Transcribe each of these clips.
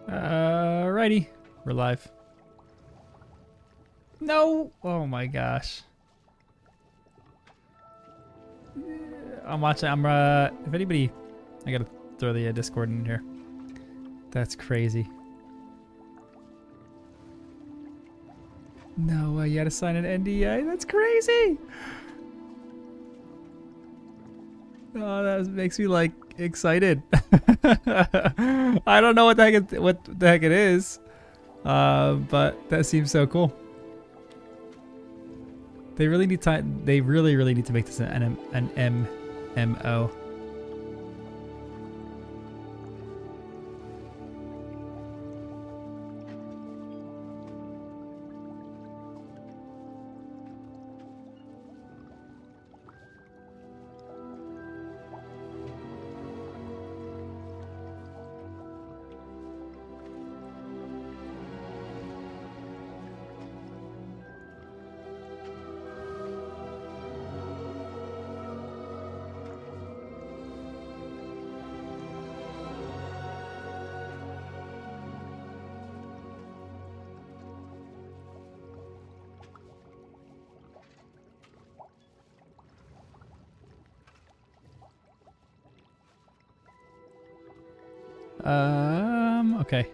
Righty. We're live. No! Oh my gosh. I'm watching. If anybody. I gotta throw the Discord in here. That's crazy. No, you gotta sign an NDA. That's crazy! Oh, that makes me like excited. I don't know what the heck it is, but that seems so cool. They really need time. They really need to make this an MMO. Okay.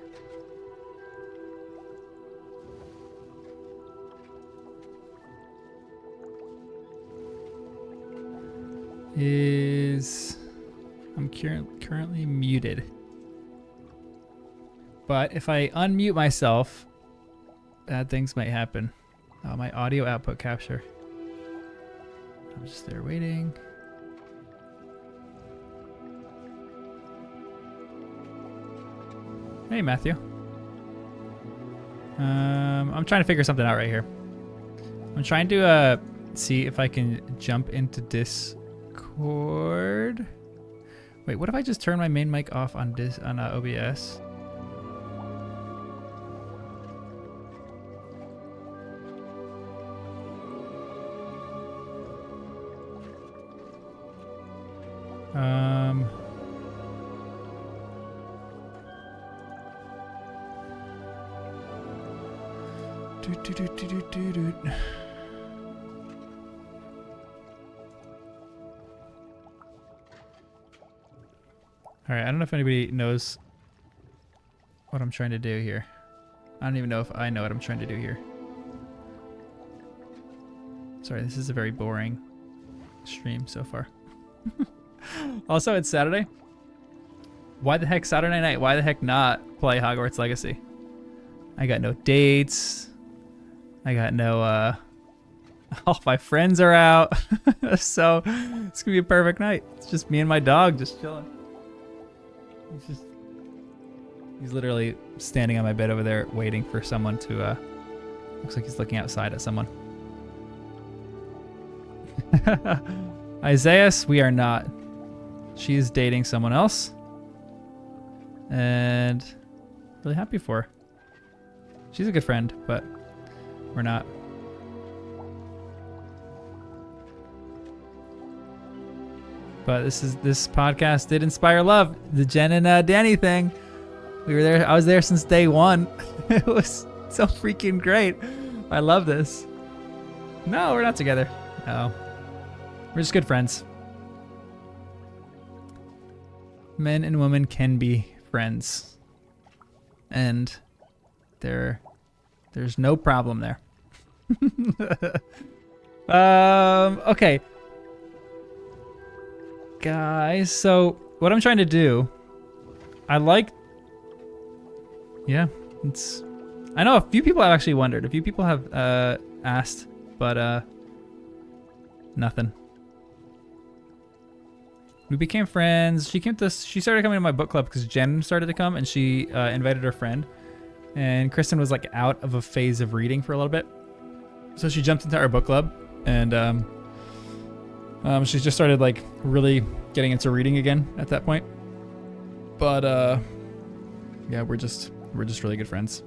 I'm currently muted. But if I unmute myself, bad things might happen. Oh, my audio output capture. I'm just there waiting. Hey, Matthew. I'm trying to figure something out right here. I'm trying to see if I can jump into Discord. Wait, what if I just turn my main mic off on OBS? All right, I don't know if anybody knows what I'm trying to do here. I don't even know if I know what I'm trying to do here. Sorry, this is a very boring stream so far. Also, it's Saturday. Why the heck Saturday night? Why the heck not play Hogwarts Legacy? I got no dates. I got no, all my friends are out. So it's gonna be a perfect night. It's just me and my dog just chilling. He's literally standing on my bed over there waiting for someone to, looks like he's looking outside at someone. Isaias, we are not. She is dating someone else. And really happy for her. She's a good friend, but we're not. But this podcast did inspire love. The Jen and Danny thing. We were there. I was there since day one. It was so freaking great. I love this. No, we're not together. No. We're just good friends. Men and women can be friends. And there's no problem there. Okay. Guys, so what I'm trying to do, I know a few people have actually wondered. A few people have asked, but nothing. We became friends. She started coming to my book club because Jen started to come, and she invited her friend. And Kristen was like out of a phase of reading for a little bit, so she jumped into our book club, and she just started like really getting into reading again at that point. But yeah, we're just really good friends.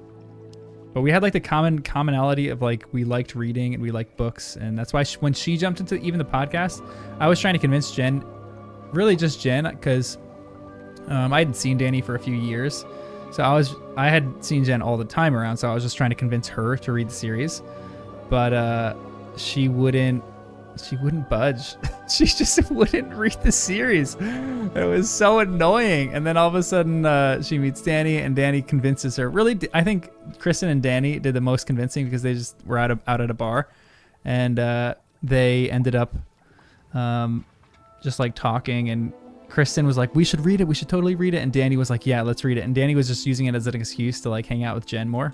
But we had like the commonality of like we liked reading and we liked books, and that's why when she jumped into even the podcast, I was trying to convince Jen, really just Jen, because I hadn't seen Danny for a few years, So I had seen Jen all the time around, so I was just trying to convince her to read the series, but she wouldn't budge. She just wouldn't read the series. It was so annoying. And then all of a sudden she meets Danny, and Danny convinces her. Really, I think Kristen and Danny did the most convincing because they just were out at a bar, and they ended up just like talking, and Kristen was like, we should read it. We should totally read it. And Danny was like, yeah, let's read it. And Danny was just using it as an excuse to like hang out with Jen more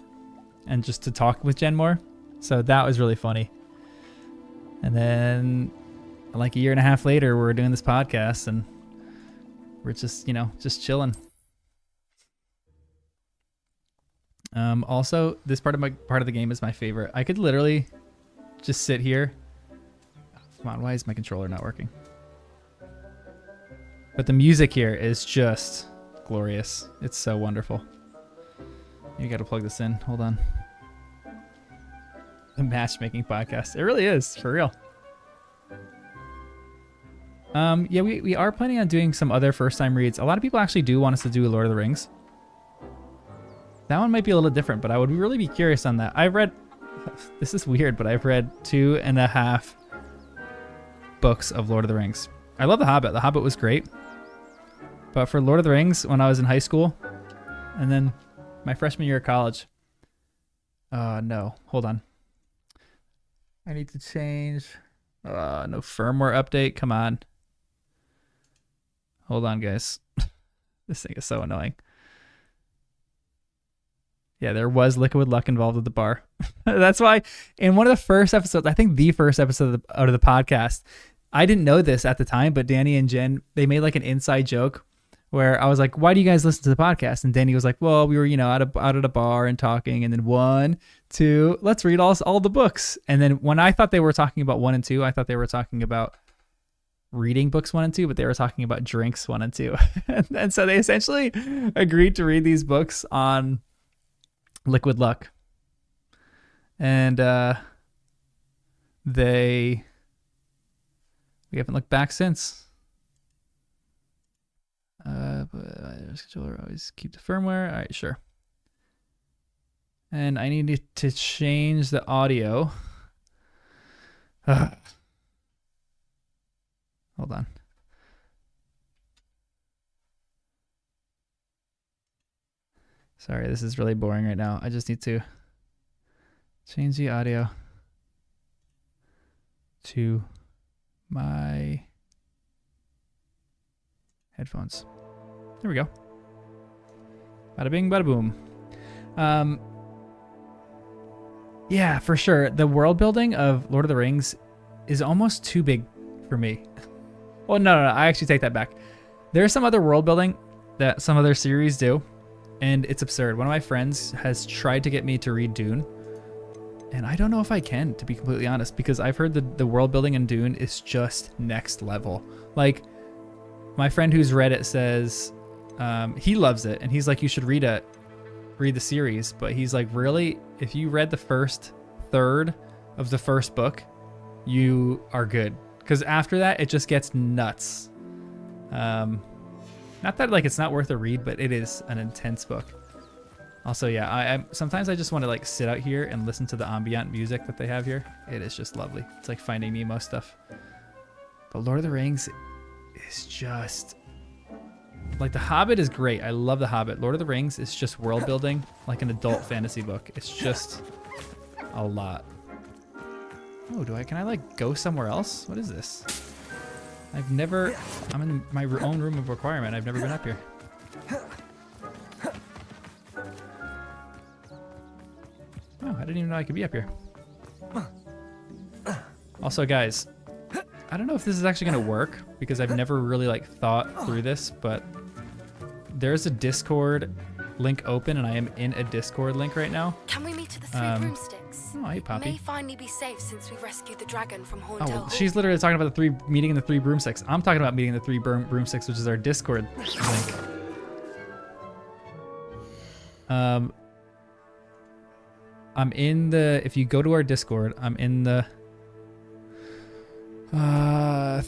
and just to talk with Jen more. So that was really funny. And then like a year and a half later, we're doing this podcast and we're just, just chilling. Also, this part of the game is my favorite. I could literally just sit here. Come on, why is my controller not working? But the music here is just glorious. It's so wonderful. You got to plug this in. Hold on. The matchmaking podcast. It really is, for real. Yeah, we are planning on doing some other first-time reads. A lot of people actually do want us to do Lord of the Rings. That one might be a little different, but I would really be curious on that. I've read... This is weird, but I've read 2.5 books of Lord of the Rings. I love The Hobbit. The Hobbit was great. But for Lord of the Rings, when I was in high school, and then my freshman year of college... no. Hold on. I need to change. No firmware update. Come on. Hold on, guys. This thing is so annoying. Yeah, there was liquid luck involved with the bar. That's why in one of the first episodes, I think the first episode out of the podcast, I didn't know this at the time, but Danny and Jen, they made like an inside joke where I was like, why do you guys listen to the podcast? And Danny was like, well, we were, out at a bar and talking. And then 1, 2, let's read all the books. And then when I thought they were talking about 1 and 2, I thought they were talking about reading books 1 and 2, but they were talking about drinks 1 and 2. And so they essentially agreed to read these books on liquid luck. And we haven't looked back since. But controller always keep the firmware. All right, sure. And I need to change the audio. Hold on. Sorry, this is really boring right now. I just need to change the audio to my headphones. There we go. Bada bing, bada boom. Yeah, for sure. The world building of Lord of the Rings is almost too big for me. Well, no. I actually take that back. There's some other world building that some other series do, and it's absurd. One of my friends has tried to get me to read Dune, and I don't know if I can, to be completely honest, because I've heard the world building in Dune is just next level. Like, my friend who's read it says he loves it, and he's like, you should read the series. But he's like, really? If you read the first third of the first book, you are good. Because after that, it just gets nuts. Not that like it's not worth a read, but it is an intense book. Also, yeah, I sometimes I just want to like sit out here and listen to the ambient music that they have here. It is just lovely. It's like Finding Nemo stuff. But Lord of the Rings is just like, The Hobbit is great. I love The Hobbit. Lord of the Rings is just world building like an adult fantasy book. It's just a lot. Oh, can I like go somewhere else? What is this? I'm in my own room of requirement. I've never been up here. Oh, I didn't even know I could be up here. Also, guys, I don't know if this is actually going to work because I've never really like thought through this, but there's a Discord link open and I am in a Discord link right now. Can we meet at the Three Broomsticks? Oh, hey, Poppy. May finally be safe since we rescued the dragon from Horndale. Oh, well, she's literally talking about meeting in the Three Broomsticks. I'm talking about meeting in the Three Broomsticks, which is our Discord link. I'm in the, if you go to our Discord, I'm in the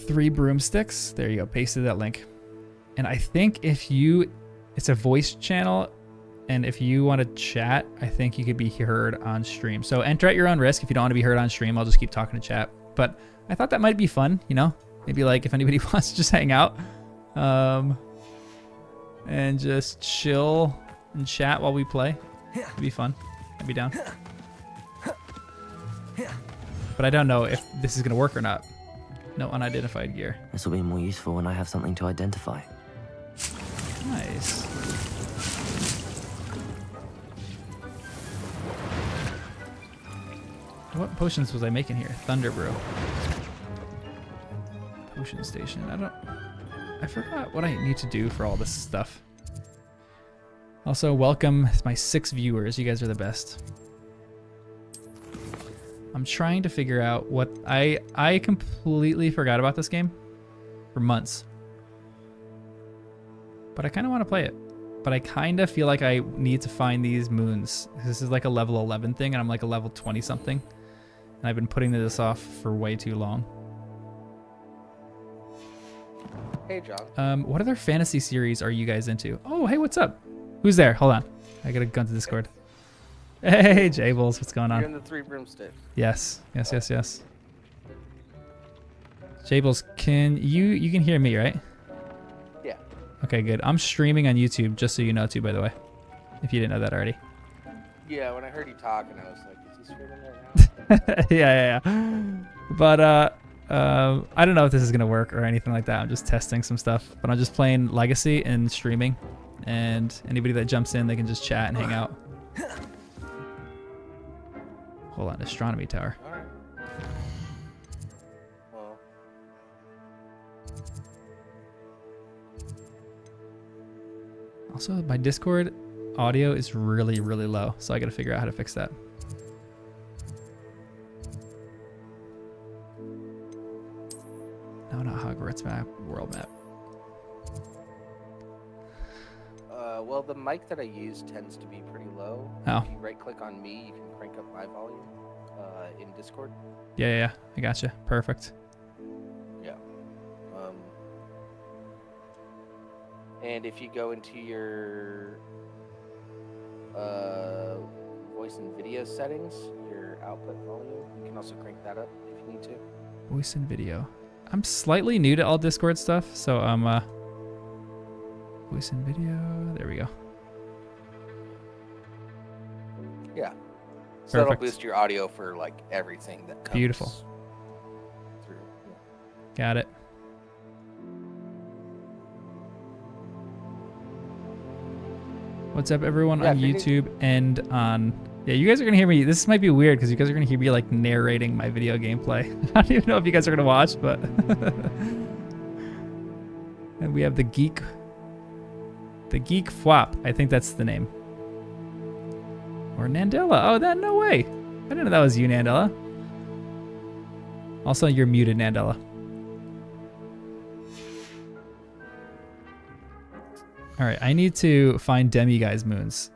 Three Broomsticks. There you go, pasted that link. And I think it's a voice channel And if you want to chat, I think you could be heard on stream. So enter at your own risk. If you don't want to be heard on stream, I'll just keep talking to chat. But I thought that might be fun, you know? Maybe like if anybody wants to just hang out and just chill and chat while we play. It'd be fun. I'd be down. But I don't know if this is going to work or not. No unidentified gear. This will be more useful when I have something to identify. Nice. What potions was I making here? Thunder Brew. Potion station. I forgot what I need to do for all this stuff. Also, welcome my 6 viewers. You guys are the best. I'm trying to figure out what I completely forgot about this game for months. But I kind of want to play it. But I kind of feel like I need to find these moons. This is like a level 11 thing, and I'm like a level 20 something. And I've been putting this off for way too long. Hey, John. What other fantasy series are you guys into? Oh, hey, what's up? Who's there? Hold on. I gotta go into Discord. Hey, Jables, what's going on? You're in the 3 broomstick. Yes. Jables, can you can hear me, right? Yeah. Okay, good. I'm streaming on YouTube, just so you know too, by the way. If you didn't know that already. Yeah, when I heard you talking, I was like, is he streaming right now? yeah. But I don't know if this is gonna work or anything like that. I'm just testing some stuff. But I'm just playing Legacy and streaming. And anybody that jumps in, they can just chat and hang out. Hold on, astronomy tower. Alright. Well. Also, my Discord audio is really, really low, so I gotta figure out how to fix that. No, not Hogwarts map, world map. Well, the mic that I use tends to be pretty low. Oh. If you right-click on me, you can crank up my volume in Discord. Yeah, I gotcha. Perfect. Yeah. And if you go into your voice and video settings, your output volume, you can also crank that up if you need to. Voice and video. I'm slightly new to all Discord stuff, so voice and video. There we go. Yeah. So that'll Perfect. boost your audio for like everything that comes Beautiful. through. Yeah. Got it. What's up, everyone Yeah, on if you YouTube and on... Yeah, you guys are going to hear me... This might be weird because you guys are going to hear me like narrating my video gameplay. I don't even know if you guys are going to watch, but... And we have the Geek... The Geek Fwop. I think that's the name. Or Nandela. Oh, that no way. I didn't know that was you, Nandela. Also, you're muted, Nandela. All right, I need to find Demiguise moons.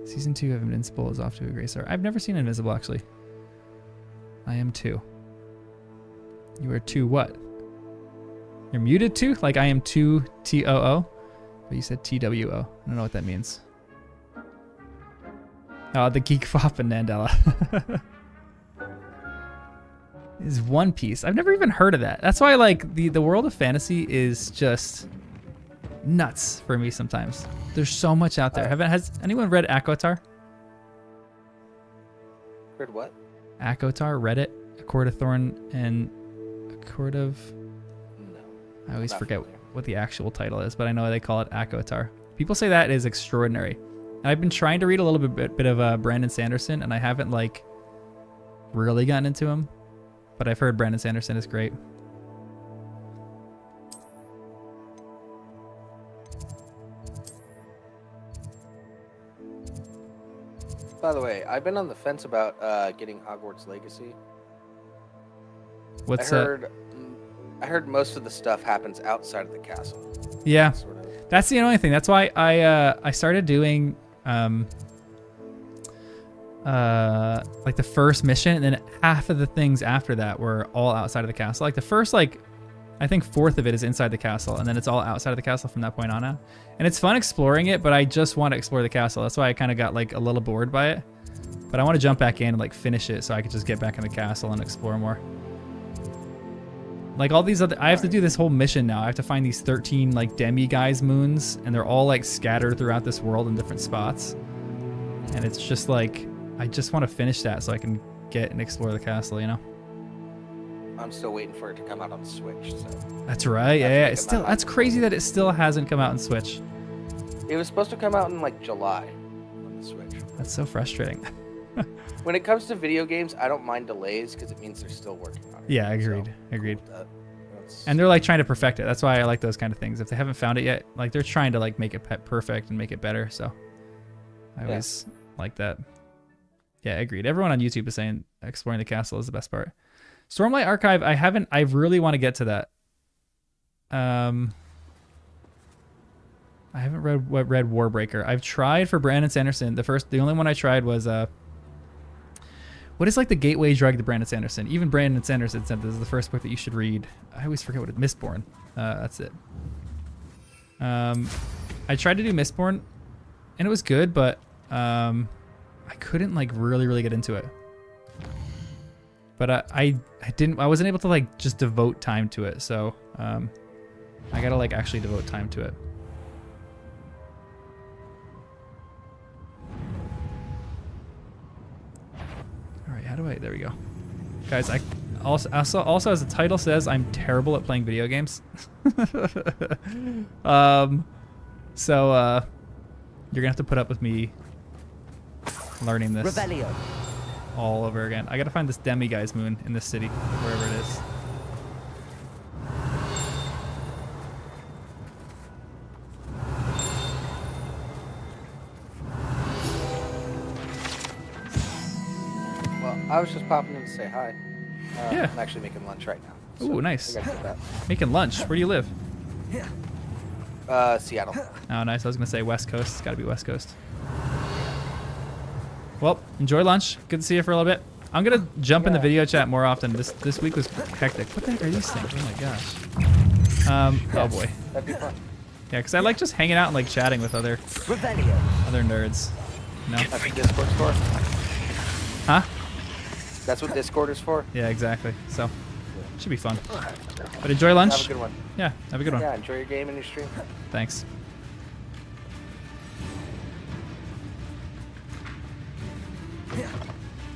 Season 2 of Invincible is off to a great start. I've never seen Invincible, actually. I am 2. You are 2 what? You're muted 2? Like I am 2 TOO? But you said TWO. I don't know what that means. Oh, the Geek Fop and Nandela. Is One Piece. I've never even heard of that. That's why like the world of fantasy is just nuts for me sometimes. There's so much out there. Has anyone read ACOTAR? Heard what? ACOTAR, read it? A Court of Thorn and a Court of... No. I always Not forget familiar. what the actual title is, but I know they call it ACOTAR. People say that is extraordinary. And I've been trying to read a little bit of Brandon Sanderson, and I haven't like really gotten into him. But I've heard Brandon Sanderson is great. By the way, I've been on the fence about getting Hogwarts Legacy. What's I heard most of the stuff happens outside of the castle. Yeah, Sort of. that's the only thing. That's why I started doing like the first mission, and then half of the things after that were all outside of the castle. Like the first like I think fourth of it is inside the castle, and then it's all outside of the castle from that point on out. And it's fun exploring it, but I just want to explore the castle. That's why I kind of got like a little bored by it. But I want to jump back in and like finish it so I could just get back in the castle and explore more. Like all these other, I have to do this whole mission now. I have to find these 13 like demi-guise moons, and they're all like scattered throughout this world in different spots. And it's just like, I just want to finish that so I can get and explore the castle, you know? I'm still waiting for it to come out on Switch. So That's right. Yeah. It's still, that's crazy that it still hasn't come out on Switch. it was supposed to come out in like July on the Switch. That's so frustrating. When it comes to video games, I don't mind delays because it means they're still working on it. Yeah, agreed. So, Agreed. cool with that. That's- And they're like trying to perfect it. That's why I like those kind of things. If they haven't found it yet, like they're trying to like make it perfect and make it better. So I always like that. Yeah, agreed. Everyone on YouTube is saying exploring the castle is the best part. Stormlight Archive, I really want to get to that. I haven't read Warbreaker. I've tried for Brandon Sanderson. The only one I tried was what is like the gateway drug to Brandon Sanderson? Even Brandon Sanderson said this is the first book that you should read. I always forget what it is. Mistborn. That's it. I tried to do Mistborn, and it was good, but I couldn't like really get into it. But I wasn't able to like just devote time to it. So I gotta like actually devote time to it. All right, how do I? There we go, guys. I also as the title says, I'm terrible at playing video games. So you're gonna have to put up with me learning this Revelio. all over again. I gotta find this demi-guise moon in this city, wherever it is. Well, I was just popping in to say hi. Yeah. I'm actually making lunch right now. Ooh, nice. I gotta get that. Making lunch. Where do you live? Seattle. Oh, nice. I was gonna say West Coast. It's gotta be West Coast. Well, enjoy lunch. Good to see you for a little bit. I'm gonna jump in the video chat more often. This week was hectic. What the heck are these things? Oh my gosh. Oh boy. That'd be fun. Yeah, because I like just hanging out and like chatting with other nerds. You know? That's what Discord's for. Huh? That's what Discord is for. Yeah, exactly. So, should be fun. But enjoy lunch. Have a good one. Yeah, have a good one. Yeah, enjoy your game and your stream. Thanks.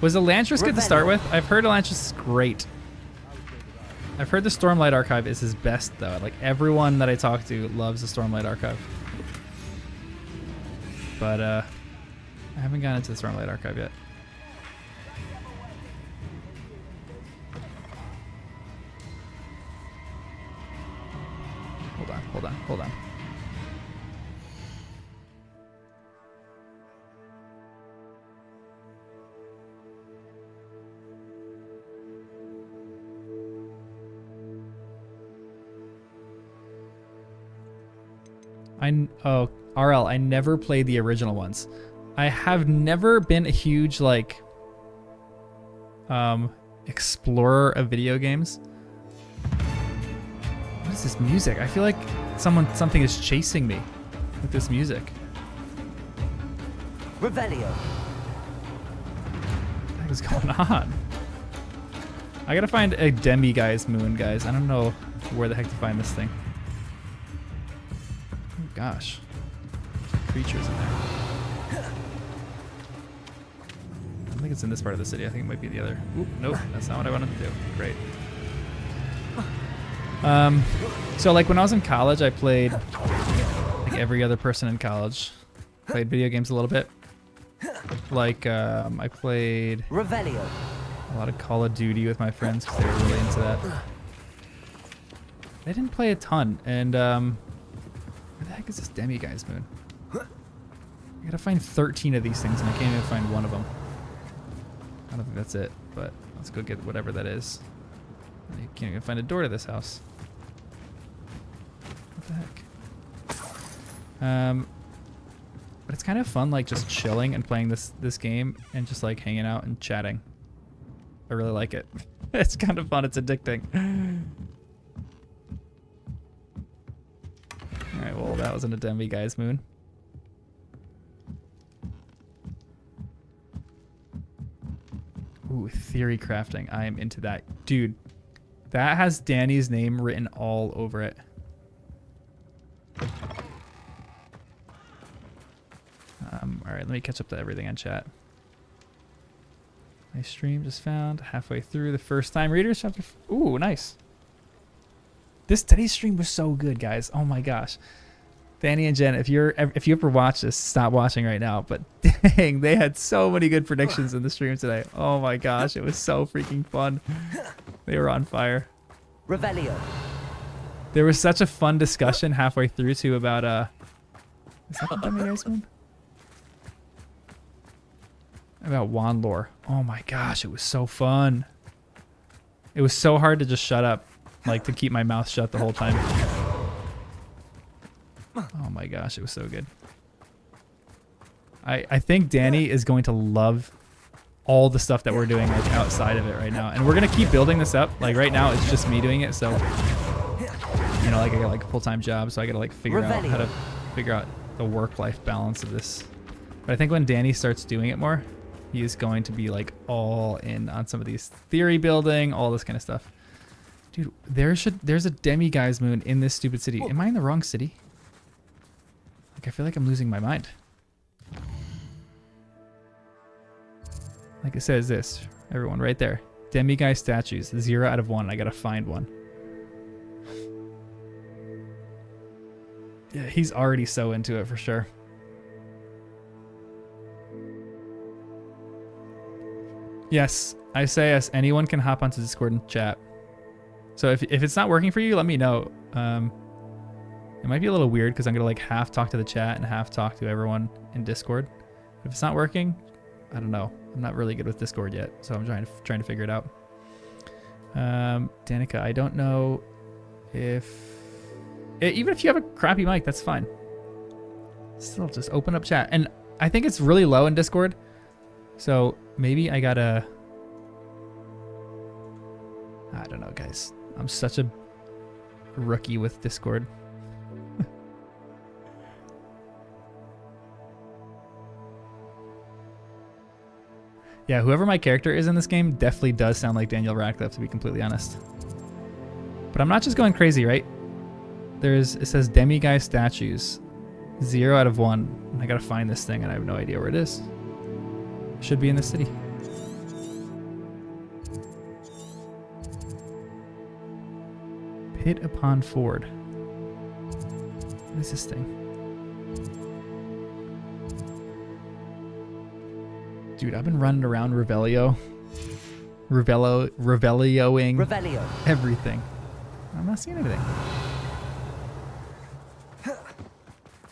Was Elantris good to start with? I've heard Elantris is great. I've heard the Stormlight Archive is his best though. Like everyone that I talk to loves the Stormlight Archive. But I haven't gotten into the Stormlight Archive yet. Hold on. RL, I never played the original ones. I have never been a huge like explorer of video games. What is this music? I feel like something is chasing me with this music. Revelio. What the heck is going on? I gotta find a demi-guise moon, guys. I don't know where the heck to find this thing. Oh gosh. Creatures in there. I don't think it's in this part of the city. I think it might be the other. Oop, nope, that's not what I wanted to do. Great. So like when I was in college, I played like every other person in college. Played video games a little bit. Like I played Revelio. a lot of Call of Duty with my friends because they were really into that. I didn't play a ton, and where the heck is this demi-guise moon? I gotta find 13 of these things, and I can't even find one of them. I don't think that's it, but let's go get whatever that is. You can't even find a door to this house. What the heck? But it's kind of fun, like just chilling and playing this game and just like hanging out and chatting. I really like it. It's kind of fun. It's addicting. that wasn't a demiguy's moon. Ooh, theory crafting. I am into that. Dude, that has Danny's name written all over it. All right, let me catch up to everything on chat. My stream just found halfway through the first time readers chapter. Ooh, nice. Today's stream was so good, guys. Oh my gosh. Danny and Jen, if you ever watch this, stop watching right now. But dang, they had so many good predictions in the stream today. Oh my gosh, it was so freaking fun. They were on fire. Revelio. There was such a fun discussion halfway through too about is that the demiguy's one? About wand lore. Oh my gosh, it was so fun. It was so hard to just shut up, like to keep my mouth shut the whole time. Oh my gosh, it was so good. I think Danny is going to love all the stuff that we're doing like outside of it right now. And we're gonna keep building this up. Like right now it's just me doing it, so you know, like I got like a full-time job, so I gotta like figure out how to figure out the work-life balance of this. But I think when Danny starts doing it more, he is going to be like all in on some of these theory building, all this kind of stuff. Dude, there's a demiguy's moon in this stupid city. Am I in the wrong city? Like I feel like I'm losing my mind. Like it says this, everyone right there. Demiguy statues, 0 out of 1. I gotta find one. Yeah, he's already so into it for sure. Yes, I say yes. Anyone can hop onto Discord and chat. So if it's not working for you, let me know. It might be a little weird because I'm gonna like half talk to the chat and half talk to everyone in Discord. If it's not working, I don't know. I'm not really good with Discord yet, so I'm trying to figure it out. Danica, I don't know if even if you have a crappy mic, that's fine. Still, just open up chat, and I think it's really low in Discord, so maybe I gotta. I don't know, guys. I'm such a rookie with Discord. Yeah, whoever my character is in this game definitely does sound like Daniel Radcliffe, to be completely honest. But I'm not just going crazy, right? It says demiguy statues, 0 out of 1. I gotta find this thing, and I have no idea where it is. It should be in the city. Pit upon Ford. What is this thing? Dude, I've been running around Revelioing everything. I'm not seeing anything.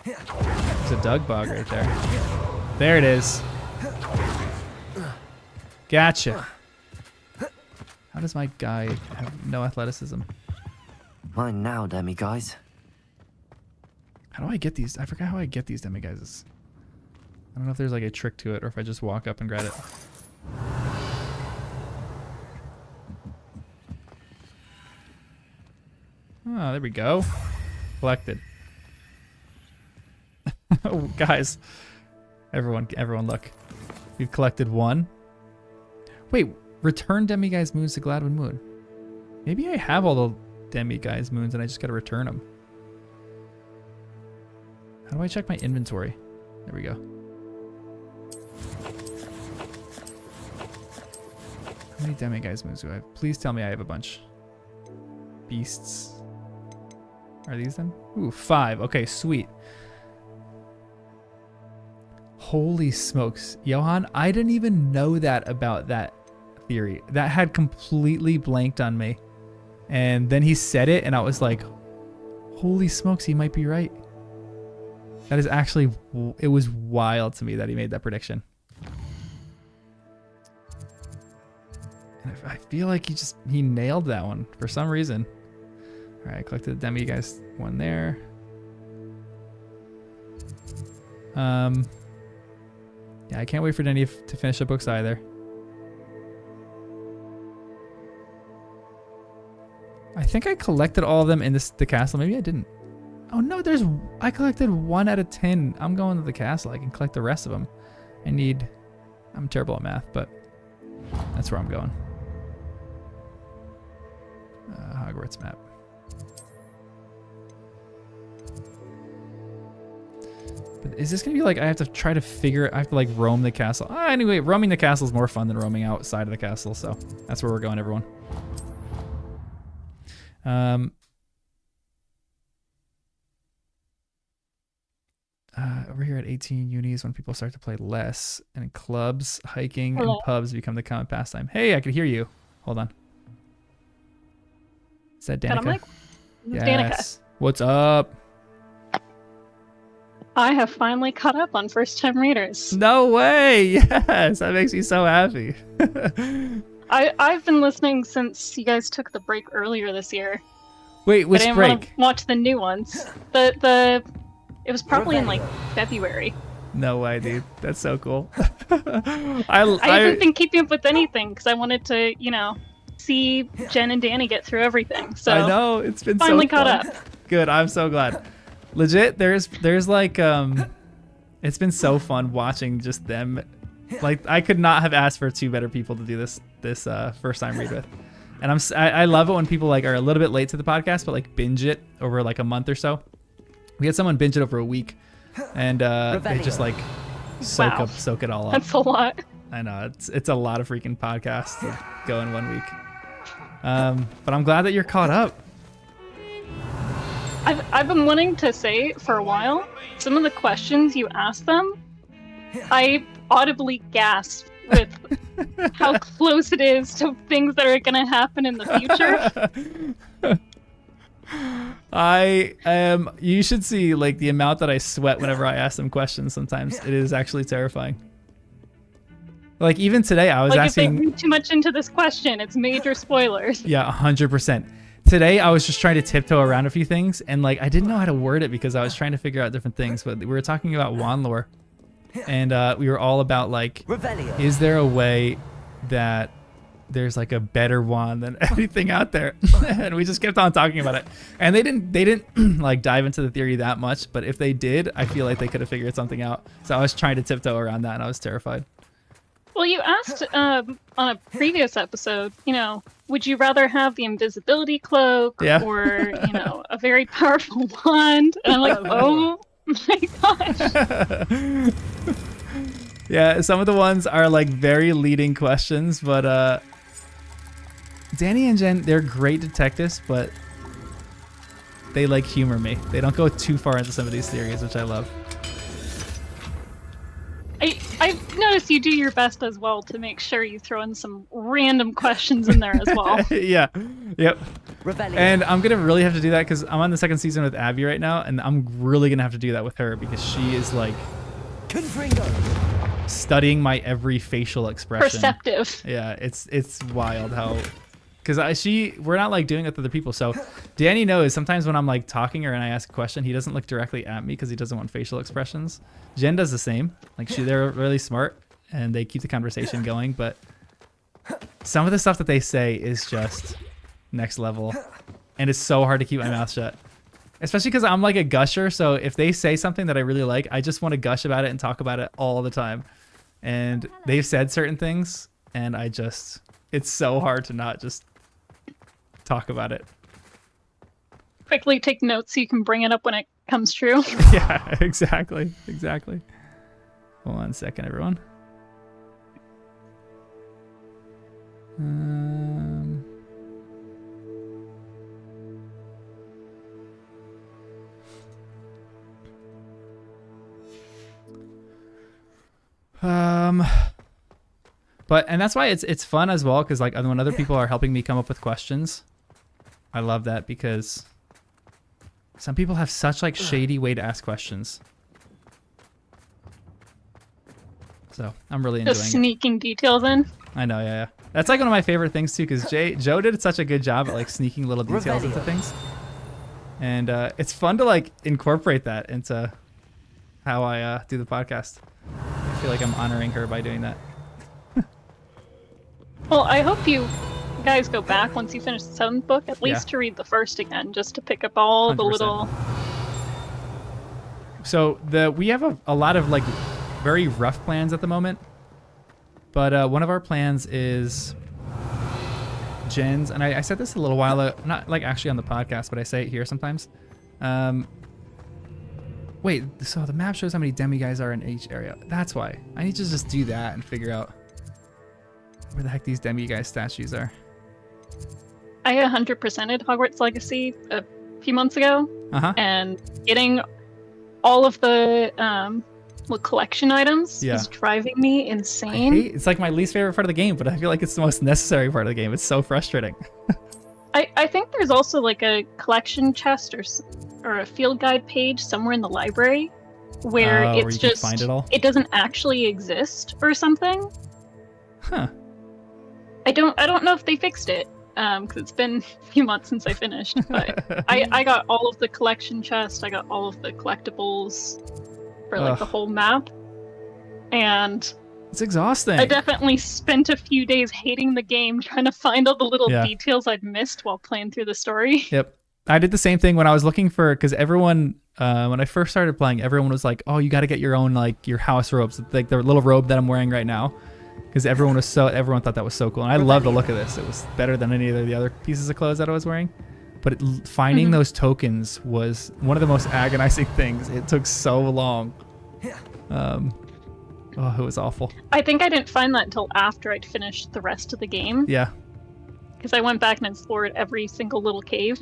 There's a Doug bog right there. There it is. Gotcha. How does my guy have no athleticism? Mine now, demiguys. How do I get these? I forgot how I get these demiguys. I don't know if there's like a trick to it or if I just walk up and grab it. Oh, there we go. Collected. Oh, guys. Everyone look. We've collected 1. Wait, return demiguy's moons to Gladwin Moon. Maybe I have all the demiguy's moons and I just gotta return them. How do I check my inventory? There we go. How many demiguy's moons do I have? Please tell me I have a bunch. Beasts. Are these them? Ooh, 5. Okay, sweet. Holy smokes. Johan, I didn't even know that about that theory. That had completely blanked on me. And then he said it and I was like, holy smokes, he might be right. That is actually, it was wild to me that he made that prediction. And I feel like he nailed that one for some reason. All right, I collected the demiguys one there. Yeah, I can't wait for Denny to finish the books either. I think I collected all of them in the castle. Maybe I didn't. Oh no, I collected 1 out of 10. I'm going to the castle. I can collect the rest of them. I'm terrible at math, but that's where I'm going. Hogwarts map. But is this gonna be like I have to try to I have to like roam the castle? Anyway, roaming the castle is more fun than roaming outside of the castle, so that's where we're going, everyone. Over here at 18 unis, when people start to play less, and in clubs, hiking, and pubs become the common pastime. Hey, I can hear you. Hold on. Is that Danica? Yes. Danica. What's up? I have finally caught up on first-time readers. No way! Yes, that makes me so happy. I've been listening since you guys took the break earlier this year. Wait, which I didn't break? want to watch the new ones. It was probably in like February. No way, dude. That's so cool. I haven't been keeping up with anything because I wanted to, see Jen and Danny get through everything. So I know it's been finally so fun. caught up. Good. I'm so glad. Legit, there's like it's been so fun watching just them. Like I could not have asked for 2 better people to do this first time read with. And I love it when people like are a little bit late to the podcast, but like binge it over like a month or so. We had someone binge it over a week, and they just like soak it all up. That's a lot. I know it's a lot of freaking podcasts to go in 1 week. But I'm glad that you're caught up. I've been wanting to say for a while, some of the questions you asked them, I audibly gasped with how close it is to things that are going to happen in the future. You should see like the amount that I sweat whenever I ask them questions. Sometimes it is actually terrifying. Like even today I was asking, if they read too much into this question, it's major spoilers. Yeah, 100%. Today I was just trying to tiptoe around a few things, and like I didn't know how to word it because I was trying to figure out different things. But we were talking about wand lore, and we were all about like, is there a way that there's like a better wand than anything out there? And we just kept on talking about it, and they didn't like dive into the theory that much, but if they did, I feel like they could have figured something out. So I was trying to tiptoe around that, and I was terrified. Well, you asked on a previous episode, would you rather have the invisibility cloak or a very powerful wand? And I'm like, oh my gosh. Yeah, some of the ones are like very leading questions, but Danny and Jen, they're great detectives, but they like humor me. They don't go too far into some of these theories, which I love. I've noticed you do your best as well to make sure you throw in some random questions in there as well. Yeah. Yep. And I'm gonna really have to do that because I'm on the 2nd season with Abby right now, and I'm really gonna have to do that with her because she is like studying my every facial expression. Perceptive. Yeah, it's wild how, because we're not like doing it with other people. So Danny knows sometimes when I'm like talking or and I ask a question, he doesn't look directly at me because he doesn't want facial expressions. Jen does the same. Like they're really smart and they keep the conversation going, but some of the stuff that they say is just next level, and it's so hard to keep my mouth shut. Especially because I'm like a gusher, so if they say something that I really like, I just want to gush about it and talk about it all the time. And they've said certain things, and it's so hard to not just talk about it. Quickly take notes so you can bring it up when it comes true. Yeah, exactly. Hold on a second, everyone. And that's why it's fun as well, because like when other people are helping me come up with questions, I love that because some people have such like shady way to ask questions. So I'm really enjoying Just sneaking details in. I know, yeah. That's like one of my favorite things too, because Joe did such a good job at like sneaking little details into things, and it's fun to like incorporate that into how I do the podcast. I feel like I'm honoring her by doing that. Well, I hope you guys go back once you finish the 7th book, at least to read the first again, just to pick up all 100%. the little So we have a lot of like very rough plans at the moment, but one of our plans is Jen's, and I said this a little while ago, not like actually on the podcast, but I say it here sometimes. Wait, so the map shows how many demi-guys are in each area. That's why. I need to just do that and figure out where the heck these demi-guy statues are. I 100%ed Hogwarts Legacy a few months ago, and getting all of the collection items is driving me insane. It's like my least favorite part of the game, but I feel like it's the most necessary part of the game. It's so frustrating. I think there's also like a collection chest or a field guide page somewhere in the library where it's just find it doesn't actually exist or something. Huh. I don't know if they fixed it because it's been a few months since I finished, but I got all of the collection chests, I got all of the collectibles for like the whole map, and it's exhausting. I definitely spent a few days hating the game trying to find all the little details I'd missed while playing through the story. Yep. I did the same thing when I was looking for, because everyone, when I first started playing, everyone was like, oh, you got to get your own, like, your house robes, like the little robe that I'm wearing right now, because everyone thought that was so cool. And I love the look of this. It was better than any of the other pieces of clothes that I was wearing. But finding those tokens was one of the most agonizing things. It took so long. It was awful. I think I didn't find that until after I'd finished the rest of the game. Yeah. Because I went back and explored every single little cave.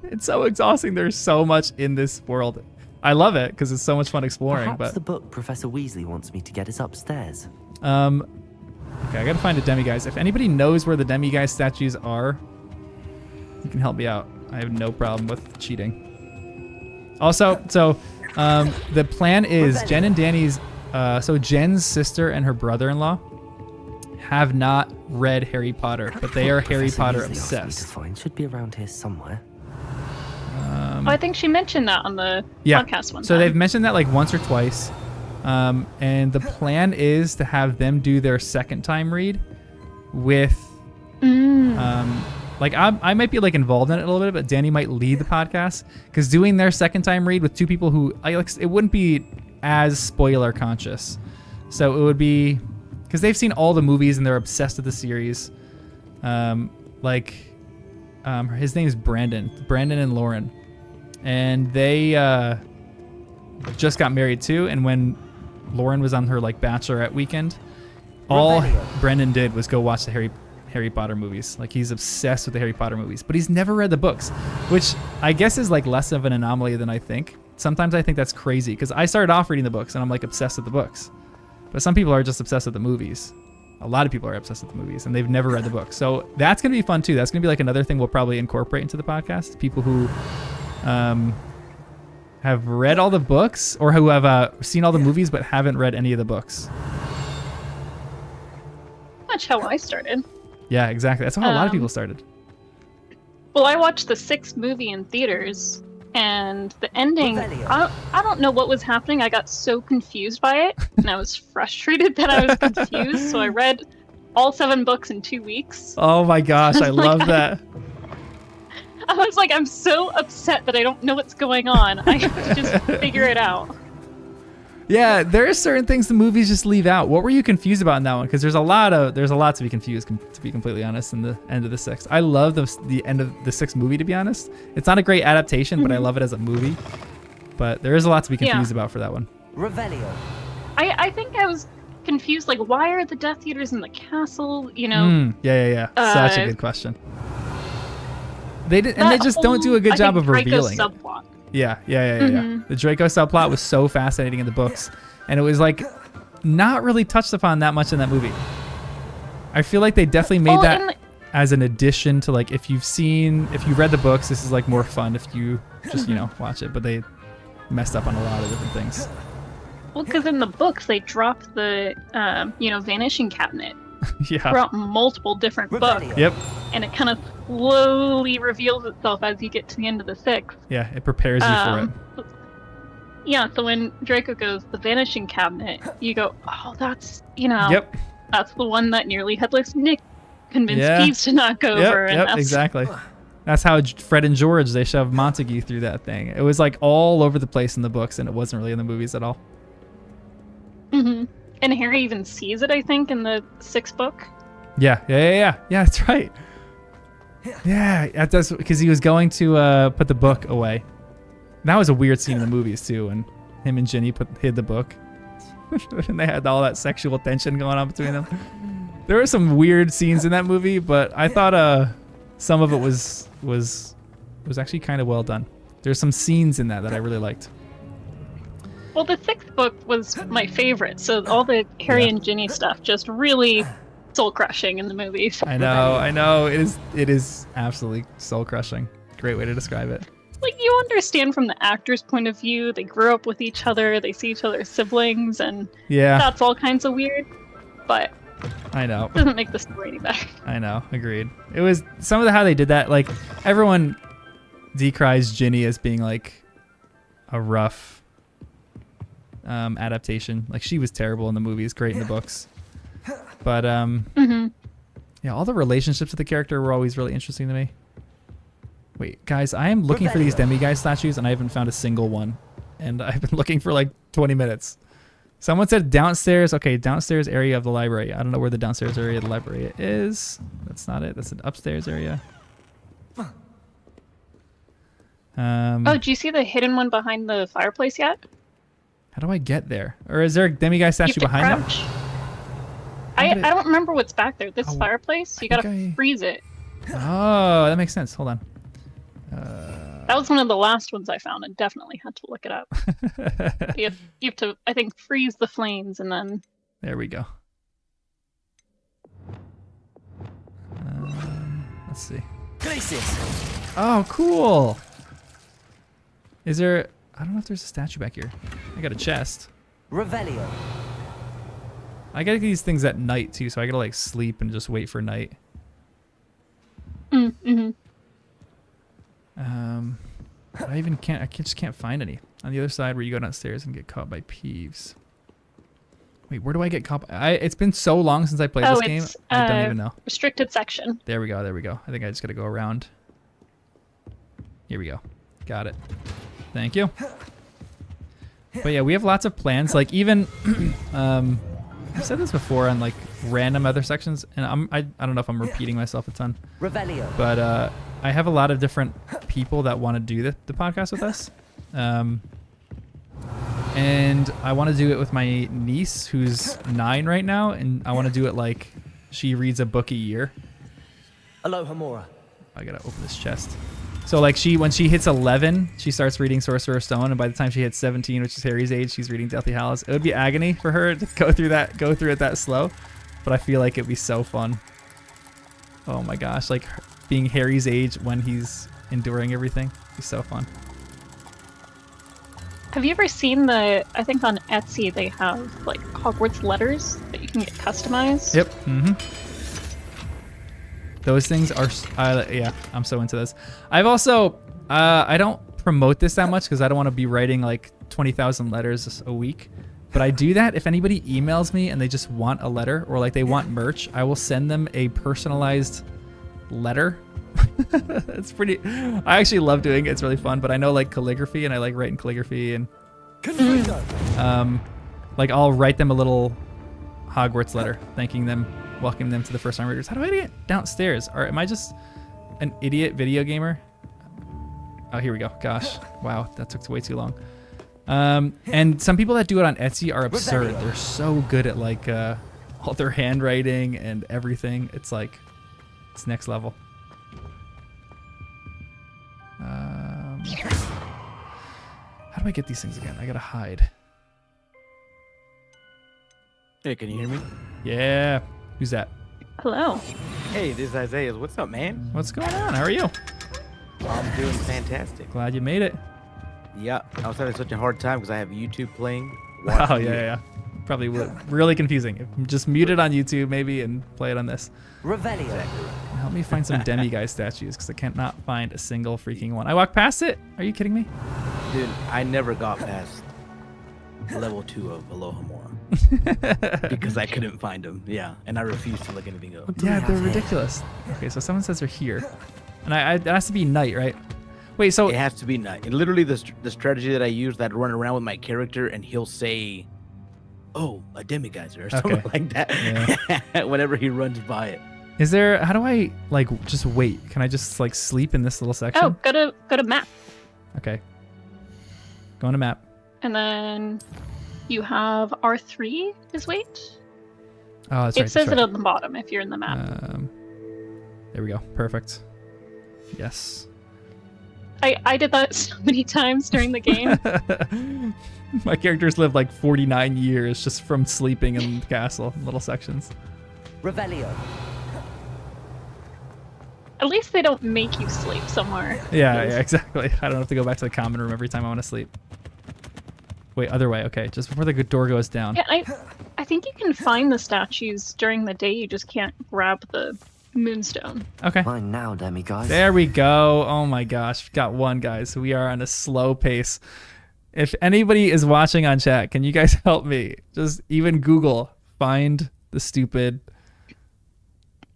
It's so exhausting. There's so much in this world. I love it because it's so much fun exploring. Perhaps the book Professor Weasley wants me to get is upstairs. Okay, I gotta find a demi-guys. If anybody knows where the demi-guys statues are, you can help me out. I have no problem with cheating. Also, so the plan is Jen and Danny's. So Jen's sister and her brother-in-law have not read Harry Potter, but they are Harry Potter obsessed. Should be around here somewhere. I think she mentioned that on the podcast one time. So they've mentioned that like once or twice. And the plan is to have them do their second time read with like I might be like involved in it a little bit, but Danny might lead the podcast, because doing their second time read with two people who it wouldn't be as spoiler conscious. So it would be because they've seen all the movies and they're obsessed with the series. His name is Brandon and Lauren, and they just got married too. And when Lauren was on her like bachelorette weekend, all Brendan did was go watch the Harry Potter movies. Like, he's obsessed with the Harry Potter movies, but he's never read the books, which I guess is like less of an anomaly than I think. Sometimes I think that's crazy, because I started off reading the books and I'm like obsessed with the books, but some people are just obsessed with the movies. A lot of people are obsessed with the movies and they've never read the books. So that's going to be fun too. That's going to be like another thing we'll probably incorporate into the podcast. People who have read all the books or who have seen all the movies but haven't read any of the books. That's how I started. Yeah, exactly. That's how a lot of people started. Well, I watched the 6th movie in theaters, and the ending, I don't know what was happening. I got so confused by it, and I was frustrated that I was confused, so I read all 7 books in 2 weeks. Oh my gosh, I love that. I was like, I'm so upset that I don't know what's going on. I have to just figure it out. Yeah, there are certain things the movies just leave out. What were you confused about in that one? Because there's a lot to be confused, to be completely honest, in the end of the 6th. I love the end of the 6th movie, to be honest. It's not a great adaptation, but I love it as a movie. But there is a lot to be confused about for that one. Revelio. I think I was confused, like, why are the Death Eaters in the castle? You know? Yeah. Such a good question. They just don't do a good job of revealing it. Subplot. Yeah. The Draco subplot was so fascinating in the books, and it was like not really touched upon that much in that movie. I feel like they definitely made that as an addition to, like, if you've read the books, this is like more fun if you just watch it. But they messed up on a lot of different things. Well, because in the books they drop the vanishing cabinet. Yeah. Throughout multiple different books. Yep. And it kind of slowly reveals itself as you get to the end of the 6th. Yeah, it prepares you for it. Yeah, so when Draco goes, the vanishing cabinet, you go, oh, that's, that's the one that nearly Headless Nick convinced Peeves to not go over. And exactly. That's how Fred and George, they shoved Montague through that thing. It was like all over the place in the books, and it wasn't really in the movies at all. Mm-hmm. And Harry even sees it, I think, in the 6th book. Yeah, that's right. Yeah, that's because he was going to put the book away. That was a weird scene in the movies too, when him and Ginny hid the book, and they had all that sexual tension going on between them. There were some weird scenes in that movie, but I thought some of it was actually kind of well done. There's some scenes in that I really liked. Well, the 6th book was my favorite, so all the Harry and Ginny stuff just really soul-crushing in the movies. I know. It is absolutely soul-crushing. Great way to describe it. Like, you understand from the actor's point of view, they grew up with each other, they see each other as siblings, and that's all kinds of weird, but I know. It doesn't make the story any better. I know. Agreed. It was some of how they did that. Like, everyone decries Ginny as being like a rough adaptation. Like, she was terrible in the movies, great in the books. But yeah, all the relationships with the character were always really interesting to me. Wait, guys, I am looking for these demiguise statues, and I haven't found a single one. And I've been looking for like 20 minutes. Someone said downstairs. Okay, downstairs area of the library. I don't know where the downstairs area of the library is. That's not it. That's an upstairs area. Oh, do you see the hidden one behind the fireplace yet? How do I get there? Or is there a demiguise statue behind them? I don't remember what's back there. This fireplace, you gotta freeze it. Oh, that makes sense. Hold on. That was one of the last ones I found, and definitely had to look it up. you have to, I think, freeze the flames, and then... There we go. Let's see. Oh, cool! Is there... I don't know if there's a statue back here. I got a chest. Revelio. I gotta get these things at night, too, so I gotta, like, sleep and just wait for night. Mm-hmm. I just can't find any. On the other side where you go downstairs and get caught by Peeves. Wait, where do I get caught? It's been so long since I played this game, I don't even know. Restricted section. There we go. I think I just gotta go around. Here we go. Got it. Thank you. But yeah, we have lots of plans. Like even, I've said this before on like random other sections, and I don't know if I'm repeating myself a ton. Revelio. But I have a lot of different people that want to do the podcast with us. And I want to do it with my niece, who's 9 right now, and I want to do it like she reads a book a year. Aloha Mora. I gotta open this chest. So like when she hits 11, she starts reading Sorcerer's Stone, and by the time she hits 17, which is Harry's age, she's reading Deathly Hallows. It would be agony for her to go through it that slow, but I feel like it'd be so fun. Oh my gosh, like being Harry's age when he's enduring everything. It'd be so fun. Have you ever seen I think on Etsy they have like Hogwarts letters that you can get customized? Yep. Those things are, yeah, I'm so into this. I've also, I don't promote this that much because I don't want to be writing like 20,000 letters a week. But I do that if anybody emails me and they just want a letter or like they want merch, I will send them a personalized letter. It's pretty, I actually love doing it. It's really fun, but I know like calligraphy and I like writing calligraphy and like I'll write them a little Hogwarts letter thanking them, welcoming them to the first time readers. How do I get downstairs? Or am I just an idiot video gamer? Oh, here we go. Gosh. Wow, that took way too long. And some people that do it on Etsy are absurd. They're so good at like all their handwriting and everything. It's like, it's next level. How do I get these things again? I gotta hide. Hey, can you hear me? Yeah. Who's that? Hello. Hey, this is Isaiah. What's up, man? What's going on? How are you? I'm doing fantastic. Glad you made it. Yeah, I was having such a hard time because I have YouTube playing. Oh, yeah. Probably really confusing. Just mute it on YouTube maybe and play it on this. Revelio. Help me find some demiguise statues because I cannot find a single freaking one. I walked past it. Are you kidding me? Dude, I never got past level 2 of Aloha Mora because I couldn't find them. Yeah, and I refused to look anything up. Yeah, they're ridiculous. Okay, so someone says they're here. And it has to be night, right? Wait, so It has to be night. And literally, the strategy that I use, that run around with my character, and he'll say, "Oh, a demigeyser," or something like that. Whenever he runs by it. is there? How do I like just wait? Can I just like sleep in this little section? Oh, go to map, Okay. Go on a map. and then you have R3 is wait. Oh, that's right. It says that's it right. on the bottom if you're in the map. There we go. Perfect. Yes. I did that so many times during the game. My characters lived like 49 years just from sleeping in the castle in little sections. Revelio. At least they don't make you sleep somewhere. Yeah, exactly. I don't have to go back to the common room every time I want to sleep. Wait, other way. Okay, just before the door goes down. Yeah, I think you can find the statues during the day. You just can't grab the moonstone. Okay. Fine now, demiguys. There we go. Oh my gosh. Got one, guys. We are on a slow pace. If anybody is watching on chat, can you guys help me? Just even Google, find the stupid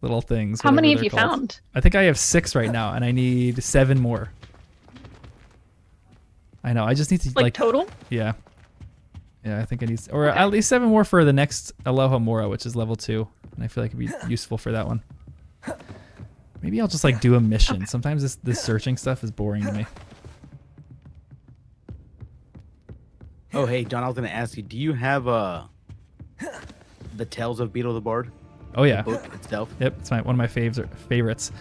little things. How many whatever have you they're called. found? I think I have 6 right now, and I need 7 more. I know. I just need to Like total? Yeah. Yeah, I think I need, or at least 7 more for the next Aloha Mora, which is level 2, and I feel like it'd be useful for that one. Maybe I'll just like do a mission. Sometimes this searching stuff is boring to me. Oh, hey, John, I was going to ask you, do you have the Tales of Beetle the Bard? Oh yeah. The book itself? Yep, it's one of my favorites.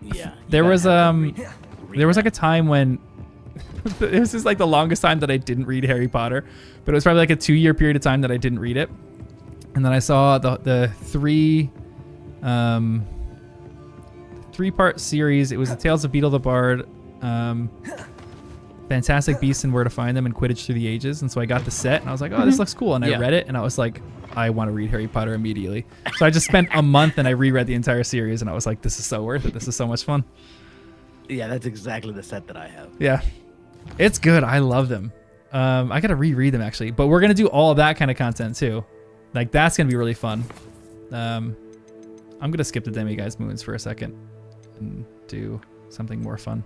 Yeah. There was like a time when this is like the longest time that I didn't read Harry Potter, but it was probably like a 2-year period of time that I didn't read it. And then I saw the 3-part series. It was the Tales of Beetle the Bard, Fantastic Beasts and Where to Find Them, and Quidditch Through the Ages. And so I got the set and I was like, oh, this looks cool. And I read it and I was like, I want to read Harry Potter immediately. So I just spent a month and I reread the entire series and I was like, this is so worth it. This is so much fun. Yeah, that's exactly the set that I have. Yeah. It's good. I love them. I got to reread them actually, but we're going to do all of that kind of content too. Like that's going to be really fun. I'm going to skip the Demiguise Moons for a second and do something more fun.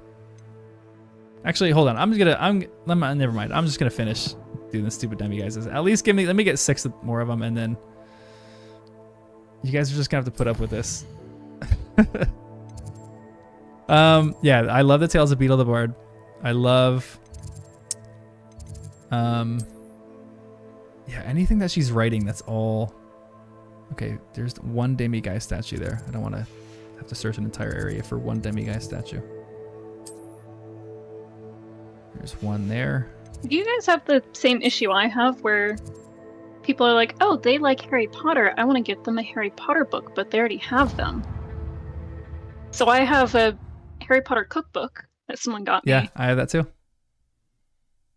Actually, hold on. Never mind. I'm just going to finish doing the stupid Demiguises. At least let me get 6 more of them, and then you guys are just going to have to put up with this. Yeah, I love the Tales of Beetle the Bard. I love yeah, anything that she's writing that's all okay. There's one Demiguise statue there. I don't want to have to search an entire area for one Demiguise statue. There's one there. Do you guys have the same issue I have where people are like, oh, they like Harry Potter, I want to get them a Harry Potter book, but they already have them. So I have a Harry Potter cookbook that someone got me. Yeah, I have that too.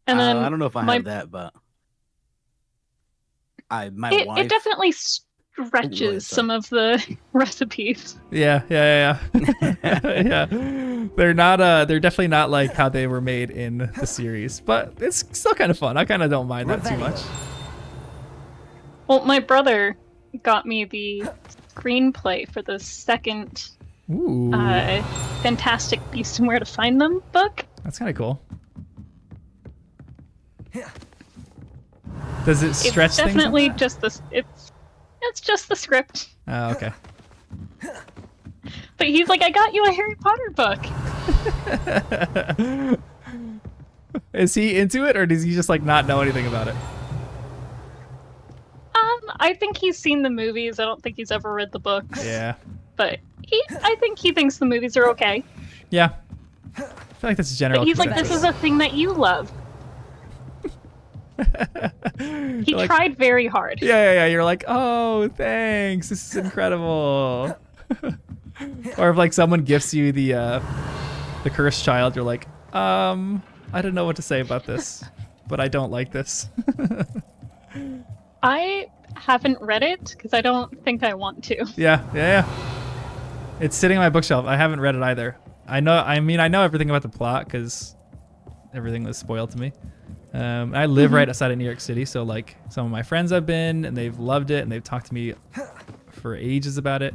And then I don't know if I have that, but my wife. It definitely stretches some of the recipes. Yeah. Yeah. They're definitely not like how they were made in the series, but it's still kind of fun. I kind of don't mind that too much. Well, my brother got me the screenplay for the second Fantastic Beasts and Where to Find Them book. That's kind of cool. Does it stretch it's definitely things? Just this. It's just the script. Oh, okay. But he's like, I got you a Harry Potter book. Is he into it, or does he just like not know anything about it? I think he's seen the movies. I don't think he's ever read the books. Yeah. But I think he thinks the movies are okay. Yeah. I feel like that's a general. But he's like, this is a thing that you love. He tried very hard. Yeah. You're like, oh, thanks. This is incredible. Or if like someone gifts you the cursed child, you're like, I don't know what to say about this, but I don't like this. I haven't read it because I don't think I want to. Yeah. It's sitting on my bookshelf. I haven't read it either. I know everything about the plot because everything was spoiled to me. I live right outside of New York City, so like some of my friends have been and they've loved it and they've talked to me for ages about it.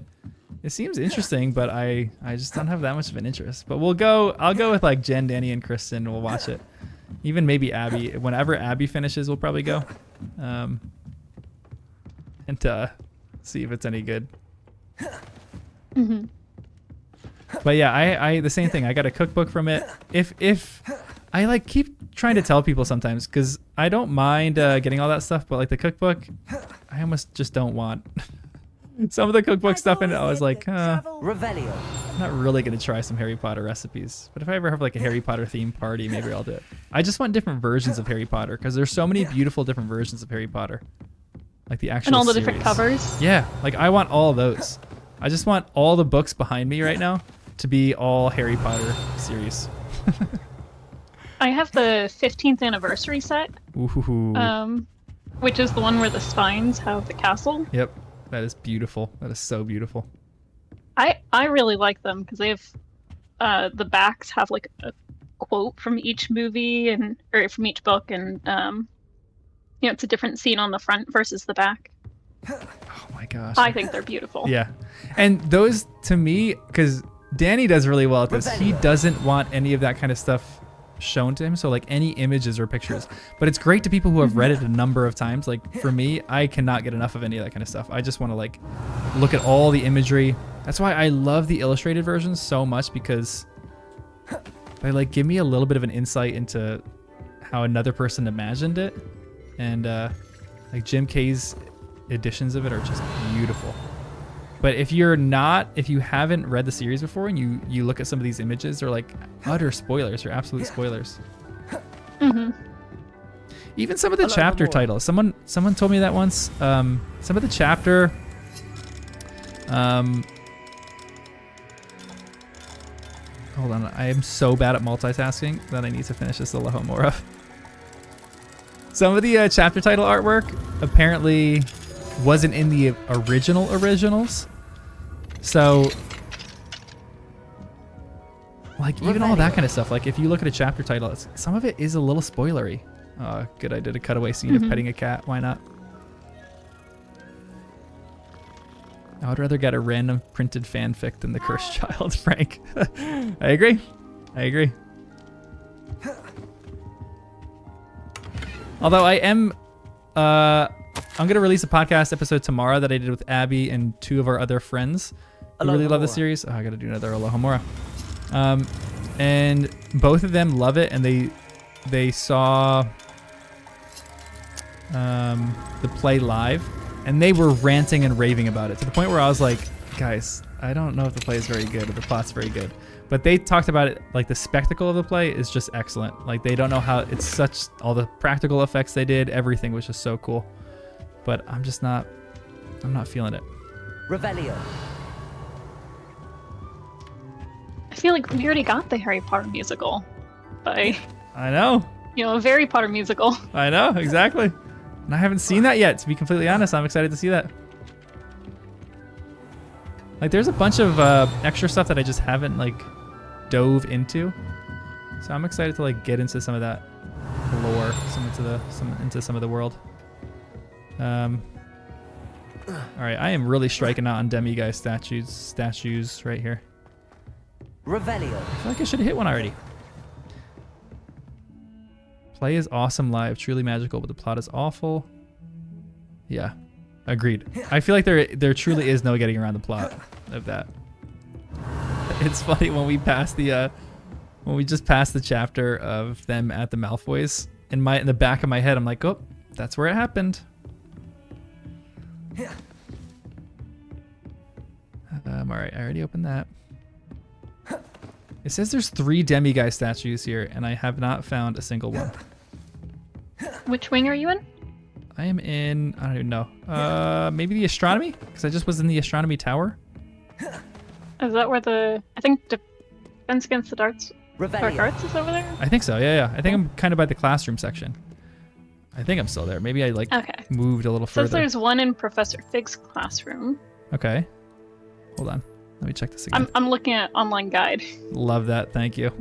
It seems interesting, but I just don't have that much of an interest. But I'll go with like Jen, Danny, and Kristen. We'll watch it. Even maybe Abby. Whenever Abby finishes, we'll probably go. And see if it's any good. Mm-hmm. But yeah, I the same thing. I got a cookbook from it. If I like keep trying to tell people sometimes, because I don't mind getting all that stuff, but like the cookbook, I almost just don't want some of the cookbook stuff in it. I was like, Revelio. I'm not really gonna try some Harry Potter recipes. But if I ever have like a Harry Potter themed party, maybe I'll do it. I just want different versions of Harry Potter, because there's so many beautiful different versions of Harry Potter, like the actual and all the series. different covers. Yeah, like I want all of those. I just want all the books behind me right now to be all Harry Potter series. I have the 15th anniversary set, Ooh. which is the one where the spines have the castle. Yep, that is beautiful. That is so beautiful. I really like them because they have the backs have like a quote from each movie or from each book, and it's a different scene on the front versus the back. Oh my gosh. I think they're beautiful. Yeah, and those to me, because Danny does really well at this. He doesn't want any of that kind of stuff shown to him, so like any images or pictures. But it's great to people who have read it a number of times. Like for me, I cannot get enough of any of that kind of stuff. I just want to like look at all the imagery. That's why I love the illustrated versions so much, because they like give me a little bit of an insight into how another person imagined it. And like Jim Kay's editions of it are just beautiful. But if you haven't read the series before and you look at some of these images, they're like utter spoilers. They're absolute spoilers. Mm-hmm. Even some of the chapter titles. Someone told me that once. Some of the chapter. Hold on. I am so bad at multitasking that I need to finish this Alohomora. Some of the chapter title artwork apparently wasn't in the originals. So, like, even all that kind of stuff. Like, if you look at a chapter title, some of it is a little spoilery. Oh, good. I did a cutaway scene of petting a cat. Why not? I would rather get a random printed fanfic than the cursed child, Frank. I agree. Although I'm going to release a podcast episode tomorrow that I did with Abby and two of our other friends who really love the series. Oh, I got to do another Alohomora. And both of them love it, and they saw the play live, and they were ranting and raving about it to the point where I was like, guys, I don't know if the play is very good or the plot's very good. But they talked about it like the spectacle of the play is just excellent. Like they don't know how it's such, all the practical effects they did, everything was just so cool. But I'm not feeling it. Revelio. I feel like we already got the Harry Potter musical by I know. A Harry Potter musical. I know, exactly. And I haven't seen that yet, to be completely honest. I'm excited to see that. Like there's a bunch of extra stuff that I just haven't like dove into. So I'm excited to like get into some of that lore, into some of the world. All right, I am really striking out on demiguise statues right here. Revelio. I feel like I should have hit one already. Play is awesome live, truly magical, but the plot is awful. Yeah, agreed. I feel like there truly is no getting around the plot of that. It's funny when we just passed the chapter of them at the Malfoys. In the back of my head, I'm like, oh, that's where it happened. All right, I already opened that. It says there's 3 demiguise statues here, and I have not found a single one. Which wing are you in? I am in, I don't even know. Maybe the astronomy? Because I just was in the astronomy tower. Is that where I think Defense Against the Dark Arts is over there? I think so, yeah. I think I'm kind of by the classroom section. I think I'm still there. Maybe I moved a little further. Says there's one in Professor Fig's classroom. Okay. Hold on. Let me check this again. I'm looking at online guide. Love that. Thank you.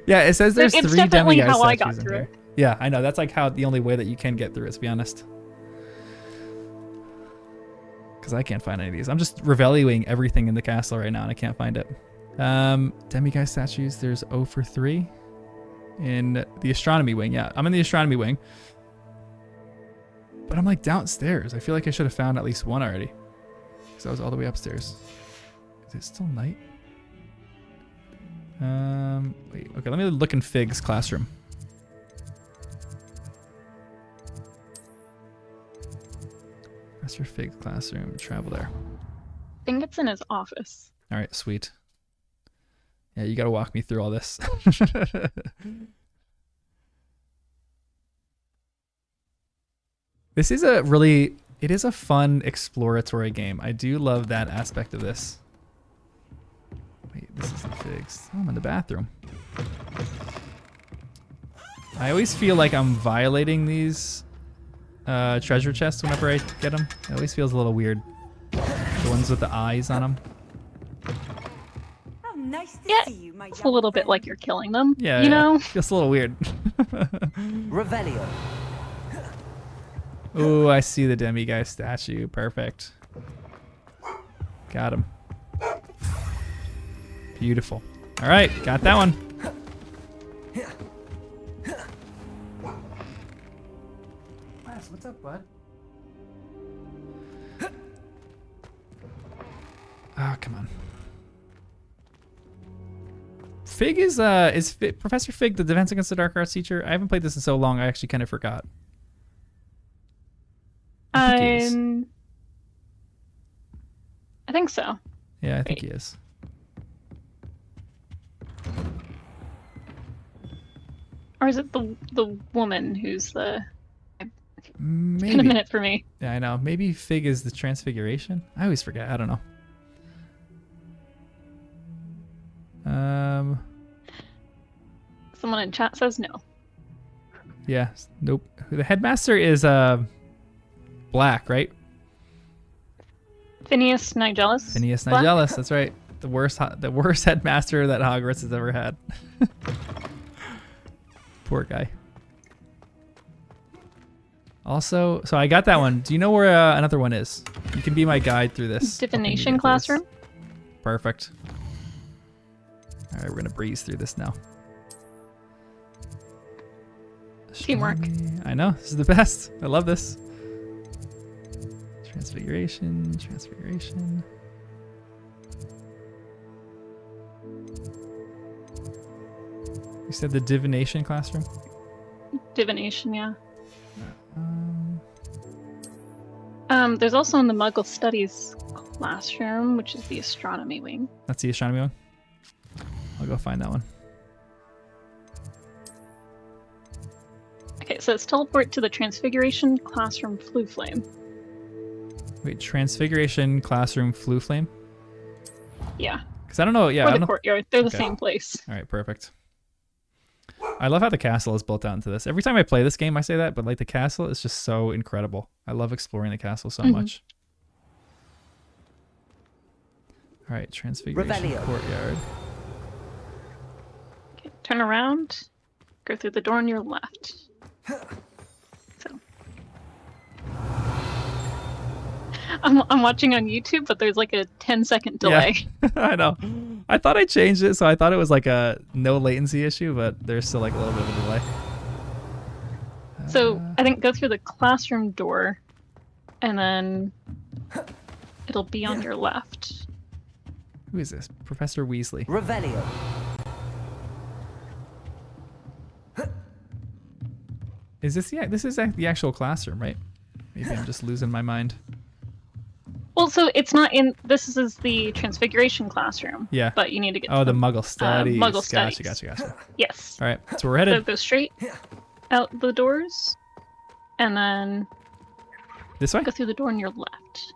Yeah, it says there's 3 demiguise statues. It's definitely how I got through it. Yeah, I know. That's like the only way that you can get through it, to be honest. Because I can't find any of these. I'm just revaluing everything in the castle right now and I can't find it. Demiguise statues, there's 0 for 3 in the astronomy wing. Yeah, I'm in the astronomy wing. But I'm like downstairs. I feel like I should have found at least one already. Because I was all the way upstairs. Is it still night? Wait, okay, let me look in Fig's classroom. Professor Fig's classroom, travel there. I think it's in his office. All right, sweet. Yeah, you gotta walk me through all this. This is it is a fun exploratory game. I do love that aspect of this. Wait, this isn't Fig's. Oh, I'm in the bathroom. I always feel like I'm violating these treasure chests whenever I get them. It always feels a little weird. The ones with the eyes on them. Oh, nice to Yeah, see you, my it's a little bit like you're killing them. Yeah, you know? Feels a little weird. Revelio. Ooh, I see the Demiguise statue. Perfect. Got him. Beautiful. All right, got that one. Wes, what's up, bud? Oh, come on. Fig is Professor Fig the Defense Against the Dark Arts teacher? I haven't played this in so long, I actually kind of forgot. I think so. Yeah, I think he is. Or is it the woman who's the... Maybe. It's been a minute for me. Yeah, I know. Maybe Fig is the Transfiguration? I always forget. I don't know. Someone in chat says no. Yeah. Nope. The headmaster is black, right? Phineas Nigellus. Phineas Black? Nigellus. That's right. The worst headmaster that Hogwarts has ever had. Poor guy. Also, so I got that one. Do you know where another one is? You can be my guide through this. Divination classroom. Perfect. All right, we're gonna breeze through this now. Teamwork. I know, this is the best. I love this. Transfiguration, transfiguration. You said the divination classroom? Divination, yeah. There's also in the Muggle Studies classroom, which is the astronomy wing. That's the astronomy one? I'll go find that one. Okay, so it's teleport to the Transfiguration classroom Flue Flame. Wait, transfiguration classroom Flue Flame? Yeah. Because I don't know, yeah. Or I the don't courtyard. They're the Okay. same place. All right, perfect. I love how the castle is built out into this. Every time I play this game, I say that, but like the castle is just so incredible. I love exploring the castle so much. All right, transfiguration Revelio. courtyard. Okay, turn around. Go through the door on your left. So. I'm watching on YouTube, but there's like a 10-second delay. Yeah, I know. I thought I changed it, so I thought it was like a no latency issue, but there's still like a little bit of a delay. So I think go through the classroom door, and then it'll be on your left. Who is this? Professor Weasley. Revelio. Is this this is the actual classroom, right? Maybe I'm just losing my mind. Well, so it's not in. This is the Transfiguration classroom. Yeah. But you need to get. Oh, to the Muggle Studies. Muggle Studies. Gotcha. Yes. All right, so we're So headed go straight out the doors, and then this way. go through the door on your left.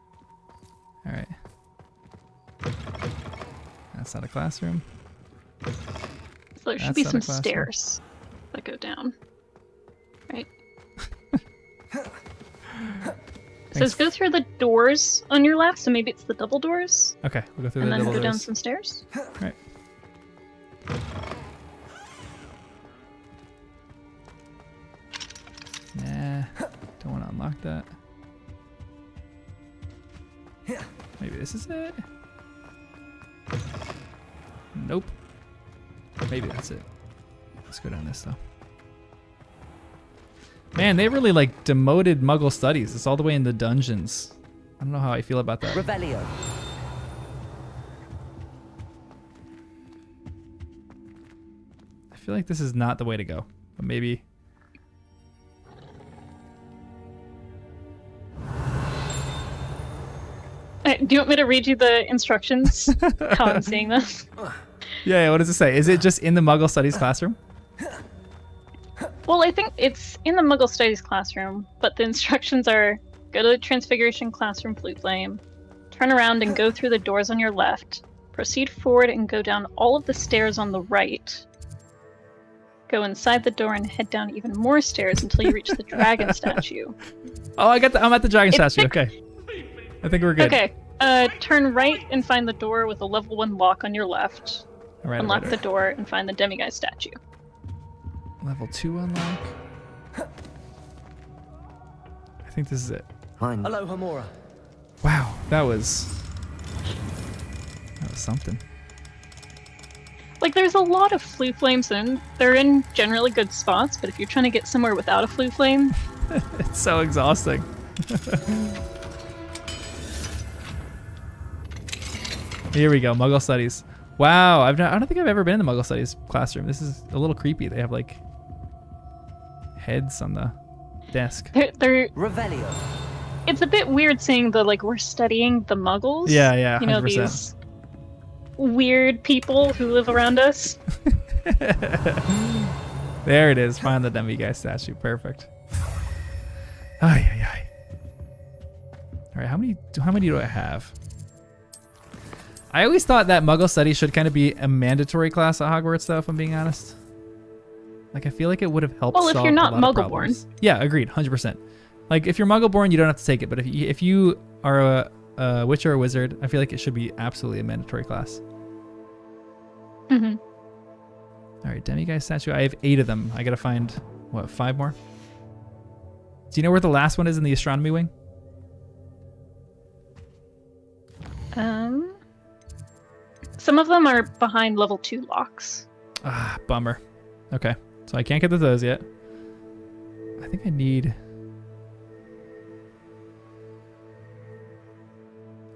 All right. That's not a classroom. So there should That's be not a some classroom. stairs that go down. Right. So Thanks. just go through the doors on your left. So maybe it's the double doors, Okay, we'll go through and the then double go down doors. some stairs. Right. Nah, don't want to unlock that. Maybe this is it. Nope. Maybe that's it. Let's go down this though. Man, they really like demoted Muggle studies. It's all the way in the dungeons. I don't know how I feel about that. Revelio. I feel like this is not the way to go, but maybe. Do you want me to read you the instructions? How I'm seeing this? Yeah, what does it say? Is it just in the Muggle studies classroom? Well, I think it's in the Muggle Studies classroom, but the instructions are go to the Transfiguration classroom Blue Flame, turn around and go through the doors on your left, proceed forward and go down all of the stairs on the right, go inside the door and head down even more stairs until you reach the dragon statue. Oh, I'm at the dragon statue. Okay. I think we're good. Okay. Turn right and find the door with a level 1 lock on your left. All right, Unlock the door and find the demiguise statue. Level 2 unlock. I think this is it. Fine. Hello, Hamura. Wow, that was something. Like, there's a lot of flue flames and they're in generally good spots, but if you're trying to get somewhere without a flue flame... It's so exhausting. Here we go, Muggle Studies. Wow, I don't think I've ever been in the Muggle Studies classroom. This is a little creepy. They have like heads on the desk. They're Revelio. It's a bit weird seeing the like we're studying the Muggles. Yeah, 100%. You know, these weird people who live around us. There it is. Find the demiguise statue. Perfect. Ay, ay, ay. All right, how many do I have? I always thought that Muggle Studies should kind of be a mandatory class at Hogwarts, though, if I'm being honest. Like, I feel like it would have helped Well, if solve you're not a lot of Muggle-born. problems. Yeah, agreed, 100%. Like, if you're Muggle-born, you don't have to take it, but if you are a witch or a wizard, I feel like it should be absolutely a mandatory class. Mm-hmm. All right, demiguise statue. I have 8 of them. I gotta find, what, 5 more? Do you know where the last one is in the astronomy wing? Some of them are behind level 2 locks. Ah, bummer. Okay, so I can't get to those yet. I think I need...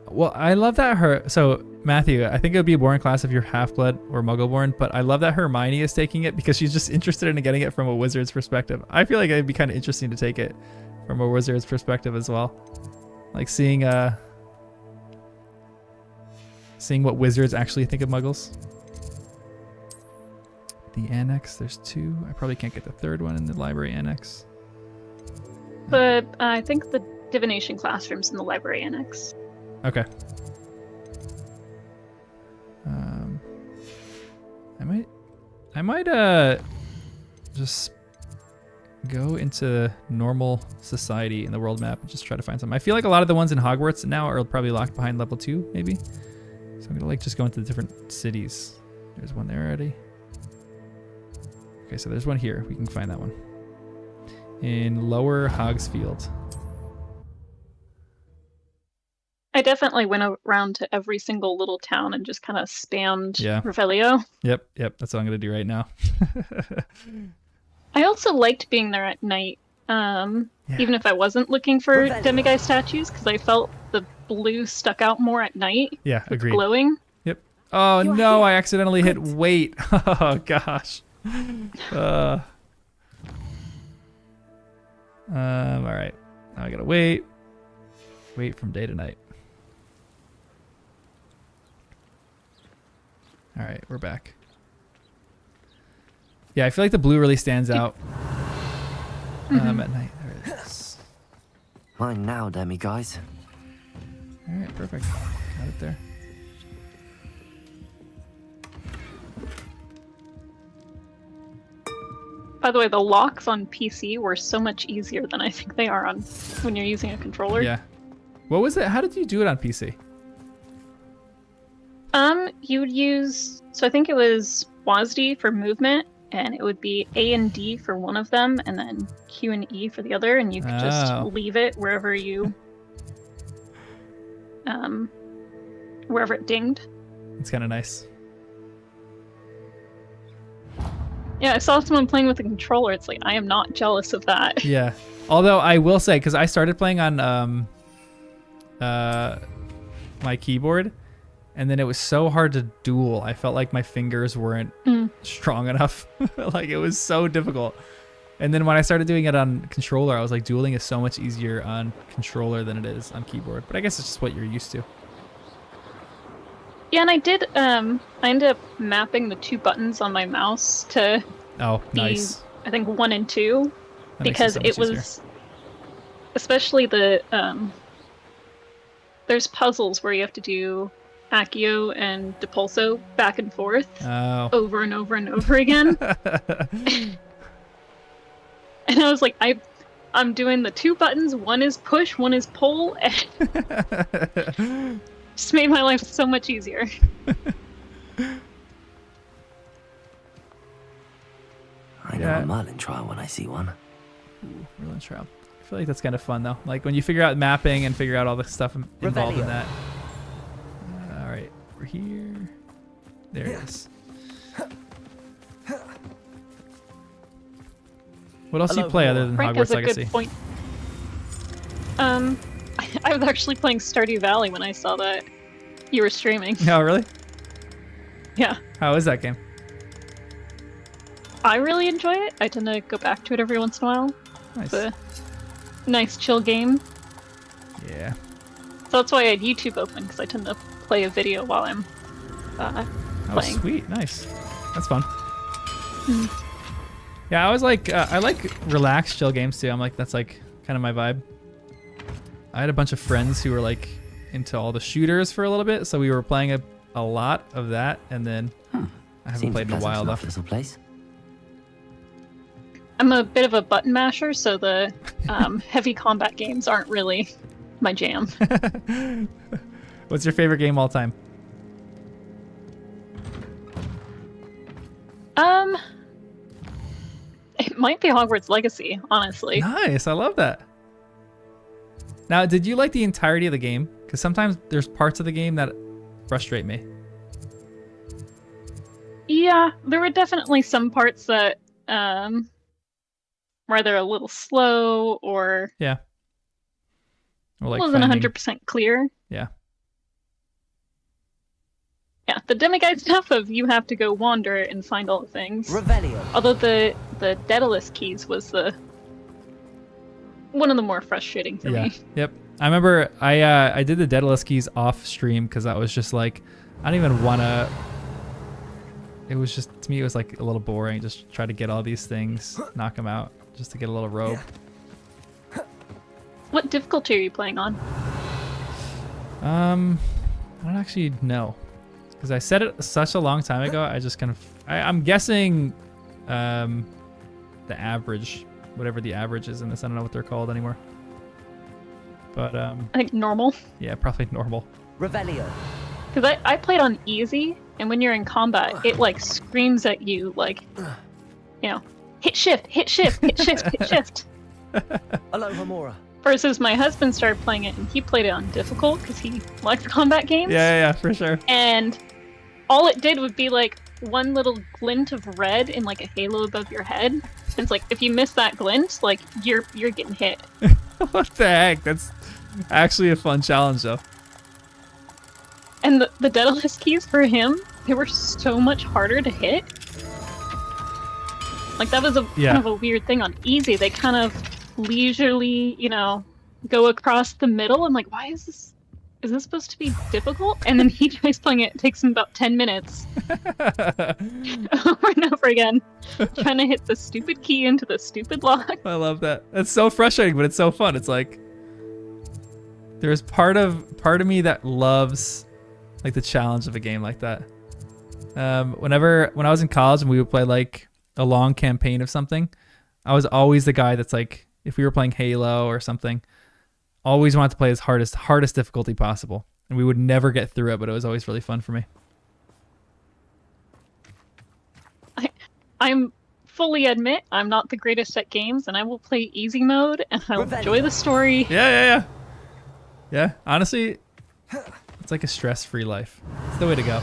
Well, I love that So, Matthew, I think it would be a boring class if you're half-blood or Muggle-born, but I love that Hermione is taking it because she's just interested in getting it from a wizard's perspective. I feel like it'd be kind of interesting to take it from a wizard's perspective as well. Like seeing what wizards actually think of Muggles. The annex, there's 2. I probably can't get the 3rd one in the library annex. But I think the divination classroom's in the library annex. Okay. I might just go into normal society in the world map and just try to find some. I feel like a lot of the ones in Hogwarts now are probably locked behind level 2, maybe. So I'm gonna like just go into the different cities. There's one there already. Okay, so there's one here. We can find that one. In Lower Hogsfield. I definitely went around to every single little town and just kind of spammed Revelio. Yep, that's what I'm gonna do right now. I also liked being there at night, even if I wasn't looking for demiguise statues, because I felt the blue stuck out more at night. Yeah, agreed. Glowing. Yep. Oh no, I accidentally hit wait. Oh gosh. All right. Now I gotta wait from day to night. All right, we're back. Yeah, I feel like the blue really stands out at night. There it is. Fine now, demiguise. All right, perfect. Got it there. By the way, the locks on PC were so much easier than I think they are on when you're using a controller. Yeah. What was it? How did you do it on PC? You would use, so I think it was WASD for movement, and it would be A and D for one of them, and then Q and E for the other, and you could just leave it wherever you wherever it dinged. It's kind of nice. Yeah, I saw someone playing with a controller. It's like, I am not jealous of that. Yeah. Although I will say, because I started playing on my keyboard, and then it was so hard to duel. I felt like my fingers weren't strong enough. Like, it was so difficult. And then when I started doing it on controller, I was like, dueling is so much easier on controller than it is on keyboard. But I guess it's just what you're used to. Yeah, and I did, I ended up mapping the 2 buttons on my mouse to nice. I think 1 and 2, That because makes it so much it was, easier. especially the, there's puzzles where you have to do Accio and Depulso back and forth over and over and over again. And I was like, I'm doing the 2 buttons, 1 is push, 1 is pull, and just made my life so much easier. I know a Merlin trial when I see one. Ooh, Merlin trial. I feel like that's kind of fun though. Like when you figure out mapping and figure out all the stuff involved in that. All right, we're here. There it is. What else do you play other than Frank Hogwarts has a Legacy? good point. I was actually playing Stardew Valley when I saw that you were streaming. Oh, really? Yeah. How is that game? I really enjoy it. I tend to go back to it every once in a while. Nice. It's a nice chill game. Yeah. So that's why I had YouTube open, because I tend to play a video while I'm playing. Oh, sweet. Nice. That's fun. Yeah, I was like, I like relaxed, chill games too. I'm like, that's like kind of my vibe. I had a bunch of friends who were like into all the shooters for a little bit, so we were playing a lot of that, and then I haven't played in a while though. Little place. I'm a bit of a button masher, so the heavy combat games aren't really my jam. What's your favorite game all time? It might be Hogwarts Legacy, honestly. Nice, I love that. Now, did you like the entirety of the game? Because sometimes there's parts of the game that frustrate me. Yeah, there were definitely some parts that where they're a little slow or Yeah. Or like wasn't finding- 100% clear. Yeah. Yeah, the demiguise stuff of you have to go wander and find all the things. Revelio. Although the Daedalus keys was one of the more frustrating for me. Yep. I remember I did the Daedalus keys off stream because I was just like, I don't even want to. It was just, to me, it was like a little boring. Just try to get all these things, knock them out, just to get a little robe. What difficulty are you playing on? I don't actually know. Because I said it such a long time ago, I just kind of, I'm guessing the average, whatever the average is in this. I don't know what they're called anymore. But I think normal. yeah, probably normal. Revelio. Because I played on easy, and when you're in combat, it like screams at you like, you know, hit shift, hit shift, hit shift, hit shift. Hello, Homora. Versus my husband started playing it, and he played it on difficult because he likes combat games. Yeah, for sure. And all it did would be like one little glint of red in like a halo above your head. And it's like if you miss that glint, like you're getting hit. What the heck? That's actually a fun challenge though. And the Daedalus keys for him, they were so much harder to hit. Like that was kind of a weird thing on easy. They kind of leisurely, you know, go across the middle. I'm like, why is this supposed to be difficult? And then he tries playing it. It takes him about 10 minutes over and over again, trying to hit the stupid key into the stupid lock. I love that. It's so frustrating, but it's so fun. It's like there's part of me that loves like the challenge of a game like that. When I was in college and we would play like a long campaign of something, I was always the guy that's like, if we were playing Halo or something, always wanted to play as hardest difficulty possible. And we would never get through it, but it was always really fun for me. I'm fully admit I'm not the greatest at games, and I will play easy mode, and I'll enjoy the story. Yeah. Honestly, that's It's like a stress-free life. It's the way to go.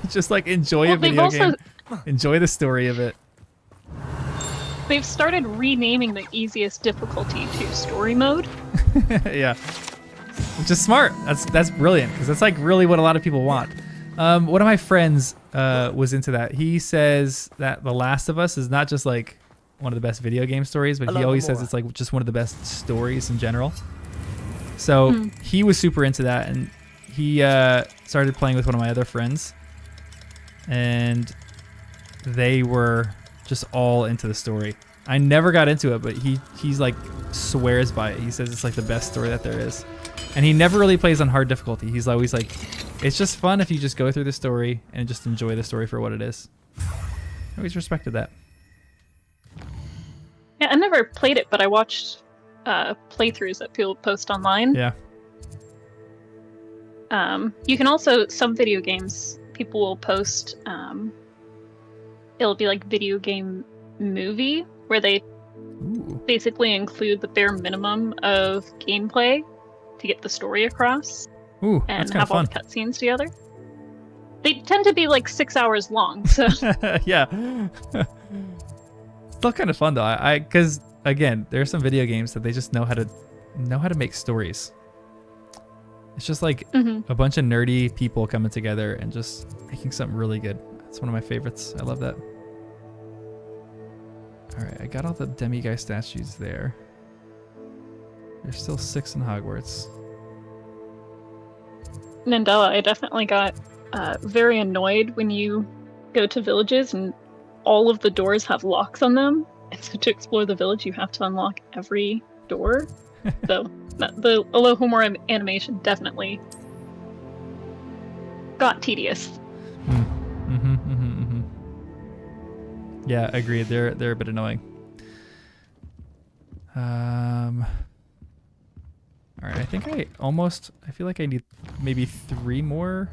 Just like enjoy a video game. Enjoy the story of it. They've started renaming the easiest difficulty to story mode. Yeah. Which is smart. That's brilliant because that's like really what a lot of people want. One of my friends was into that. He says that The Last of Us is not just like one of the best video game stories, but he always says it's like just one of the best stories in general. So he was super into that, and he started playing with one of my other friends, and they were just all into the story. I never got into it, but he's like swears by it. He says it's like the best story that there is. And he never really plays on hard difficulty. He's always like, it's just fun if you just go through the story and just enjoy the story for what it is. I always respected that. Yeah, I never played it, but I watched playthroughs that people post online. Yeah. You can also, some video games, people will post, it'll be like video game movie, where they basically include the bare minimum of gameplay to get the story across. Ooh, and that's have all fun. the cutscenes together. They tend to be like 6 hours long, so Yeah. Still kind of fun though. Because again, there are some video games that they just know how to make stories. It's just like a bunch of nerdy people coming together and just making something really good. It's one of my favorites. I love that. All right, I got all the demiguy statues there. There's still 6 in Hogwarts. Nandela, I definitely got very annoyed when you go to villages and all of the doors have locks on them. And so to explore the village, you have to unlock every door. So the Alohomora animation definitely got tedious. Yeah, agreed. They're a bit annoying. All right, I think I feel like I need maybe 3 more.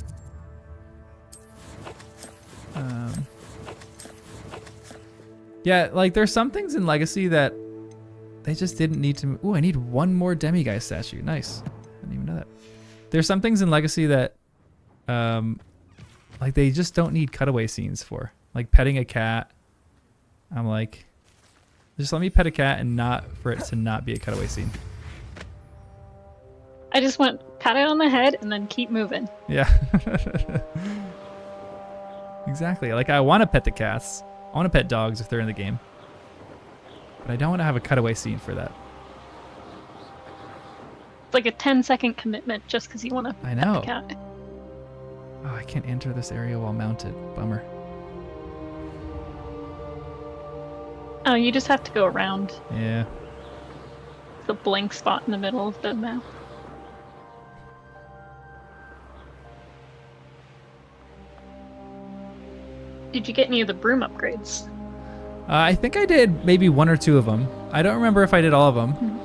Yeah, like there's some things in Legacy that they just didn't need to. Ooh, I need 1 more demiguy statue. Nice. I didn't even know that. There's some things in Legacy that, like they just don't need cutaway scenes for. Like petting a cat. I'm like, just let me pet a cat and not for it to not be a cutaway scene. I just went pat it on the head and then keep moving. Yeah. Exactly. Like I want to pet the cats. I want to pet dogs if they're in the game. But I don't want to have a cutaway scene for that. It's like a 10-second commitment just because you want to I pet know. the cat. Oh, I can't enter this area while mounted. Bummer. Oh, you just have to go around Yeah. the blank spot in the middle of the map. Did you get any of the broom upgrades? I think I did maybe 1 or 2 of them. I don't remember if I did all of them.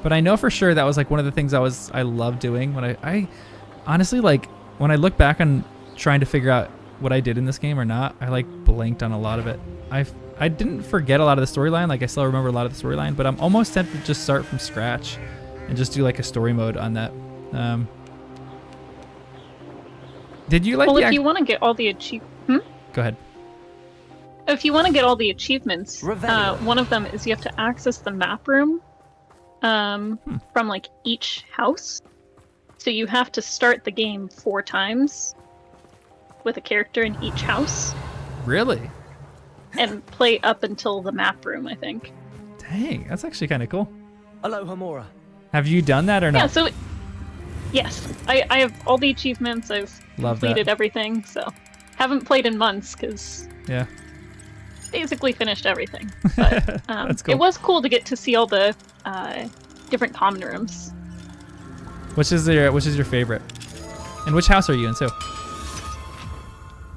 But I know for sure that was like one of the things I loved doing when I honestly, like when I look back on trying to figure out what I did in this game or not, I like blanked on a lot of it. I didn't forget a lot of the storyline, like I still remember a lot of the storyline, but I'm almost tempted to just start from scratch and just do like a story mode on that. Did you like if you want to get all the Go ahead. If you want to get all the achievements, one of them is you have to access the map room from like each house. So you have to start the game 4 times with a character in each house. Really? And play up until the map room, I think. Dang, that's actually kind of cool. Alohomora. Have you done that or not? Yeah, so yes, I have all the achievements. I've completed everything, so haven't played in months because basically finished everything. But That's cool. It was cool to get to see all the different common rooms. Which is your favorite? And which house are you in too?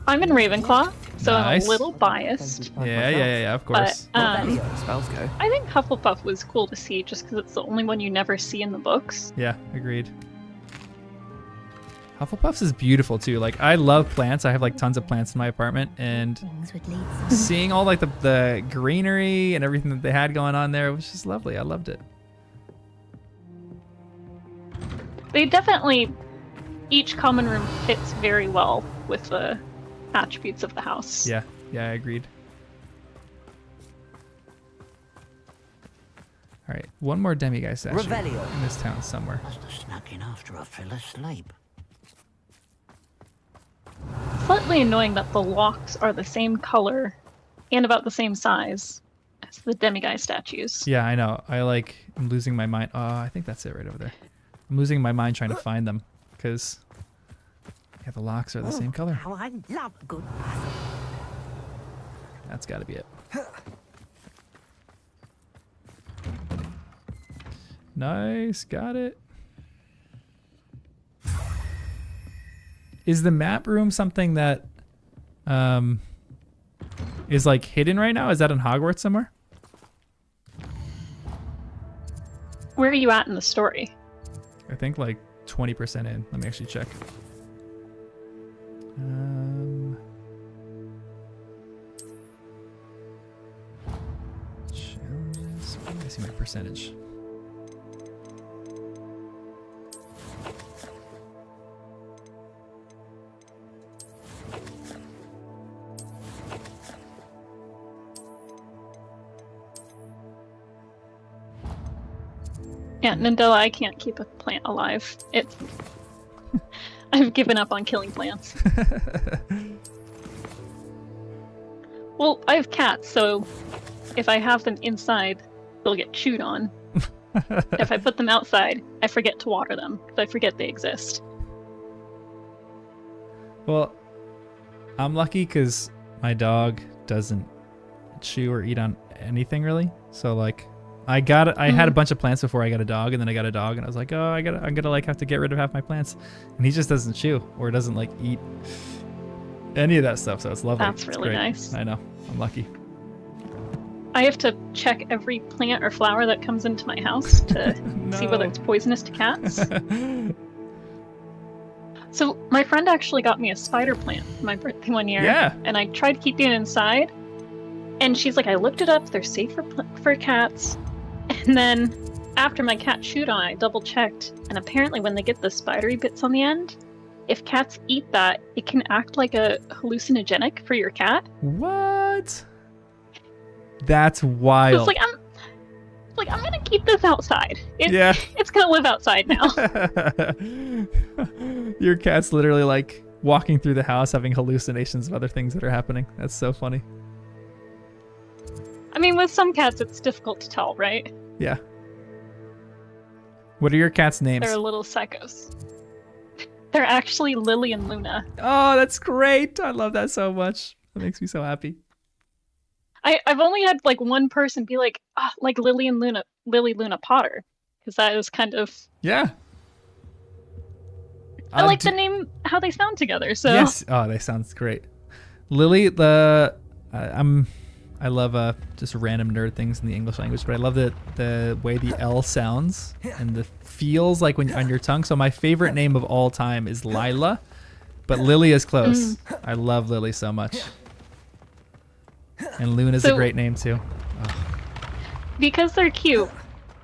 I'm in Ravenclaw, so Nice. I'm a little biased. Yeah, of course. But Spells go. I think Hufflepuff was cool to see just because it's the only one you never see in the books. Yeah, agreed. Hufflepuff's is beautiful too. Like I love plants. I have like tons of plants in my apartment, and seeing all like the greenery and everything that they had going on there was just lovely. I loved it. they definitely, each common room fits very well with the attributes of the house. Yeah, I agreed. All right, one more demiguise statue in this town somewhere. Must have snuck in after I fell asleep. Slightly annoying that the locks are the same color and about the same size as the demiguise statues. Yeah, I know. I'm losing my mind. Oh, I think that's it right over there. I'm losing my mind trying to find them because the locks are the same color. How I love good. That's got to be it. Nice, got it. Is the map room something that is like hidden right now? Is that in Hogwarts somewhere? Where are you at in the story? I think like 20% in. Let me actually check. Challenges. Where do I see my percentage? Yeah, Nindela, I can't keep a plant alive. It's... I've given up on killing plants. Well, I have cats, so if I have them inside, they'll get chewed on. If I put them outside, I forget to water them, because I forget they exist. Well, I'm lucky because my dog doesn't chew or eat on anything really. So like, I had a bunch of plants before I got a dog, and then I got a dog, and I was like, oh, I'm gonna like have to get rid of half my plants, and he just doesn't chew or doesn't like eat any of that stuff. So it's lovely. That's really nice. I know. I'm lucky. I have to check every plant or flower that comes into my house to see whether it's poisonous to cats. So my friend actually got me a spider plant for my birthday one year. Yeah. And I tried keeping it inside, and she's like, I looked it up. They're safe for cats. And then after my cat chewed on it, I double checked, and apparently when they get the spidery bits on the end, if cats eat that, it can act like a hallucinogenic for your cat. What? That's wild. So it's like I'm gonna keep this outside. Yeah. It's gonna live outside now. Your cat's literally like walking through the house having hallucinations of other things that are happening. That's so funny. I mean, with some cats, it's difficult to tell, right? Yeah. What are your cats' names? They're little psychos. They're actually Lily and Luna. Oh, that's great. I love that so much. That makes me so happy. I've only had like one person be like, like Lily Luna Potter, because that is kind of... Yeah. I like the name, how they sound together, so... Yes. Oh, they sound great. Lily, I love just random nerd things in the English language, but I love the way the L sounds and the feels like when on your tongue. So my favorite name of all time is Lila, but Lily is close. I love Lily so much. And Luna's a great name too. Oh. Because they're cute,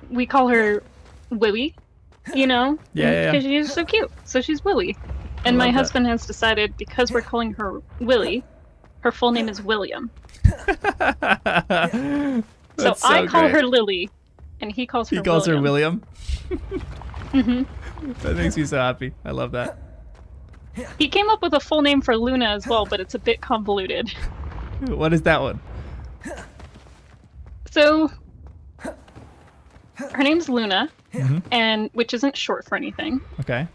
we call her Willy, you know? Yeah. Because she's so cute. So she's Willy. And my husband has decided, because we're calling her Willy, her full name is William. So I call her Lily, and he calls her William. He calls her William? Mm-hmm. That makes me so happy. I love that. He came up with a full name for Luna as well, but it's a bit convoluted. What is that one? So, her name's Luna, and which isn't short for anything. Okay.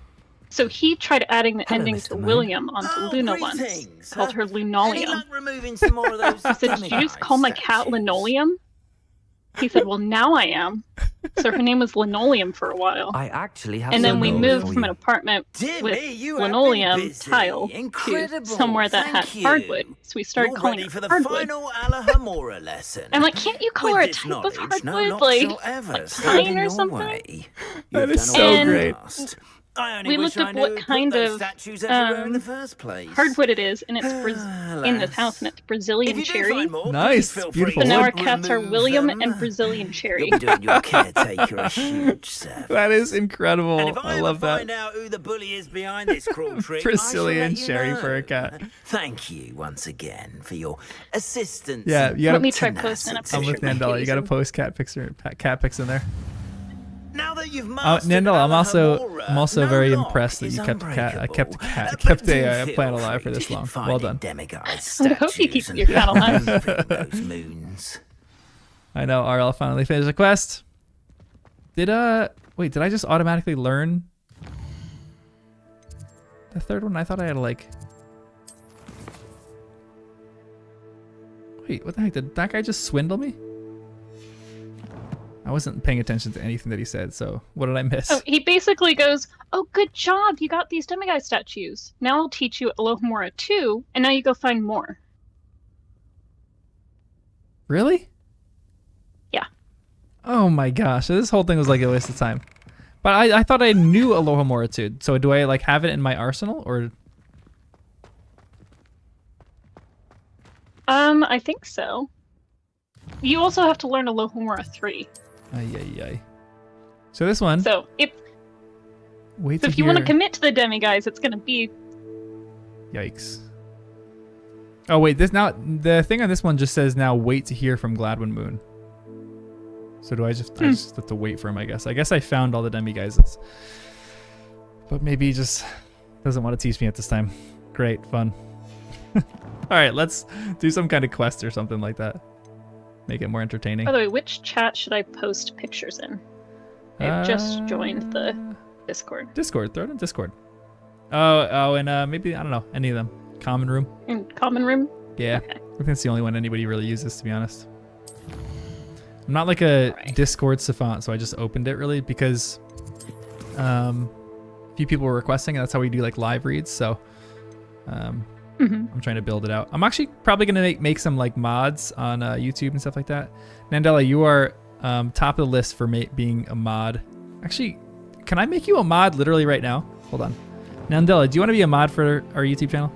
So he tried adding the Hello, ending Mr. to Man. William onto Luna once, called her Any Linoleum. luck removing some more of those I said, did you just call my cat Linoleum? He said, well, now I am. So her name was Linoleum for a while. I actually have And then we some moved for from you. an apartment Dear with me, you have been linoleum busy. tile to Incredible. somewhere that Thank had you. hardwood. So we started You're calling ready it for the hardwood. final Alahomora lesson. I'm like, can't you call With her a this type of knowledge, no hardwood? notch Like shall ever stand pine in or your something? way. That You've is done so all you great. asked. I only We wish looked I up knew what who put kind those of, statues everywhere in the first place. hardwood it is, and it's in this Alas. house, and it's If Brazilian you do cherry. find more, Nice, please feel beautiful free So now to our cats are remove William them. and Brazilian cherry. You'll be doing your caretaker a huge service. That is And incredible. if I I love ever find that. out who the bully is behind this cruel trick, Brazilian I shall let you cherry know. for a cat. Thank you once again for your assistance. Yeah, and you gotta. Let me try posting a tenacity. I'm picture with of my Nandela. You gotta kitties. post cat pics in there. Now that you've Oh, mastered Nandela, I'm Alohomora, also no very lock impressed that is you kept a cat. I kept a unbreakable. cat. But Kept do a feel plant alive for free this to long. find Well done. demiguise I hope you keep statues your cat alive. and those moons. I know. RL finally finished the quest. Did wait? Did I just automatically learn the third one? I thought I had to like. Wait, what the heck? Did that guy just swindle me? I wasn't paying attention to anything that he said, so what did I miss? Oh, he basically goes, "Oh, good job! You got these demiguise statues. Now I'll teach you Alohomora 2, and now you go find more." Really? Yeah. Oh my gosh, this whole thing was like a waste of time. But I thought I knew Alohomora too. So do I like have it in my arsenal or? I think so. You also have to learn Alohomora 3. Ay, ay, ay. So this one. So if Wait to if you want to hear- commit to the demiguise, it's gonna be Yikes. Oh wait, this now the thing on this one just says now wait to hear from Gladwin Moon. So do I just have to wait for him, I guess. I guess I found all the demiguises. But maybe he just doesn't want to teach me at this time. Great, fun. Alright, let's do some kind of quest or something like that. Make it more entertaining. By the way, which chat should I post pictures in? I've just joined the Discord. Discord, throw it in Discord. Oh, and maybe, I don't know, any of them. Common room. In common room? Yeah, Okay. I think it's the only one anybody really uses, to be honest. I'm not like a Discord savant, so I just opened it really because a few people were requesting, and that's how we do like live reads. So I'm trying to build it out. I'm actually probably gonna make some like mods on YouTube and stuff like that. Nandela, you are top of the list for being a mod. Actually, can I make you a mod literally right now? Hold on. Nandela, do you want to be a mod for our YouTube channel?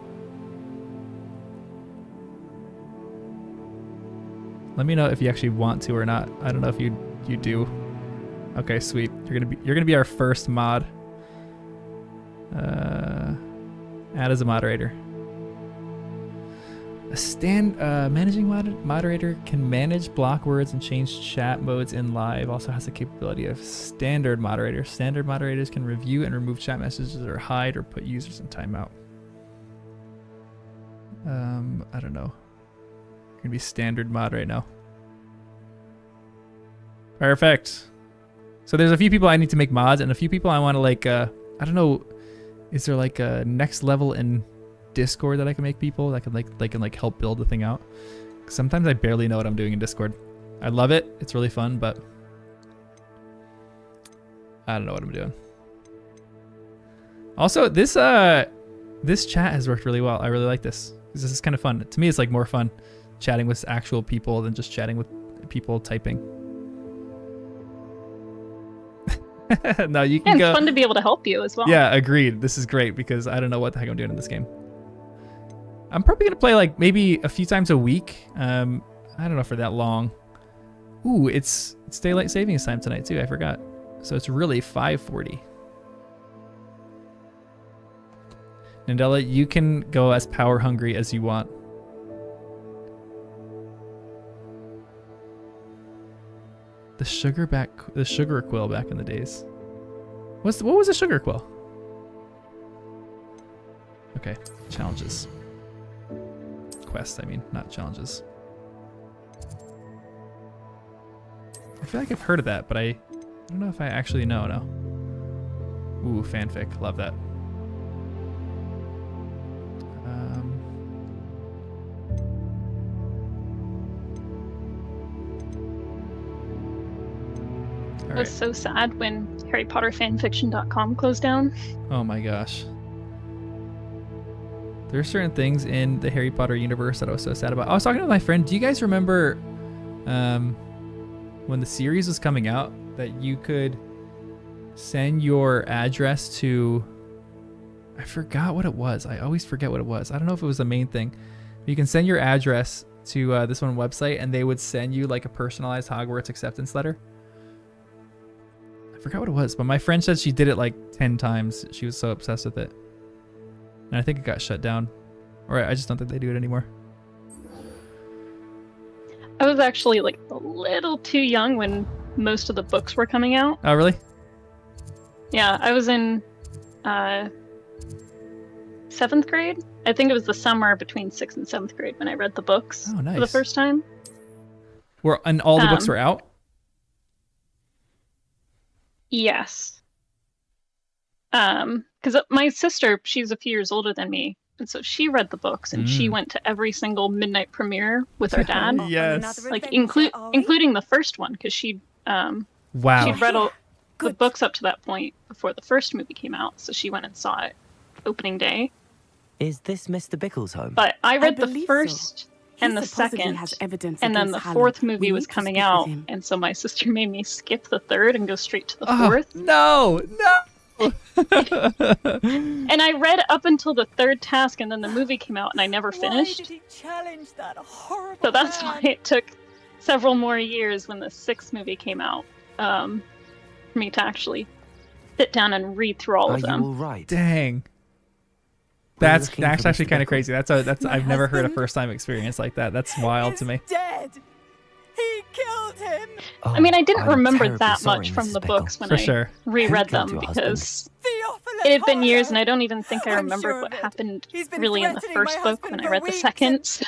Let me know if you actually want to or not. I don't know if you do. Okay, sweet. You're gonna be our first mod. Add as a moderator. Managing moderator can manage block words and change chat modes in live. Also has the capability of standard moderators. Standard moderators can review and remove chat messages or hide or put users in timeout. I don't know. You're gonna be standard mod right now. Perfect. So there's a few people I need to make mods and a few people I want to like, I don't know. Is there like a next level in Discord that I can make people that can like help build the thing out? Sometimes I barely know what I'm doing in Discord. I love it. It's really fun, but I don't know what I'm doing. Also, this chat has worked really well. I really like this. This is kind of fun. To me, it's like more fun chatting with actual people than just chatting with people typing. No, you can And go. it's fun to be able to help you as well. Yeah, agreed. This is great because I don't know what the heck I'm doing in this game. I'm probably gonna play like maybe a few times a week. I don't know for that long. Ooh, it's daylight savings time tonight too. I forgot. So it's really 5:40. Nandela, you can go as power hungry as you want. The sugar quill back in the days. What was a sugar quill? Okay, challenges. Quests, I mean, not challenges. I feel like I've heard of that, but I don't know if I actually know. No. Ooh, fanfic. Love that. It was so sad when HarryPotterFanfiction.com closed down. Oh my gosh. There are certain things in the Harry Potter universe that I was so sad about. I was talking to my friend. Do you guys remember when the series was coming out that you could send your address to, I forgot what it was. I always forget what it was. I don't know if it was the main thing. You can send your address to this one website, and they would send you like a personalized Hogwarts acceptance letter. I forgot what it was, but my friend said she did it like 10 times. She was so obsessed with it. And I think it got shut down. Or I just don't think they do it anymore. I was actually like a little too young when most of the books were coming out. Oh, really? Yeah, I was in 7th grade. I think it was the summer between 6th and 7th grade when I read the books for the first time. And all the books were out? Yes. Because my sister, she's a few years older than me, and so she read the books, and she went to every single midnight premiere with our dad. Yes. Like including the first one, because she wow. she'd read all the books up to that point before the first movie came out, so she went and saw it opening day. Is this Mr. Bickle's home? But I read the first and the second, and then the fourth movie was coming out, and so my sister made me skip the third and go straight to the fourth. No. And I read up until the third task, and then the movie came out, and I never finished. Why did he challenge that horrible So that's why it took several more years when the 6th movie came out for me to actually sit down and read through all of them. Are you all right? Dang. That's actually kind of crazy. I've never heard a first time experience like that. That's wild to me. Dead. He killed him. Oh, I mean, I didn't I'm remember terribly that sorry, much from Mrs. the Bickle. books when For I sure. reread Who killed them your husband? because Theophilus it had been years, Harlow. and I don't even think I I'm remembered sure what of it. happened He's been really in the threatening first my book husband when I for read the weeks, second. and- So,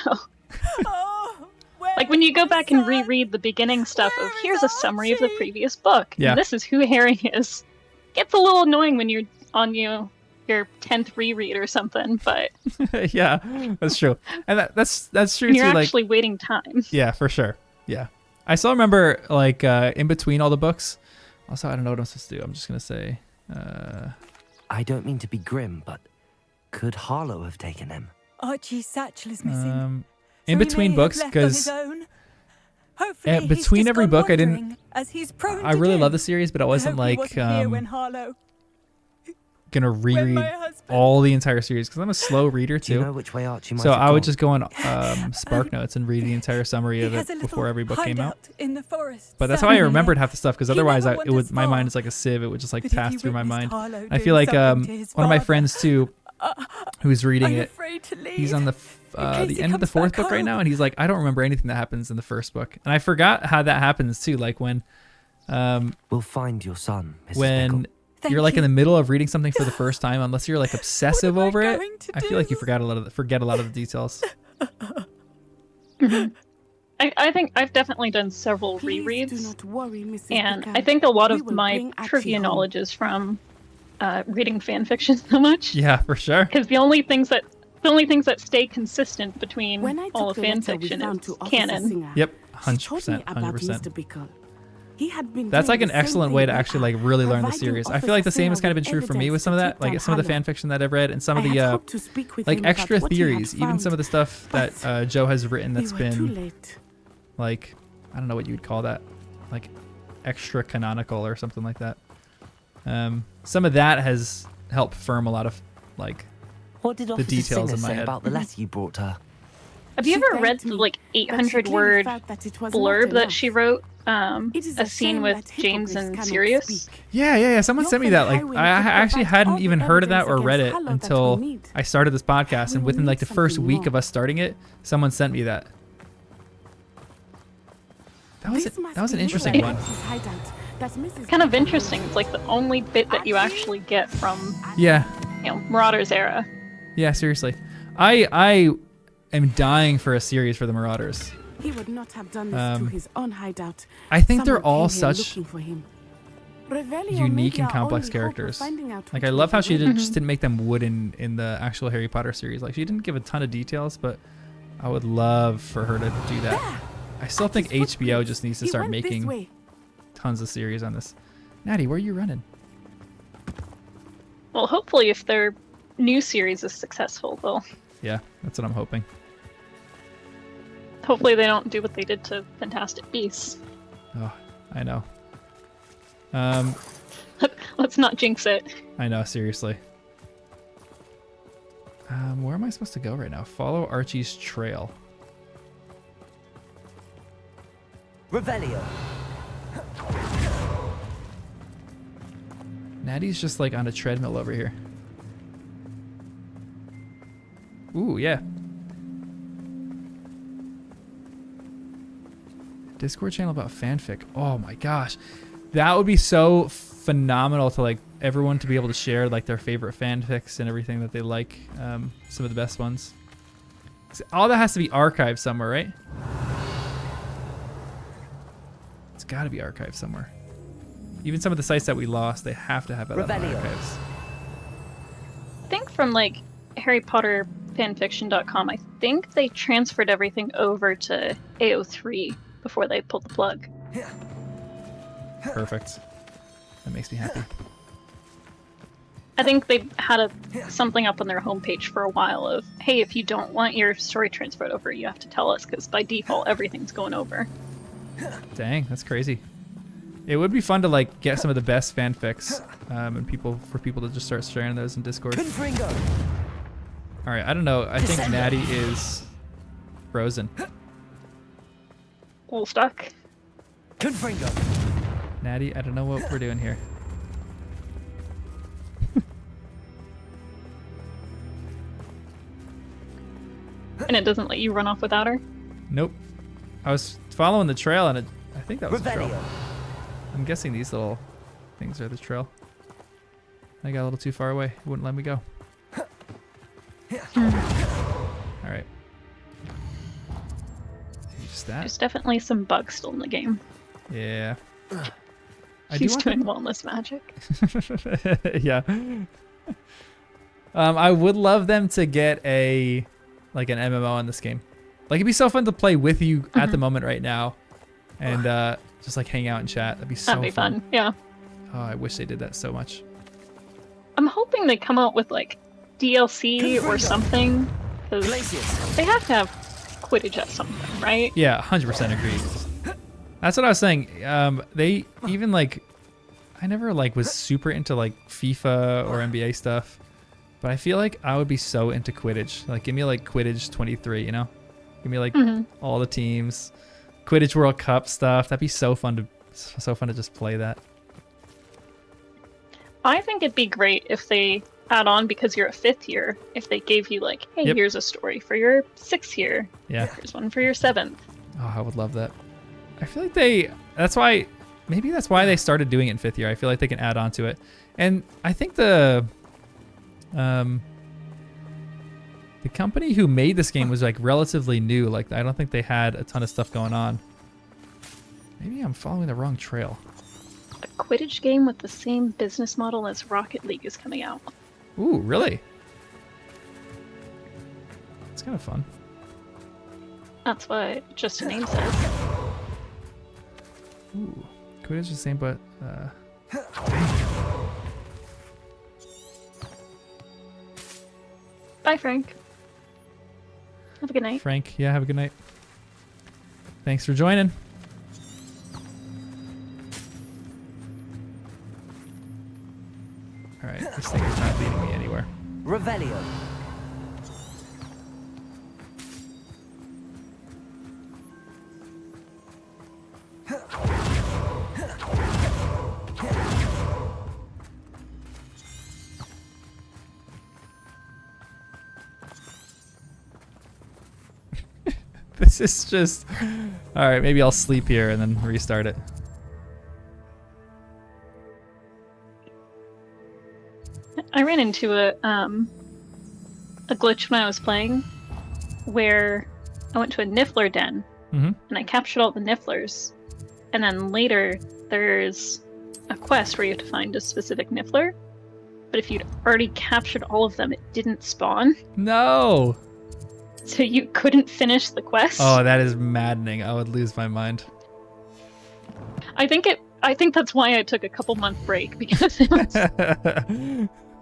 Oh, where like when you go is back my and son? reread the beginning stuff of Where is here's a summary of the Archie? previous book. Yeah. And this is who Harry is. Gets a little annoying when you're on your 10th reread or something, but Yeah, that's true. And that's true you're too. Like, actually waiting time. yeah, for sure. Yeah. I still remember like in between all the books. Also, I don't know what I'm supposed to do. I'm just gonna say I don't mean to be grim, but could Harlow have taken him? Archie's satchel is missing. in between books, because between every book, I really love the series, but I wasn't like gonna reread all the entire series because I'm a slow reader Do you too. know which way Archie might So have I would gone? just go on Spark Notes and read the entire summary of it before every book came out. In the forest, But that's how I remembered half the stuff, because He otherwise never wanders my far. mind is like a sieve. It would just like But if pass you through my witnessed mind. Harlow I doing feel like something to his one of my father, friends too, who's reading are you it, afraid to leave? he's on the case he end of the comes 4th back book right home? now, and he's like, I don't remember anything that happens in the first book, and I forgot how that happens too. Like when We'll find your son, Mrs. when Bickle. Thank you're like in you. the middle of reading something for the first time, unless you're like obsessive am I over it, going to I feel like you do? forget a lot of the details. I think I've definitely done several Please do rereads, not worry, Mrs. and Bickle. I think a lot We of will my bring Archie trivia home. knowledge is from reading fan fiction so much. Yeah, for sure. Because the only things that stay consistent between When I all took of the fan letter we fiction found is to Officer canon. Singer, Yep, she told me 100%, about 100%. Mr. Bickle. He had been That's doing like an the same excellent thing way to we actually are, like really learn the providing series. I Officer feel like the same has Singer kind of been with true for me with evidence some of to that, keep on like some of the fan Harlow. fiction that I've read, and some of I the had hoped to speak with like him extra about what he had theories, even some of the stuff but that Joe has written we that's were too been late. like, I don't know what you would call that, like extra canonical or something like that. Some of that has helped firm a lot of like What did Officer details Singer in my say head. about the letter you brought her? Have you She ever thanked read the me, like but she 800 clearly word felt that it was blurb not that enough. she wrote? It is A scene shame with that James hypocrites and cannot Sirius. speak. Yeah. Someone You sent me opened that. the Like, highway I and could actually provide hadn't all the even heard of that evidence or read it against Harlow that until we need. I started this podcast, We and will within like the need first something week more. of us starting it, someone sent me that. That was This must an be interesting Mrs. one. Hideout that Mrs. Kind of Bickle interesting. knows. It's like the only bit that you actually get from Yeah. Marauders era. Yeah, seriously. I am dying for a series for the Marauders. He would not have done this to his own hideout. I think they're Someone all came here such looking for him. Revelio may unique be and our complex only hope of characters. finding out Like, which I love way how he she went. just didn't make them wood in the actual Harry Potter series. Like, she didn't give a ton of details, but I would love for her to do that. I still think His HBO footprints. just needs to He start went this making way. tons of series on this. Natty, where are you running? Well, hopefully, if their new series is successful, they'll Yeah, that's what I'm hoping. hopefully they don't do what they did to Fantastic Beasts. Oh, I know. Let's not jinx it. I know, seriously. Where am I supposed to go right now? Follow Archie's trail. Revelio. Natty's just like on a treadmill over here. Ooh, yeah. Discord channel about fanfic. Oh my gosh. That would be so phenomenal to like everyone to be able to share like their favorite fanfics and everything that they like. Some of the best ones. All that has to be archived somewhere, right? It's got to be archived somewhere. Even some of the sites that we lost, they have to have it on the archives. I think from like Harry Potter fanfiction.com, I think they transferred everything over to AO3 before they pulled the plug. Perfect. That makes me happy. I think they had something up on their homepage for a while of, hey, if you don't want your story transferred over, you have to tell us, because by default, everything's going over. Dang, that's crazy. It would be fun to like get some of the best fanfics and for people to just start sharing those in Discord. All right, I don't know. I think Natty is frozen. All stuck. Natty, I don't know what we're doing here. And it doesn't let you run off without her? Nope. I was following the trail and I think that was the trail. I'm guessing these little things are the trail. I got a little too far away. It wouldn't let me go. Alright. Just that. There's definitely some bugs still in the game. Yeah. She's doing wellness magic. Yeah. I would love them to get an MMO in this game. Like it'd be so fun to play with you at the moment right now, and just like hang out and chat. That'd be so fun. Yeah. Oh, I wish they did that so much. I'm hoping they come out with like DLC or something, because they have to have Quidditch at some point, right? Yeah, 100% agreed. That's what I was saying. They even like, I never like was super into like FIFA or NBA stuff, but I feel like I would be so into Quidditch. Like, give me like Quidditch 23, you know? Give me like all the teams, Quidditch World Cup stuff. That'd be so fun to just play that. I think it'd be great if they add on, because you're a 5th year, if they gave you like, hey, here's a story for your 6th year. Yeah. Here's one for your 7th. Oh, I would love that. I feel like maybe that's why they started doing it in 5th year. I feel like they can add on to it. And I think the company who made this game was like relatively new. Like, I don't think they had a ton of stuff going on. Maybe I'm following the wrong trail. A Quidditch game with the same business model as Rocket League is coming out. Ooh, really? It's kind of fun. That's what just a name says. Ooh, Quidditch is the same, but Bye, Frank. Have a good night. Frank, yeah, have a good night. Thanks for joining. All right, this thing is not leading me anywhere. Revelio. This is just... All right, maybe I'll sleep here and then restart it. I ran into a glitch when I was playing, where I went to a Niffler den, and I captured all the Nifflers, and then later there's a quest where you have to find a specific Niffler, but if you'd already captured all of them, it didn't spawn. No! So you couldn't finish the quest. Oh, that is maddening. I would lose my mind. I think that's why I took a couple-month break, because it was...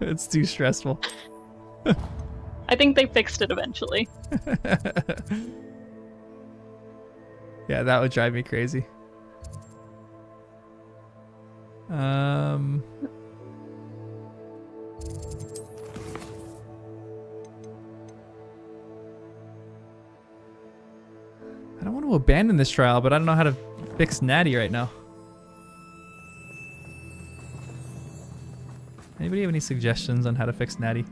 It's too stressful. I think they fixed it eventually. Yeah, that would drive me crazy. I don't want to abandon this trial, but I don't know how to fix Natty right now. Anybody have any suggestions on how to fix Natty?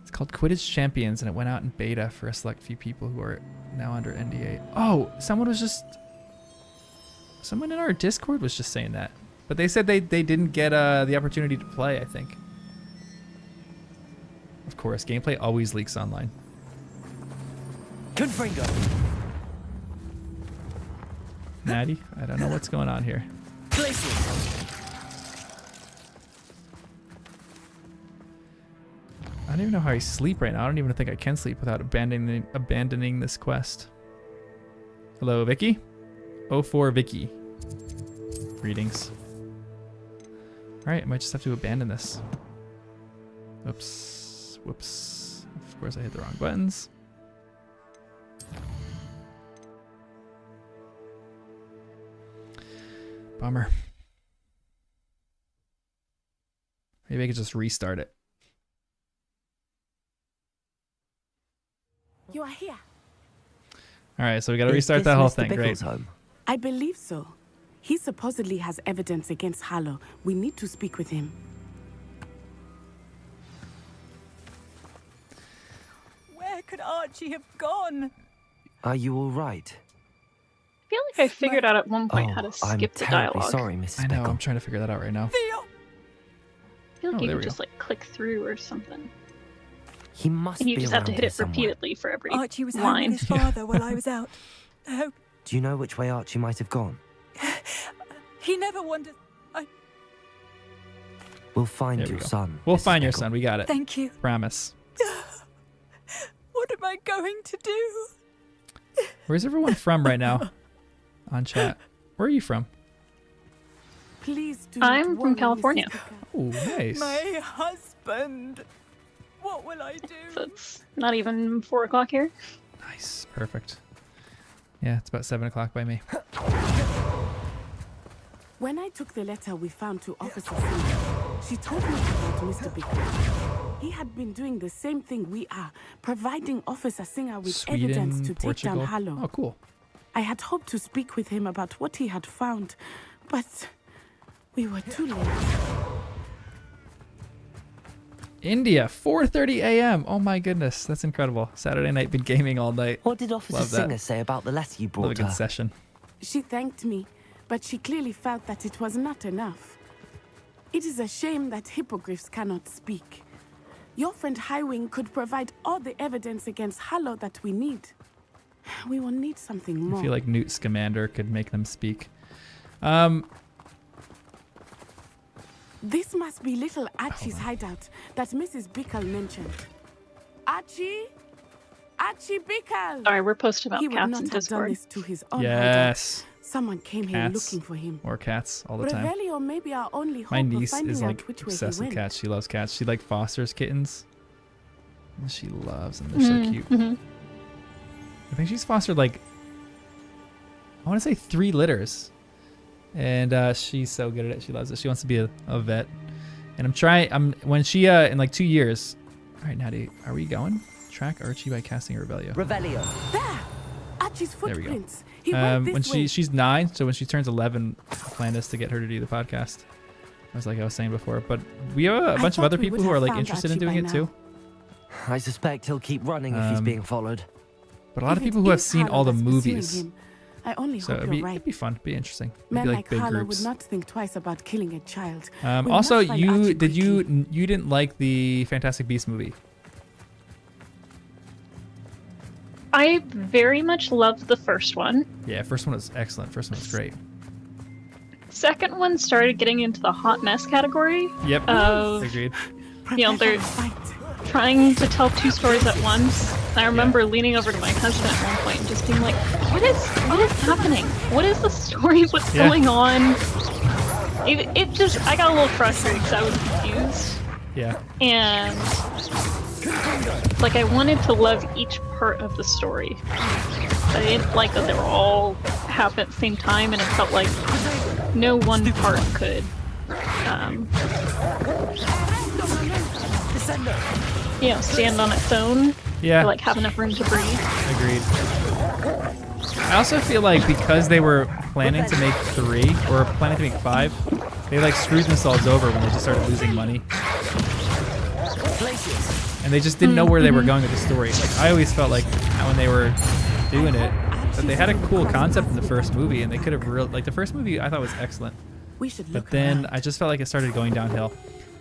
It's called Quidditch Champions, and it went out in beta for a select few people who are now under NDA. Oh, someone in our Discord was just saying that. But they said they didn't get the opportunity to play, I think. Of course, gameplay always leaks online. Confringo. Natty, I don't know what's going on here. Places. I don't even know how I sleep right now. I don't even think I can sleep without abandoning this quest. Hello, Vicky. 04 Vicky. Greetings. Alright, I might just have to abandon this. Oops. Whoops. Of course I hit the wrong buttons. Bummer. Maybe I could just restart it. You are here. Alright, so we gotta restart that whole thing. Great. Home? I believe so. He supposedly has evidence against Harlow. We need to speak with him. Where could Archie have gone? Are you all right? I feel like I figured out at one point how to I'm skip the terribly dialogue. sorry, Mrs. I know, Bickle. I'm trying to figure that out right now. Theo! I feel like Oh, you there could we just like click through or something. He must And you be just have to around hit here it somewhere. repeatedly for every Archie was home line. with his father while I was out. Oh, Do you know which way Archie might have gone? he never wanted. We'll find There we your go. son. We'll Mrs. find your Bickle. son. We got it. Thank you. Promise. What am I going to do? Where's everyone from right now? On chat. Where are you from? Please do I'm not from worry, California. Mrs. Bickle. Oh, nice. My husband. What will I do? So it's not even 4 o'clock here. Nice. Perfect. Yeah, it's about 7 o'clock by me. When I took the letter we found to Officer Singer, she told me about Mr. Bickle. He had been doing the same thing we are, providing Officer Singer with evidence to Sweden, take Portugal. down Harlow. Oh, cool. I had hoped to speak with him about what he had found, but we were too late. India, 4:30 a.m. Oh my goodness, that's incredible. Saturday night, been gaming all night. What did Officer Love that. Singer say about the letter you Love a brought good her? session. She thanked me, but she clearly felt that it was not enough. It is a shame that hippogriffs cannot speak. Your friend Highwing could provide all the evidence against Harlow that we need. We will need something more. I feel like Newt Scamander could make them speak. This must be little Archie's hideout that Mrs. Bickle mentioned. Archie? Archie Bickle! Sorry, we're posting about He would cats not in have done Discord. this to his own Yes. hideout. Someone came here Cats. looking for him. Or cats all the time. Revelio may be our only hope My of niece finding is out like which way he obsessed with went. cats. She loves cats. She like fosters kittens. And she loves them. They're so cute. I think she's fostered like, I want to say 3 litters. And she's so good at it. She loves it. She wants to be a vet. And when she, in like 2 years. All right, Natty, are we going? Track Archie by casting Revelio. Revelio. There! Archie's There we go. footprints. He went this When way. she's 9, so when she turns 11, the plan is to get her to do the podcast. As like I was saying before, but we have a bunch of thought other we people would who are have like found interested in Archie doing by it too. now. I suspect he'll keep running if he's being followed. But a lot of If it people who have is seen Harlow all the that's pursuing movies, him, I only so hope it'd be, you're right. it'd be fun, it'd be interesting. Men Maybe like big Harlow groups. would not think twice about killing a child. We Also, must find Archie quickly. you didn't like the Fantastic Beasts movie? I very much loved the first one. Yeah, first one was excellent. First one was great. Second one started getting into the hot mess category. Yep, Of, agreed. you know, they're Fight. trying to tell 2 stories at once. I remember leaning over to my husband at one point and just being like, what is happening? What is the story? What's Yeah. going on? It just, I got a little frustrated because I was confused. Yeah. And like I wanted to love each part of the story. I didn't like that they were all happening at the same time, and it felt like no one part could, stand on its own. Yeah. Or, like, have enough room to breathe. Agreed. I also feel like because they were planning to make 3 or planning to make 5, they like screwed themselves over when they just started losing money. And they just didn't know where they were going with the story. Like I always felt like when they were doing it, that they had a cool concept in the first movie, and they could have like the first movie I thought was excellent. But then I just felt like it started going downhill.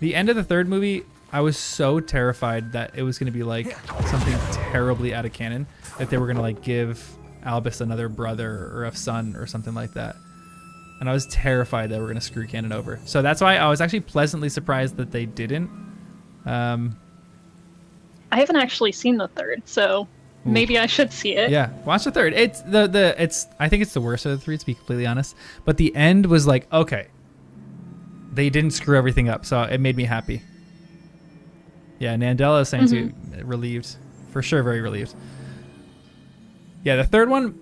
The end of the third movie, I was so terrified that it was going to be like something terribly out of canon, that they were going to like give Albus another brother or a son or something like that. And I was terrified that we're going to screw canon over. So that's why I was actually pleasantly surprised that they didn't. I haven't actually seen the third, so maybe I should see it. Yeah, watch the third. It's I think it's the worst of the 3, to be completely honest. But the end was like, okay, they didn't screw everything up, so it made me happy. Yeah, Nandela is saying too, relieved, for sure, very relieved. Yeah, the third one,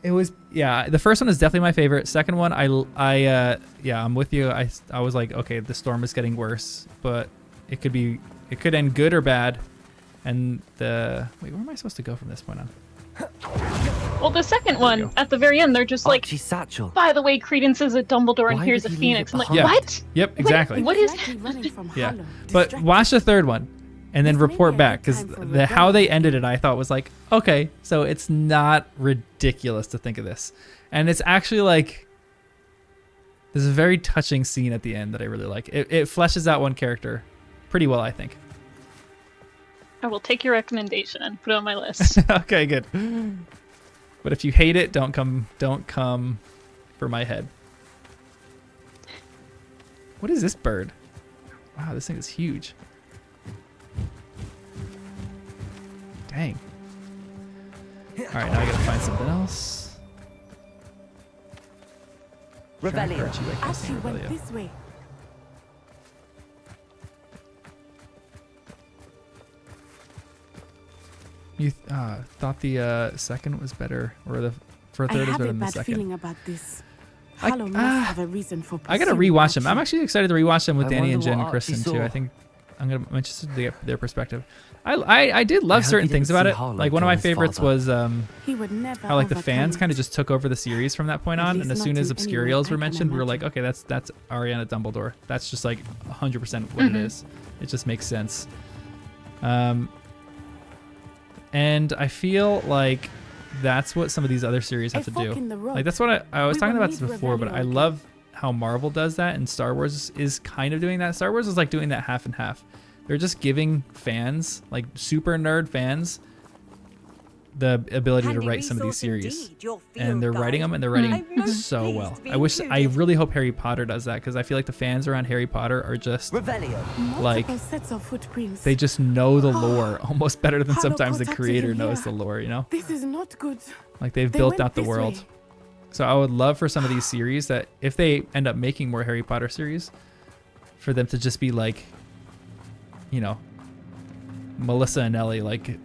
it was, the first one is definitely my favorite. Second one, I'm with you. I was like, okay, the storm is getting worse, but it could end good or bad. And wait, where am I supposed to go from this point on? Well, the second one, at the very end, they're just like, satchel. by the way, Credence is a Dumbledore and Why here's would a he leave Phoenix. it I'm like, behind? what? Yep, exactly. What is Yeah, but watch the third one and then report back, because how they ended it, I thought was like, okay, so it's not ridiculous to think of this. And it's actually like, there's a very touching scene at the end that I really like. It fleshes out one character pretty well, I think. I will take your recommendation and put it on my list. Okay, good. But if you hate it, don't come for my head. What is this bird? Wow, this thing is huge. Dang. All right, now I gotta find something else. Revelio. As you went this way. You thought the second was better, or the third was better than the second? I have a bad feeling about this. Hollow must have a reason for I gotta rewatch them. I'm actually excited to rewatch them with Danny and Jen and Archie Kristen too. saw. I think I'm interested to get their perspective. I did love certain he things didn't about see it. Harlow Like one of my kill his favorites father. was He would never how like the overcome fans it. kind of just took over the series from that point At on, least and as not soon as in any way Obscurials I were can mentioned, we were like, imagine. okay, that's Ariana Dumbledore. That's just like 100% what it is. It just makes sense. And I feel like that's what some of these other series have to fork in do. the road. Like that's what I was We talking will about this need before, but Revelio I again. love how Marvel does that, and Star Wars is kind of doing that. Star Wars is like doing that half and half. They're just giving fans, like super nerd fans, the ability to write some of these series, and they're writing them, and they're writing so well. I really hope Harry Potter does that, because I feel like the fans around Harry Potter are just like, Multiple sets of footprints. they just know the lore almost better than Hollow sometimes the protected creator him knows here. the lore, you know? This is not good. Like they've They built went out the this world. way. So I would love for some of these series that if they end up making more Harry Potter series, for them to just be like, you know, Melissa and Ellie, like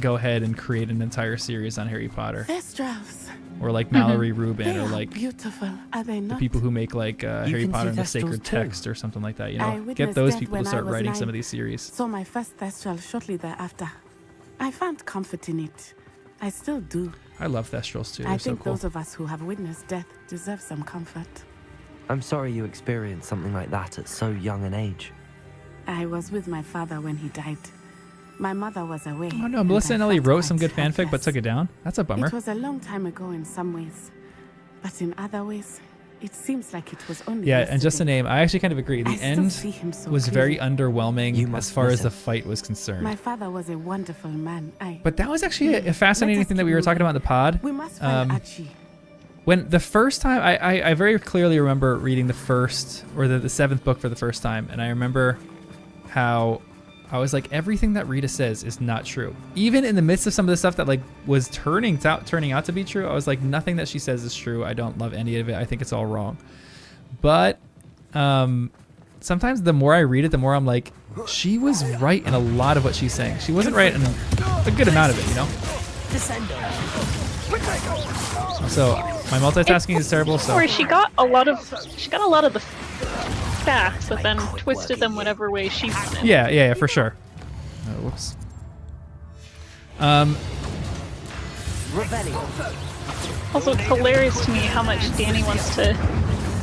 go ahead and create an entire series on Harry Potter. Thestrals. Or like Mallory Rubin, They or are like beautiful, are they the not? people who make like Harry can Potter see and the Thestrals Sacred too. Text or something like that, you I know? Get witnessed those that people to when I start was writing some 9. of these series. Saw my first Thestral shortly thereafter. I found comfort in it. I still do. I love Thestrals too. I They're so think cool. those of us who have witnessed death deserve some comfort. I'm sorry you experienced something like that at so young an age. I was with my father when he died. My mother was away. Oh no, Melissa and Ellie I felt wrote some quite good fanfic but helpless. took it down. That's a bummer. It was a long time ago in some ways, but in other ways, it seems like it was only Yeah, and just a yesterday. name, I actually kind of agree. The I still end see him so was very clearly. underwhelming You as must far as listen. the fight was concerned. My father was a wonderful man. But that was actually a fascinating Let us thing that we keep were talking about in the pod. We must find Archie. When the first time, I very clearly remember reading the first, or the seventh book for the first time, and I remember how I was like, everything that Rita says is not true. Even in the midst of some of the stuff that like was turning out to be true, I was like, nothing that she says is true. I don't love any of it. I think it's all wrong. But sometimes the more I read it, the more I'm like, she was right in a lot of what she's saying. She wasn't right in a good amount of it, you know? So My multitasking is terrible, so. Where she got a lot of the facts, but then twisted them whatever way she wanted. Yeah, for sure. Whoops. Also, it's hilarious to me how much Danny wants to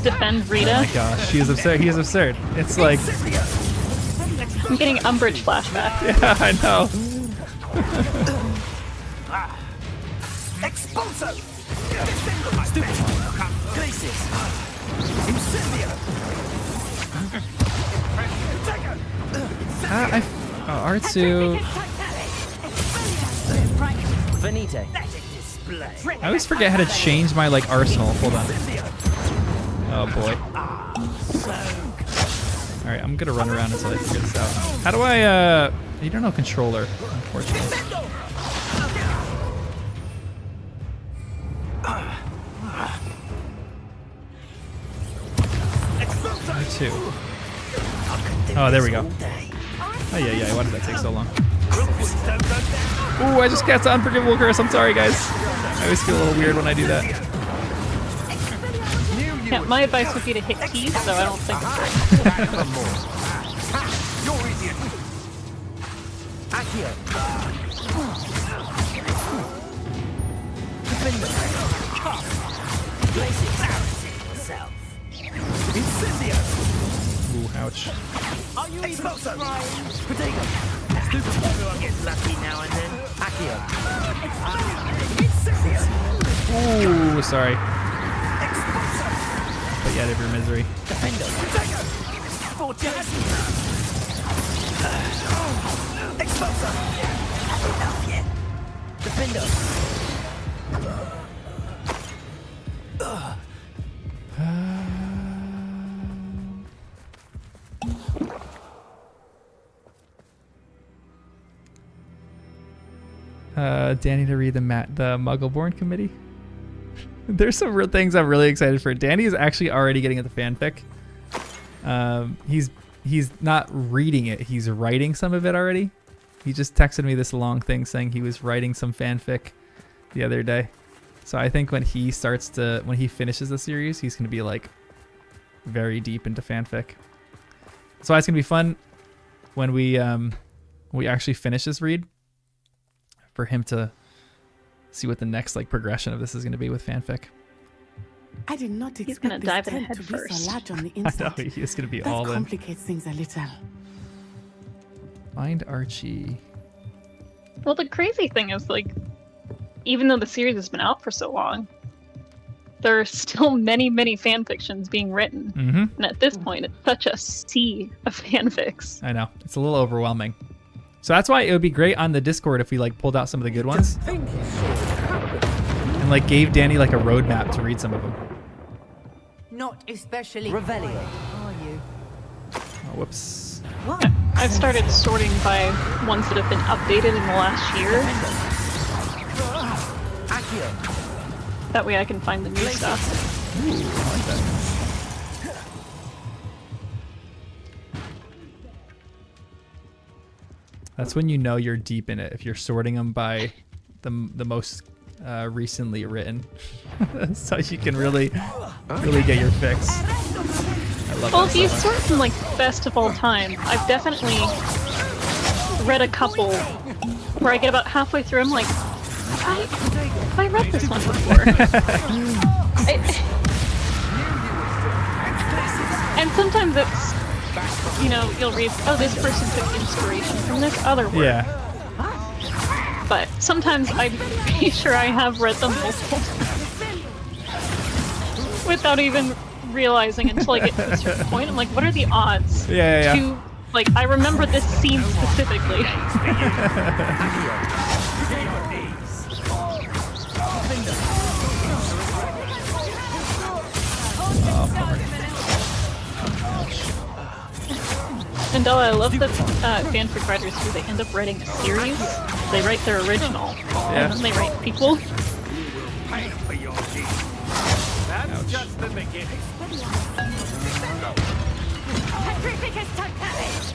defend Rita. Oh my gosh, he is absurd. He is absurd. It's like I'm getting Umbridge flashback. Yeah, I know. R2. I always forget how to change my like arsenal. Hold on. Oh boy. All right, I'm gonna run around until I figure this out. How do I? You don't know controller, unfortunately. R2. Oh, there we go. Oh yeah. Why did that take so long? Ooh, I just cast an unforgivable curse. I'm sorry, guys. I always feel a little weird when I do that. Yeah, my advice would be to hit T, so I don't think it's Ooh, ouch. Are you even trying? Potato. Everyone gets lucky now and then. Accio. Ooh, sorry. But yet of your misery. Defender. Expulsor. Enough yet. Defender. Danny to read the Muggleborn Committee. There's some real things I'm really excited for. Danny is actually already getting at the fanfic. He's not reading it. He's writing some of it already. He just texted me this long thing saying he was writing some fanfic the other day. So I think when he finishes the series, he's going to be like very deep into fanfic. So it's going to be fun when we actually finish this read, for him to see what the next like progression of this is going to be with fanfic. I did not expect He's gonna this dive in tent head to be first. so large on the I know, inside. he's going to be That all in. complicates things a little. Find Archie. Well, the crazy thing is, like, even though the series has been out for so long, there are still many, many fanfictions being written. Mm-hmm. And at this point, it's such a sea of fanfics. I know. It's a little overwhelming. So that's why it would be great on the Discord if we like pulled out some of the good ones and like gave Danny like a roadmap to read some of them. Not especially Revelio. are you? Oh, whoops. What? I've started sorting by ones that have been updated in the last year. Accio. That way I can find the new stuff. Ooh, I like that. That's when you know you're deep in it, if you're sorting them by the most recently written. So you can really get your fix. I love Well, that if you so much. sort from like best of all time, I've definitely read a couple where I get about halfway through, I'm like, I read this one before. And sometimes it's, you know, you'll read, oh, this person took inspiration from this other work. Yeah. But sometimes I'm pretty sure I have read them multiple times without even realizing until I get to a certain point. I'm like, what are the odds? Yeah. To, like, I remember this scene specifically. And I love that fanfic writers who they end up writing a series. They write their original, and then they write prequel.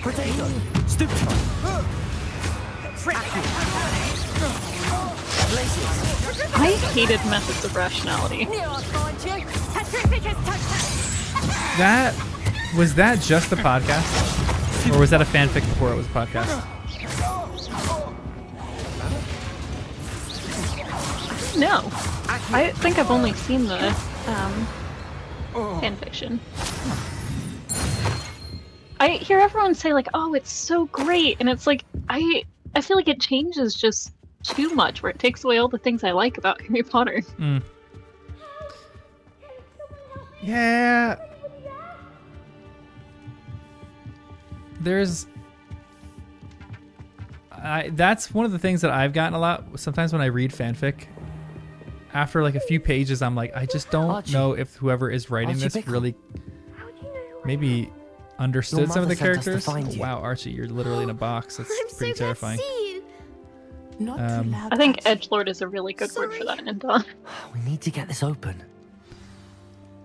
Potato. Stupid. I hated methods of rationality. Was that just the podcast? Or was that a fanfic before it was a podcast? No. I think I've only seen the fanfiction. I hear everyone say like, "Oh, it's so great," and it's like I feel like it changes just too much, where it takes away all the things I like about Harry Potter. Mm. Yeah. That's one of the things that I've gotten a lot. Sometimes when I read fanfic, after like a few pages, I'm like, I just don't know if whoever is writing this really maybe understood some of the characters. Oh, wow, Archie, you're literally in a box. That's pretty terrifying. I think edgelord is a really good word for that, and we need to get this open.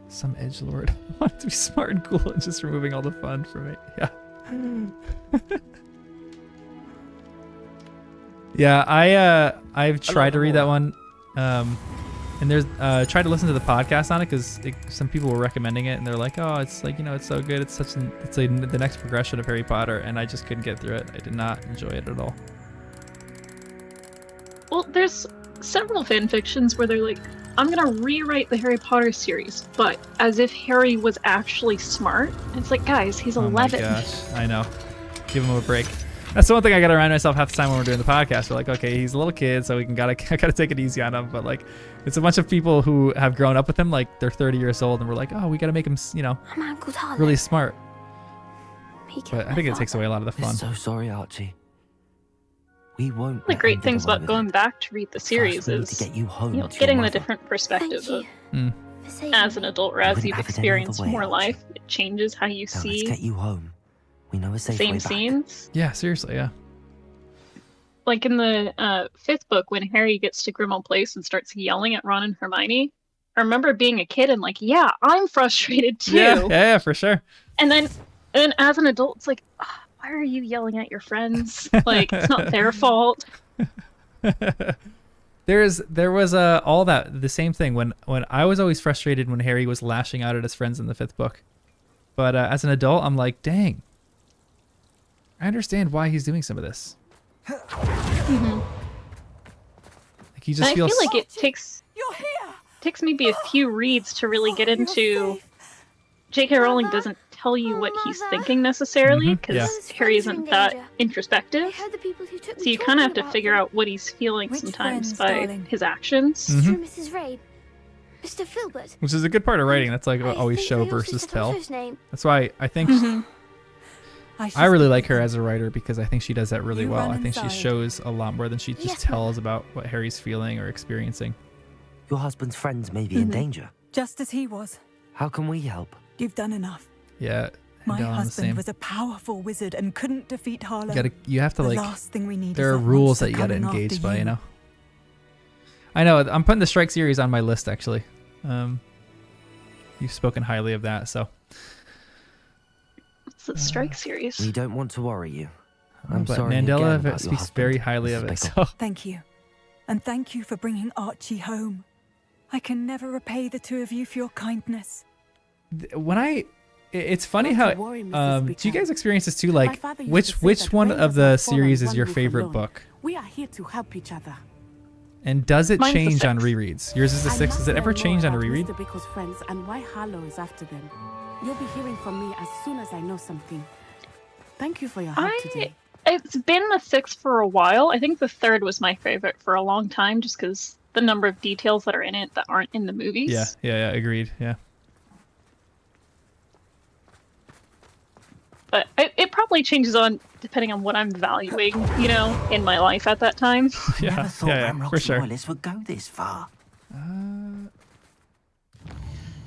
Some edgelord. I want it to be smart and cool and just removing all the fun from it. Yeah. Yeah, I've tried to read that one, and there's tried to listen to the podcast on it because some people were recommending it and they're like, oh, it's like, it's so good, it's the next progression of Harry Potter, and I just couldn't get through it. I did not enjoy it at all. Well, there's several fanfictions where they're like, I'm gonna rewrite the Harry Potter series, but as if Harry was actually smart. It's like, guys, he's 11. Oh my gosh, I know. Give him a break. That's the one thing I gotta remind myself half the time when we're doing the podcast. We're like, okay, he's a little kid, so I gotta take it easy on him. But like, it's a bunch of people who have grown up with him, like they're 30 years old, and we're like, oh, we gotta make him, really smart. But I think it takes away a lot of the fun. I'm so sorry, Archie. We won't. The great things about going back to read the series is, getting the different perspective of as an adult, or as you've experienced more life, it changes how you see. Let's get you home. We know a safe way same back. scenes. Yeah, seriously, yeah. Like in the fifth book, when Harry gets to Grimmauld Place and starts yelling at Ron and Hermione, I remember being a kid and like, yeah, I'm frustrated too. Yeah, for sure. And then as an adult, it's like, why are you yelling at your friends? Like, it's not their fault. There was all that the same thing when I was always frustrated when Harry was lashing out at his friends in the fifth book, but as an adult, I'm like, dang, I understand why he's doing some of this. Mm-hmm. Like he just I feels. feel like it takes maybe a few reads to really get into. J.K. Rowling doesn't tell you what he's thinking necessarily, because Harry isn't that introspective. So you kind of have to figure out what he's feeling sometimes by his actions. Mm-hmm. Mrs. Rabe. Mr. Filbert. Which is a good part of writing. That's like always show versus tell. That's why I think I really like her as a writer, because I think she does that really well. I think she shows a lot more than she just tells about what Harry's feeling or experiencing. Your husband's friends may be in danger. Just as he was. How can we help? You've done enough. Yeah. My husband was a powerful wizard and couldn't defeat Harlow. You have to the like. last thing we need there are rules that you gotta engage by, you know. I know. I'm putting the Strike series on my list actually. You've spoken highly of that, so. It's the Strike series. We don't want to worry you. I'm but sorry. Mandela speaks very highly of it. So. Thank you, and thank you for bringing Archie home. I can never repay the two of you for your kindness. It's funny how do you guys experience this too? Like, which one of the series is your favorite book? We are here to help each other. And does it Mine's change the on rereads? Yours is the 6. Does it ever change on a reread? Mr. Bickle's friends and why Harlow is after them. You'll be hearing from me as soon as I know something. Thank you for your help today. It's been the 6th for a while. I think the 3rd was my favorite for a long time, just because the number of details that are in it that aren't in the movies. Yeah, agreed. Yeah. But it probably changes on depending on what I'm valuing, in my life at that time. Yeah, for sure. Would go this far.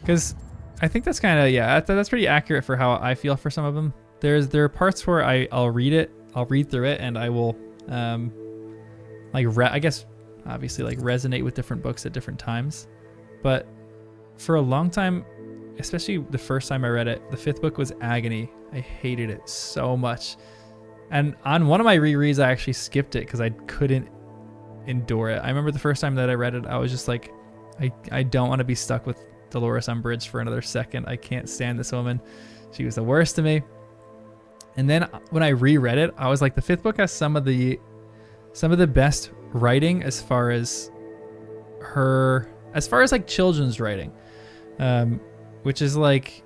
Because I think that's kind of that's pretty accurate for how I feel for some of them. There are parts where I'll read through it, and I will I guess obviously like resonate with different books at different times. But for a long time, especially the first time I read it, the 5th book was agony. I hated it so much. And on one of my rereads, I actually skipped it because I couldn't endure it. I remember the first time that I read it, I was just like, I don't want to be stuck with Dolores Umbridge for another second. I can't stand this woman. She was the worst to me. And then when I reread it, I was like, the fifth book has some of the best writing as far as like children's writing, which is like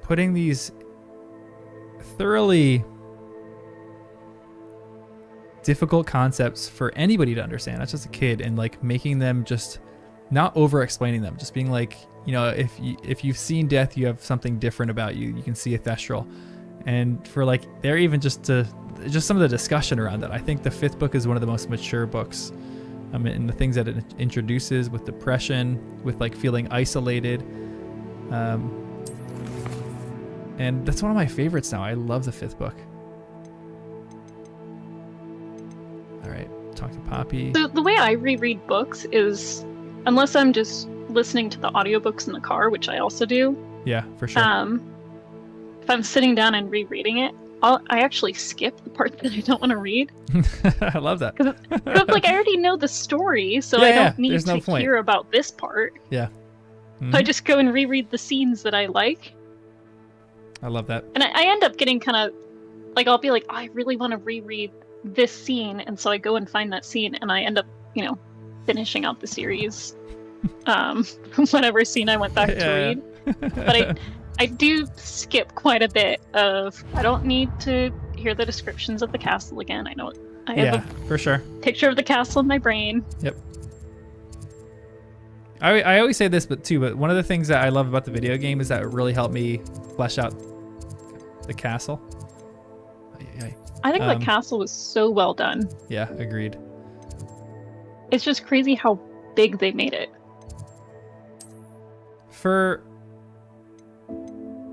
putting these thoroughly difficult concepts for anybody to understand, not just a kid, and like making them just not over explaining them, just being like, you know, if you've seen death, you have something different about you. You can see a thestral. And for like, they're even just some of the discussion around that. I think the fifth book is one of the most mature books. And the things that it introduces with depression, with like feeling isolated. And that's one of my favorites now. I love the fifth book. All right, talk to Poppy. So the way I reread books is, unless I'm just listening to the audiobooks in the car, which I also do. Yeah, for sure. If I'm sitting down and rereading it, I actually skip the part that I don't want to read. I love that. Because like, I already know the story, so I don't need to hear about this part. Yeah. Mm-hmm. So I just go and reread the scenes that I like. I love that. And I end up getting kind of, like, I'll be like, oh, I really want to reread this scene, and so I go and find that scene, and I end up, you know, finishing out the series. Whatever scene I went back to read. But I do skip quite a bit of, I don't need to hear the descriptions of the castle again. I know I have for sure. Picture of the castle in my brain. Yep. I always say this, but one of the things that I love about the video game is that it really helped me flesh out the castle. I think the castle was so well done. Yeah, agreed. It's just crazy how big they made it.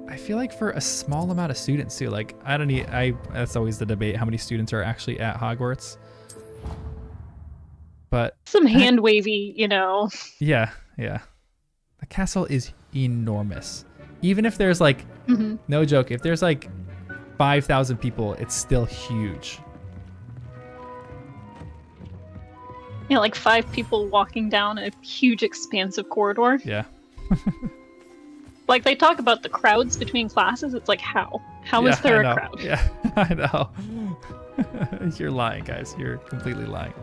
I feel like for a small amount of students too, like that's always the debate, how many students are actually at Hogwarts. But some hand wavy, you know. Yeah. The castle is enormous. Even if there's like, no joke, if there's like 5,000 people, it's still huge. Yeah, like 5 people walking down a huge expansive corridor. Yeah. Like, they talk about the crowds between classes. It's like, how? How is there a crowd? Yeah, I know. You're lying, guys. You're completely lying.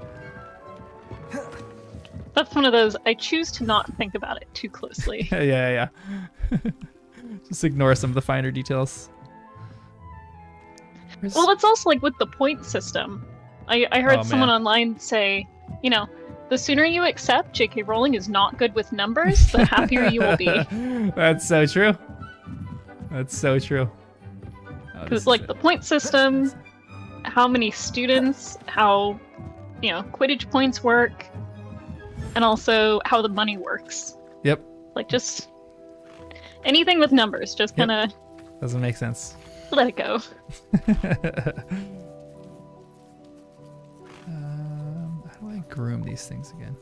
That's one of those, I choose to not think about it too closely. Yeah. Just ignore some of the finer details. Well, it's also like with the point system. I heard someone online say, you know, the sooner you accept J.K. Rowling is not good with numbers, the happier you will be. That's so true. That's so true. Because like the point system, how many students, how, you know, Quidditch points work, and also how the money works. Yep. Like just anything with numbers, just kind of doesn't make sense. Let it go. How do I groom these things again?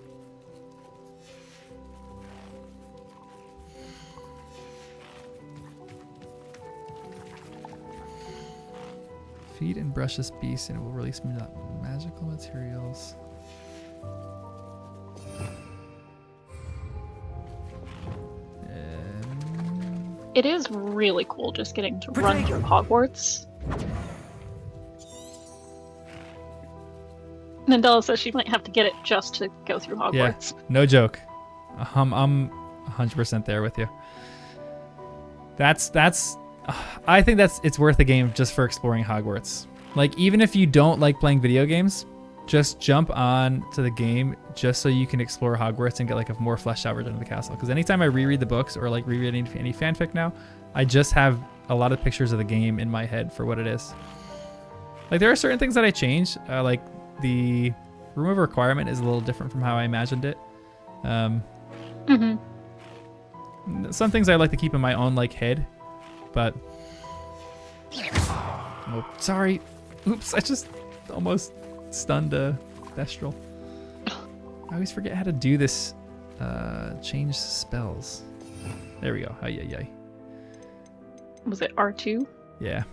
Feed and brush this beast and it will release magical materials. It is really cool just getting to run through Hogwarts. Mandela says she might have to get it just to go through Hogwarts. Yeah, no joke. I'm 100% there with you. I think it's worth the game just for exploring Hogwarts. Like, even if you don't like playing video games, just jump on to the game just so you can explore Hogwarts and get like a more fleshed out version of the castle. Because anytime I reread the books or like reread any fanfic now, I just have a lot of pictures of the game in my head for what it is. Like, there are certain things that I change, like the room of requirement is a little different from how I imagined it. Some things I like to keep in my own like head, but oh, sorry, oops, I just almost stunned a Thestral. I always forget how to do this. Change spells. There we go. Ay. Was it R2? Yeah.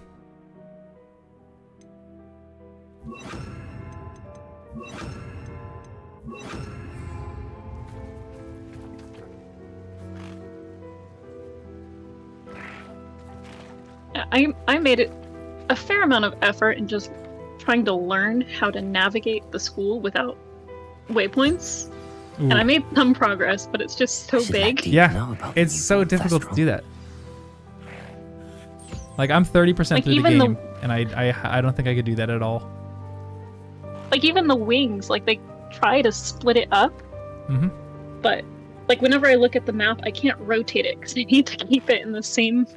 I made it a fair amount of effort in just trying to learn how to navigate the school without waypoints. Ooh. And I made some progress, but it's just so big. Yeah, it's so difficult to do that. Like, I'm 30% through the game, and I don't think I could do that at all. Like, even the wings, like, they try to split it up, but, like, whenever I look at the map, I can't rotate it, because I need to keep it in the same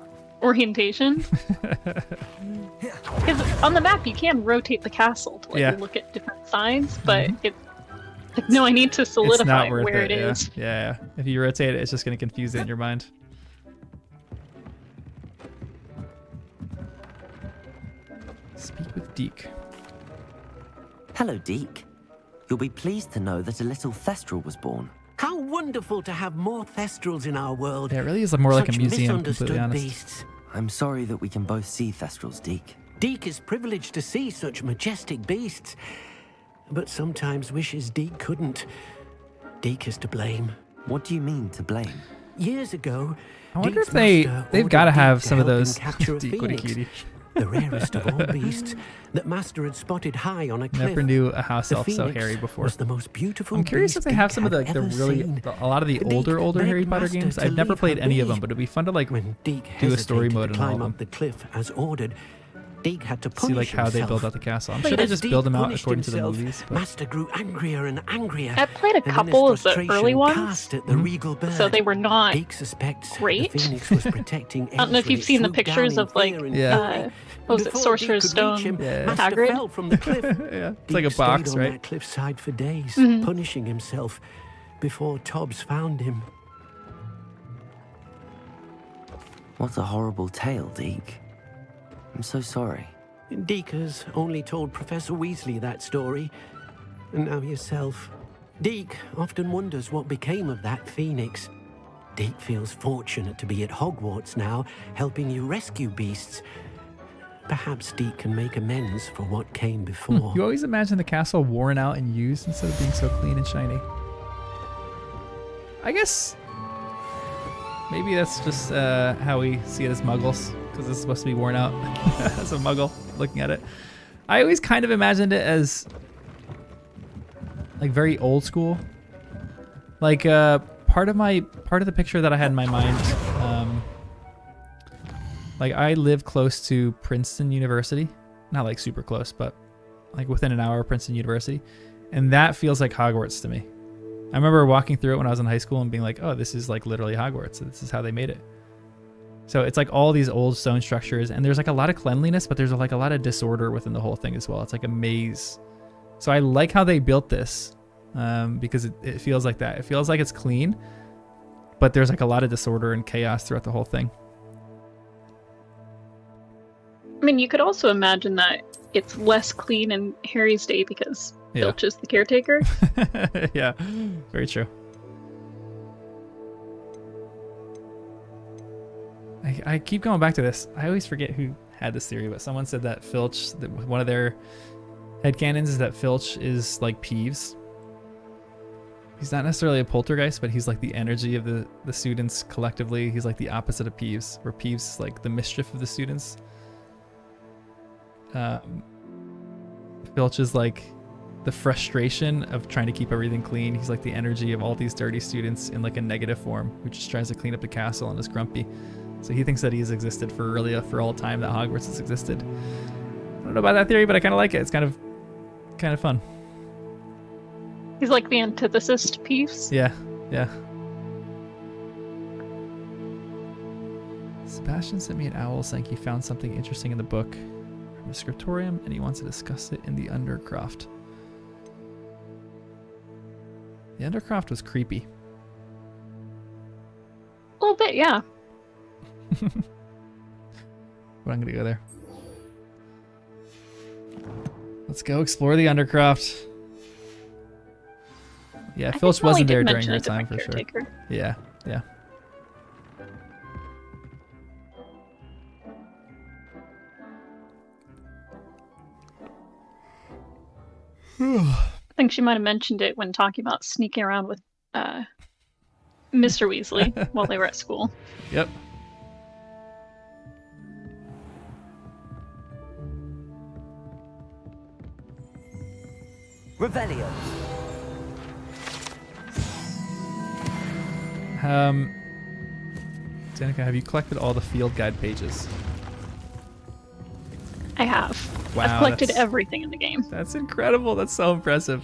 orientation. Because on the map, you can rotate the castle to, like, look at different sides, but it's like, no, I need to solidify where it is. Yeah. If you rotate it, it's just going to confuse it in your mind. Speak with Deke. Hello, Deke. You'll be pleased to know that a little Thestral was born. How wonderful to have more Thestrals in our world. Yeah, it really is more like a Such museum, completely honest. beasts. I'm sorry that we can both see Thestrals, Deke. Deke is privileged to see such majestic beasts, but sometimes wishes Deke couldn't. Deke is to blame. What do you mean, to blame? Years ago, I wonder Deke's if master they've got to ordered have Deke some of help him those. capture a Deke, what a phoenix, cutie. the rarest of all beasts that Master had spotted high on a cliff. Never knew a house elf so phoenix hairy before. was the most beautiful I'm curious if beast they have Deke some of the had ever really seen. a lot of the Deke older Harry begged Potter Master games. to I've never leave played her any of be. them, but it'd be fun to like When Deke do a story hesitated mode to in all of climb them. up the cliff as ordered, Deke had to See punish like how they build himself. out the castle. I'm But sure they as just Deke build them out punished according to the himself, movies. But Master grew angrier and angrier. I played a and in couple his of the early frustration ones, cast at the regal bird. so they were not Deke suspects great. the phoenix was protecting I don't know if eggs when you've it seen the swooped down pictures in of like, fear and Yeah. what was it, Before Sorcerer's Deke could reach Stone him, Yeah. Master Hagrid? fell from the cliff. yeah, it's like a Deke box, stayed on right? that cliffside for days, Mhm. punishing himself before Tobbs found him. What a horrible tale, Deke. I'm so sorry. Deke has only told Professor Weasley that story, and now yourself. Deke often wonders what became of that phoenix. Deke feels fortunate to be at Hogwarts now, helping you rescue beasts. Perhaps Deke can make amends for what came before. You always imagine the castle worn out and used instead of being so clean and shiny. I guess maybe that's just how we see it as muggles, because it's supposed to be worn out as a muggle looking at it. I always kind of imagined it as like very old school. Like part of the picture that I had in my mind, like I live close to Princeton University, not like super close, but like within an hour of Princeton University, and that feels like Hogwarts to me. I remember walking through it when I was in high school and being like, oh, this is like literally Hogwarts. This is how they made it. So it's like all these old stone structures, and there's like a lot of cleanliness, but there's like a lot of disorder within the whole thing as well. It's like a maze. So I like how they built this, because it feels like that. It feels like it's clean, but there's like a lot of disorder and chaos throughout the whole thing. I mean, you could also imagine that it's less clean in Harry's day because Filch is the caretaker. Yeah, very true. I keep going back to this. I always forget who had this theory, but someone said that Filch, that one of their headcanons is that Filch is like Peeves. He's not necessarily a poltergeist, but he's like the energy of the students collectively. He's like the opposite of Peeves, where Peeves is like the mischief of the students. Filch is like the frustration of trying to keep everything clean. He's like the energy of all these dirty students in like a negative form, who just tries to clean up the castle and is grumpy. So he thinks that he's existed for all time that Hogwarts has existed. I don't know about that theory, but I kind of like it. It's kind of fun. He's like the antithesis to Peeves. Yeah. Sebastian sent me an owl saying he found something interesting in the book from the scriptorium, and he wants to discuss it in the Undercroft. The Undercroft was creepy. A little bit, yeah. But I'm gonna go there. Let's go explore the Undercroft. Yeah, Filch wasn't there during her time for sure. Yeah. I think think she might have mentioned it when talking about sneaking around with Mr. Weasley while they were at school. Yep. Revelio. Danica, have you collected all the field guide pages? I have. Wow, I've collected everything in the game. That's incredible. That's so impressive.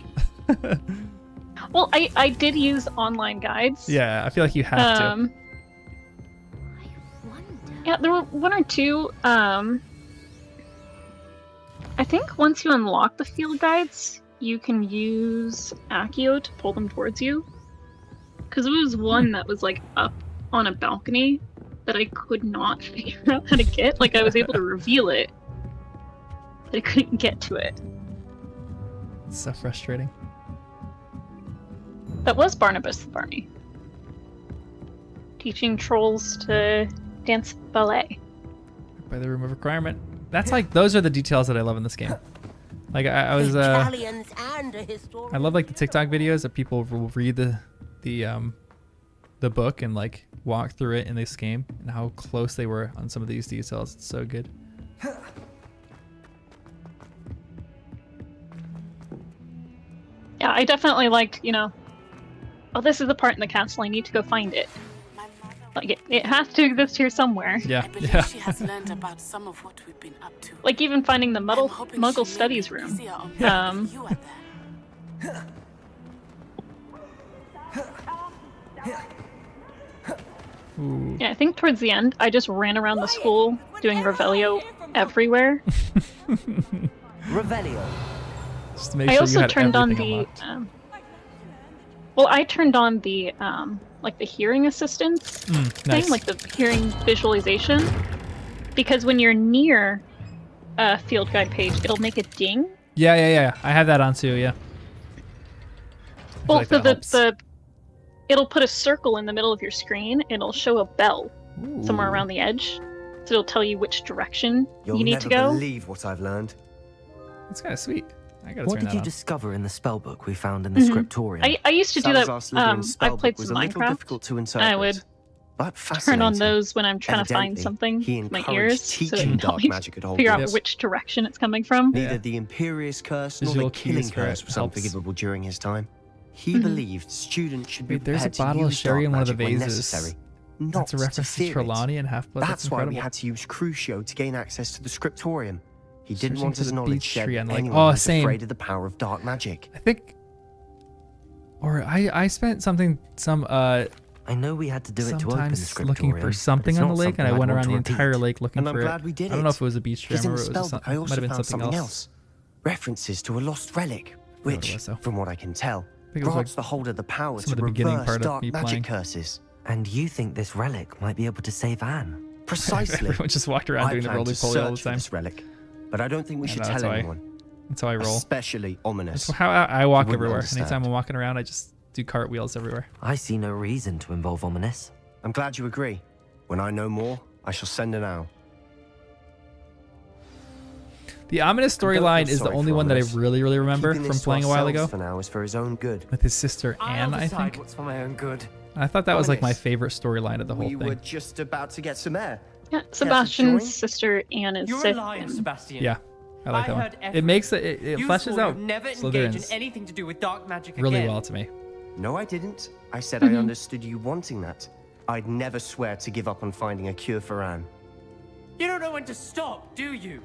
Well, I did use online guides. Yeah, I feel like you have to. Yeah, there were one or two. I think once you unlock the field guides, you can use Accio to pull them towards you. Because there was one that was like up on a balcony that I could not figure out how to get. Like I was able to reveal it, but I couldn't get to it. It's so frustrating. That was Barnabas the Barney. Teaching trolls to dance ballet. By the room of requirement. That's like, those are the details that I love in this game. Like I was, I love like the TikTok videos that people will read the book and like walk through it in this game and how close they were on some of these details. It's so good. Yeah, I definitely liked, oh, this is the part in the castle, I need to go find it. Like, it has to exist here somewhere. Yeah, I believe yeah. she has learned about some of what we've been up to. Like, even finding the Muggle studies room. You are there. Ooh. Yeah, I think towards the end, I just ran around the school doing Revelio everywhere. Revelio. Just to make I sure also you had turned on everything the... unlocked. well, I turned on the, like, the hearing assistance thing, nice. like the hearing visualization. Because when you're near a field guide page, it'll make a ding. Yeah. I have that on too, yeah. Well, like so that it'll put a circle in the middle of your screen, and it'll show a bell somewhere Ooh. around the edge. So it'll tell you which direction You'll you need never to go. believe what I've learned. That's kind of sweet. I gotta What turn did that you on. discover in the spellbook we found in the scriptorium? I used to do that. Salazar Slytherin's I spellbook played was some a little Minecraft. difficult to interpret, I would but turn on fascinating. those when I'm trying to find Evidently, something he with my encouraged ears, so it teaching can help dark me magic at figure out Hogwarts. which direction it's coming from. Neither the Imperious Curse nor Visual the Killing keys for it Curse was helps. unforgivable during his time. He believed students should be Wait, there's a prepared to bottle of use sherry dark in one of the magic when vases. necessary, not That's a reference to fear it. Trelawney and Half-Blood. That's why we incredible. had to use Crucio to gain access to the scriptorium. He didn't Searching want for his the knowledge beech shared tree with and, like, anyone oh, who was same. afraid of the power of dark magic. I think, or I spent I know we had to do it to open the sometimes scriptorium. looking for but something it's on the not lake, and I something went I'd around the want to entire repeat. lake looking And I'm for glad it. we did I don't know it. if it was a beach tree. I Because in the remember it was spellbook, I might also have been found something something else. else. References to a lost relic, which, was, though. from what I can tell, I think it was grants like the holder the power some to of the beginning reverse part of dark me magic playing. curses. And you think this relic might be able to save Anne? Precisely. Everyone just walked around I doing the plan to roly-poly all the search for time. this relic, but I don't think we I should know, tell that's why- anyone. That's how I roll. Especially ominous. That's how I walk You wouldn't everywhere. understand. Anytime I'm walking around, I just do cartwheels everywhere. I see no reason to involve Ominous. I'm glad you agree. When I know more, I shall send an owl. The ominous Don't feel storyline is the sorry only for one that I Ominous. really remember Keeping from this to playing a while ago ourselves for now is for his own good. with his sister Anne, I think. what's for my own good. I thought that was like my Ominous. favorite storyline of the whole We were thing. just about to get some air. Yeah, join? Sebastian's sister Anne is You're sick. a liar, and- Sebastian. Yeah, I like I that one. heard It everything. makes it You fleshes swore out you'd never engage in Slytherins anything to do with dark magic really again. well to me. No, I didn't. I said I understood you wanting that. I'd never swear to give up on finding a cure for Anne. You don't know when to stop, do you?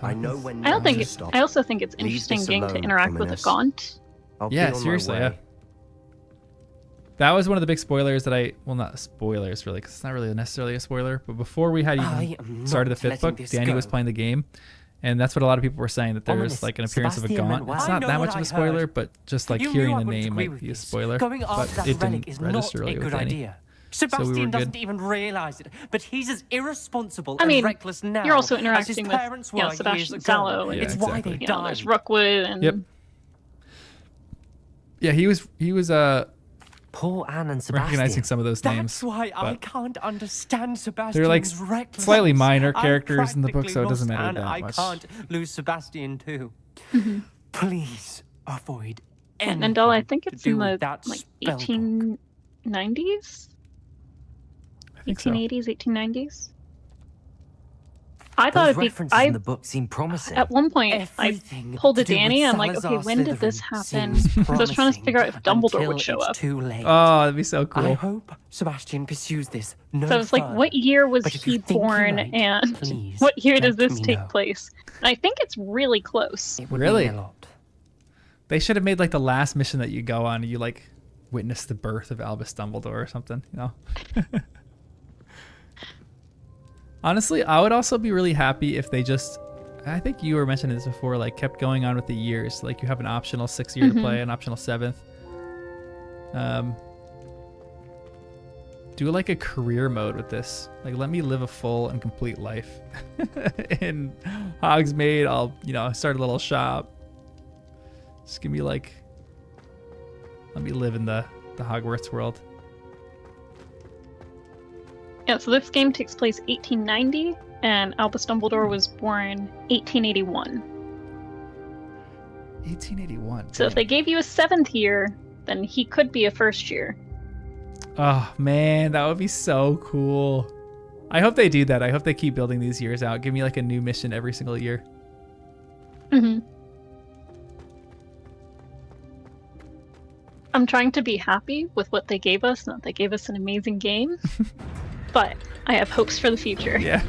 I know when I not don't think to it, stop. I also think it's Leave interesting this getting to alone, interact with a Ominous. Gaunt. I'll be Yeah, on my seriously, way. yeah. That was one of the big spoilers that well, not spoilers really, because it's not really necessarily a spoiler. But before we had I even am started the not fifth letting book, this Danny was go. playing the game, and that's what a lot of people were saying, that there was Ominous. like an appearance of a Sebastian meant Gaunt. well. It's I not know that what much of I a spoiler, heard. but just like You hearing knew I the wouldn't name agree might with be a this. spoiler. Going But after that it relic didn't is register not really a with good Danny. idea. So we Sebastian were doesn't good. even realize it, but he's as irresponsible I mean, and reckless now you're also as his interacting with parents were years Sebastian ago. Sallow, and Yeah, it's why they exactly. died. there's Rookwood and Yep. Yeah, he was Poor Anne and Sebastian. recognizing some of those names. That's why I but can't understand Sebastian's they're like recklessness. slightly minor I've characters in the book, so it practically doesn't lost matter Anne. that I much. can't lose Sebastian too. Please, avoid And anything Mandela, I think to it's do in the with that like spell book. 1890s, I think so. 1880s, 1890s. I thought Those it'd be. references in the book seem promising. At one point, Everything I pulled a to do with Danny. I'm like, okay, Salazar when did this Slytherin happen? seems Because I was trying to figure out if promising Dumbledore would until show it's up. too late. Oh, that'd be so cool. I hope Sebastian pursues this no So I was like, further. what year was But if you he think you born, might, and please what year does let this me take know. place? And I think it's really close. It would Really? mean a lot. They should have made like the last mission that you go on, you like witness the birth of Albus Dumbledore or something, you know? Honestly, I would also be really happy if they just, I think you were mentioning this before, like kept going on with the years. Like you have an optional 6th year to play, an optional 7th. Do like a career mode with this. Like let me live a full and complete life. In Hogsmeade, I'll, you know, start a little shop. Just give me like, let me live in the Hogwarts world. Yeah, so this game takes place 1890, and Albus Dumbledore was born 1881. 1881. So if they gave you a 7th year, then he could be a 1st year. Oh man, that would be so cool. I hope they do that. I hope they keep building these years out. Give me like a new mission every single year. Mm-hmm. I'm trying to be happy with what they gave us, and that they gave us an amazing game. But I have hopes for the future. Yeah,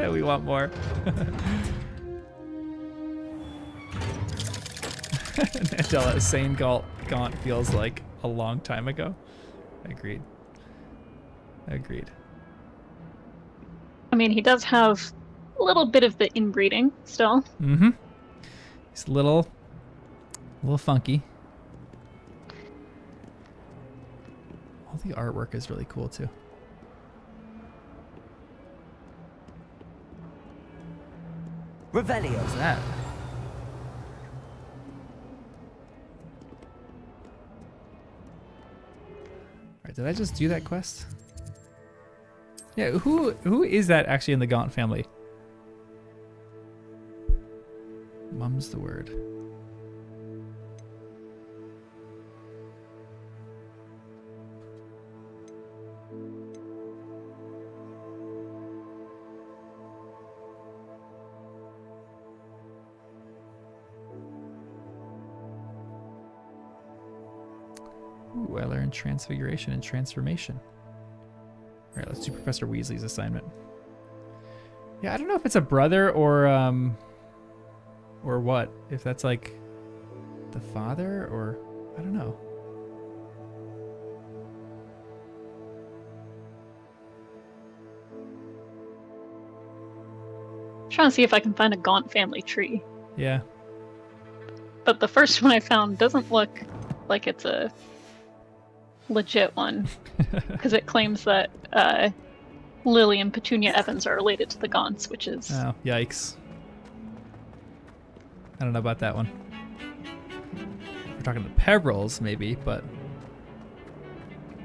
we want more. Nandela saying Gaunt feels like a long time ago. Agreed. I mean, he does have a little bit of the inbreeding still. Mm-hmm. He's a little funky. All the artwork is really cool too. Revelio. What's that? Alright, did I just do that quest? Yeah, who is that actually in the Gaunt family? Mum's the word. Ooh, I learned transfiguration and transformation. All right, let's do Professor Weasley's assignment. Yeah, I don't know if it's a brother or what. If that's like the father or I don't know. I'm trying to see if I can find a Gaunt family tree. Yeah. But the first one I found doesn't look like it's a legit one, because it claims that Lily and Petunia Evans are related to the Gaunts, which is... Oh, yikes. I don't know about that one. We're talking to Peverils, maybe, but...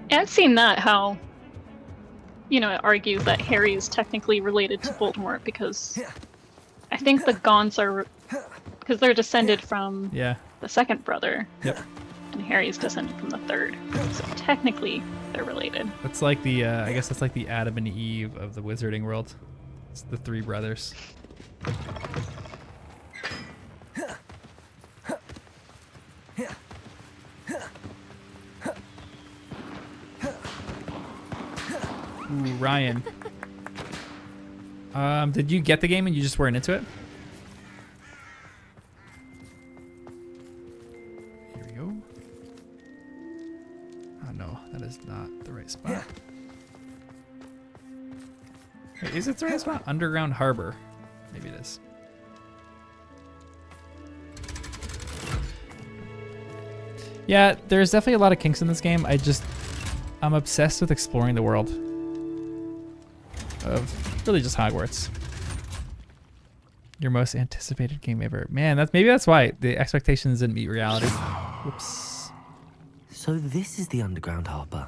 Yeah, I've seen that, how, you know, it argues that Harry is technically related to Voldemort, because I think the Gaunts are... because they're descended from the second brother. Yep. And Harry's descended from the third. So technically, they're related. That's like the, I guess that's like the Adam and Eve of the wizarding world. It's the three brothers. Ooh, Ryan. Did you get the game and you just weren't into it? Here we go. Oh no, that is not the right spot. Wait, is it the right spot? Underground Harbor. Maybe it is. Yeah, there's definitely a lot of kinks in this game. I'm obsessed with exploring the world of really just Hogwarts. Your most anticipated game ever. Man, maybe that's why the expectations didn't meet reality. Whoops. So this is the underground harbor.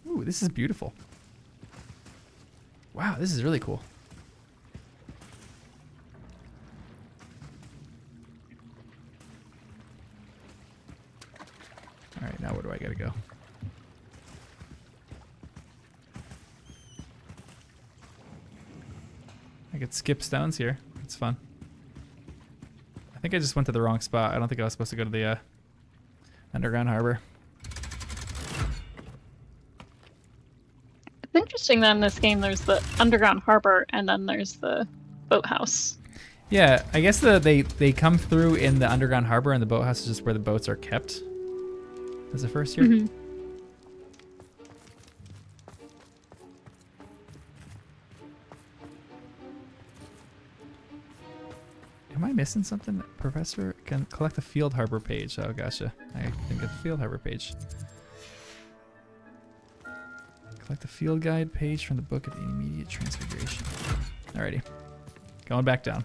Ooh, this is beautiful. Wow, this is really cool. All right, now where do I gotta go? I could skip stones here. It's fun. I think I just went to the wrong spot. I don't think I was supposed to go to the underground harbor. It's interesting that in this game there's the underground harbor and then there's the boathouse. Yeah, I guess they come through in the underground harbor and the boathouse is just where the boats are kept. As the first here. Mm-hmm. Am I missing something? Professor can collect the field harbor page. Oh, gotcha. I didn't get the field harbor page. Collect the field guide page from the book of the immediate transfiguration. Alrighty. Going back down.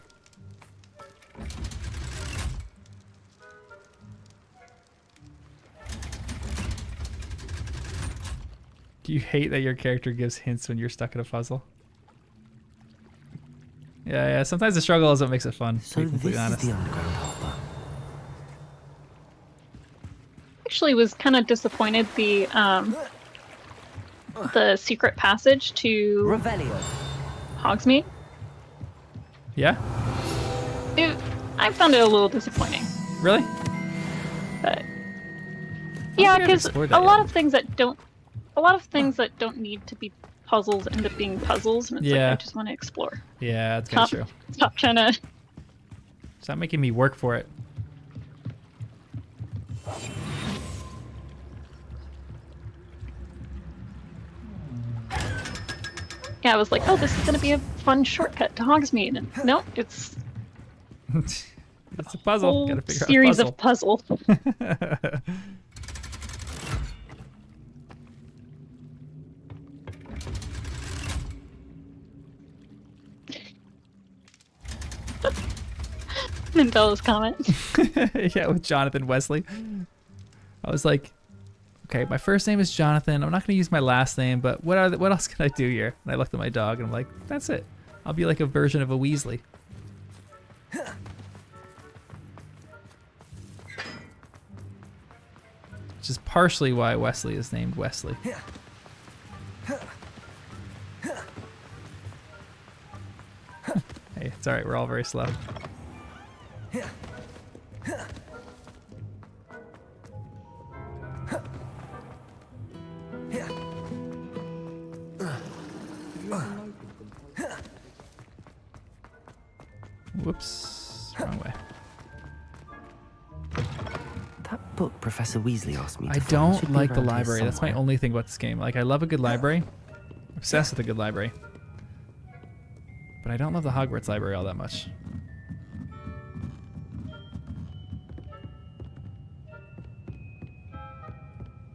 Do you hate that your character gives hints when you're stuck in a puzzle? Yeah, sometimes the struggle is what makes it fun, to be completely honest. The underground harbor. Actually was kind of disappointed the secret passage to Revelio. Hogsmeade. Yeah? I found it a little disappointing. Really? But yeah, because a lot of things that don't need to be puzzles end up being puzzles, and it's like I just want to explore. Yeah, that's kind of true. Stop trying to. Stop making me work for it. Yeah, I was like, oh, this is gonna be a fun shortcut to Hogsmeade, and no, it's. It's a puzzle. Gotta figure series out a puzzle. of puzzles. Mandela's comment. Yeah, with Jonathan Wesley. I was like, okay, my first name is Jonathan. I'm not gonna use my last name, but what else can I do here? And I looked at my dog and I'm like, that's it. I'll be like a version of a Weasley. Which is partially why Wesley is named Wesley. Hey, it's alright, we're all very slow. Whoops, wrong way. That book Professor Weasley asked me to I find don't should be like the around here library. That's my somewhere. only thing about this game. Like, I love a good library. Obsessed with a good library. But I don't love the Hogwarts library all that much.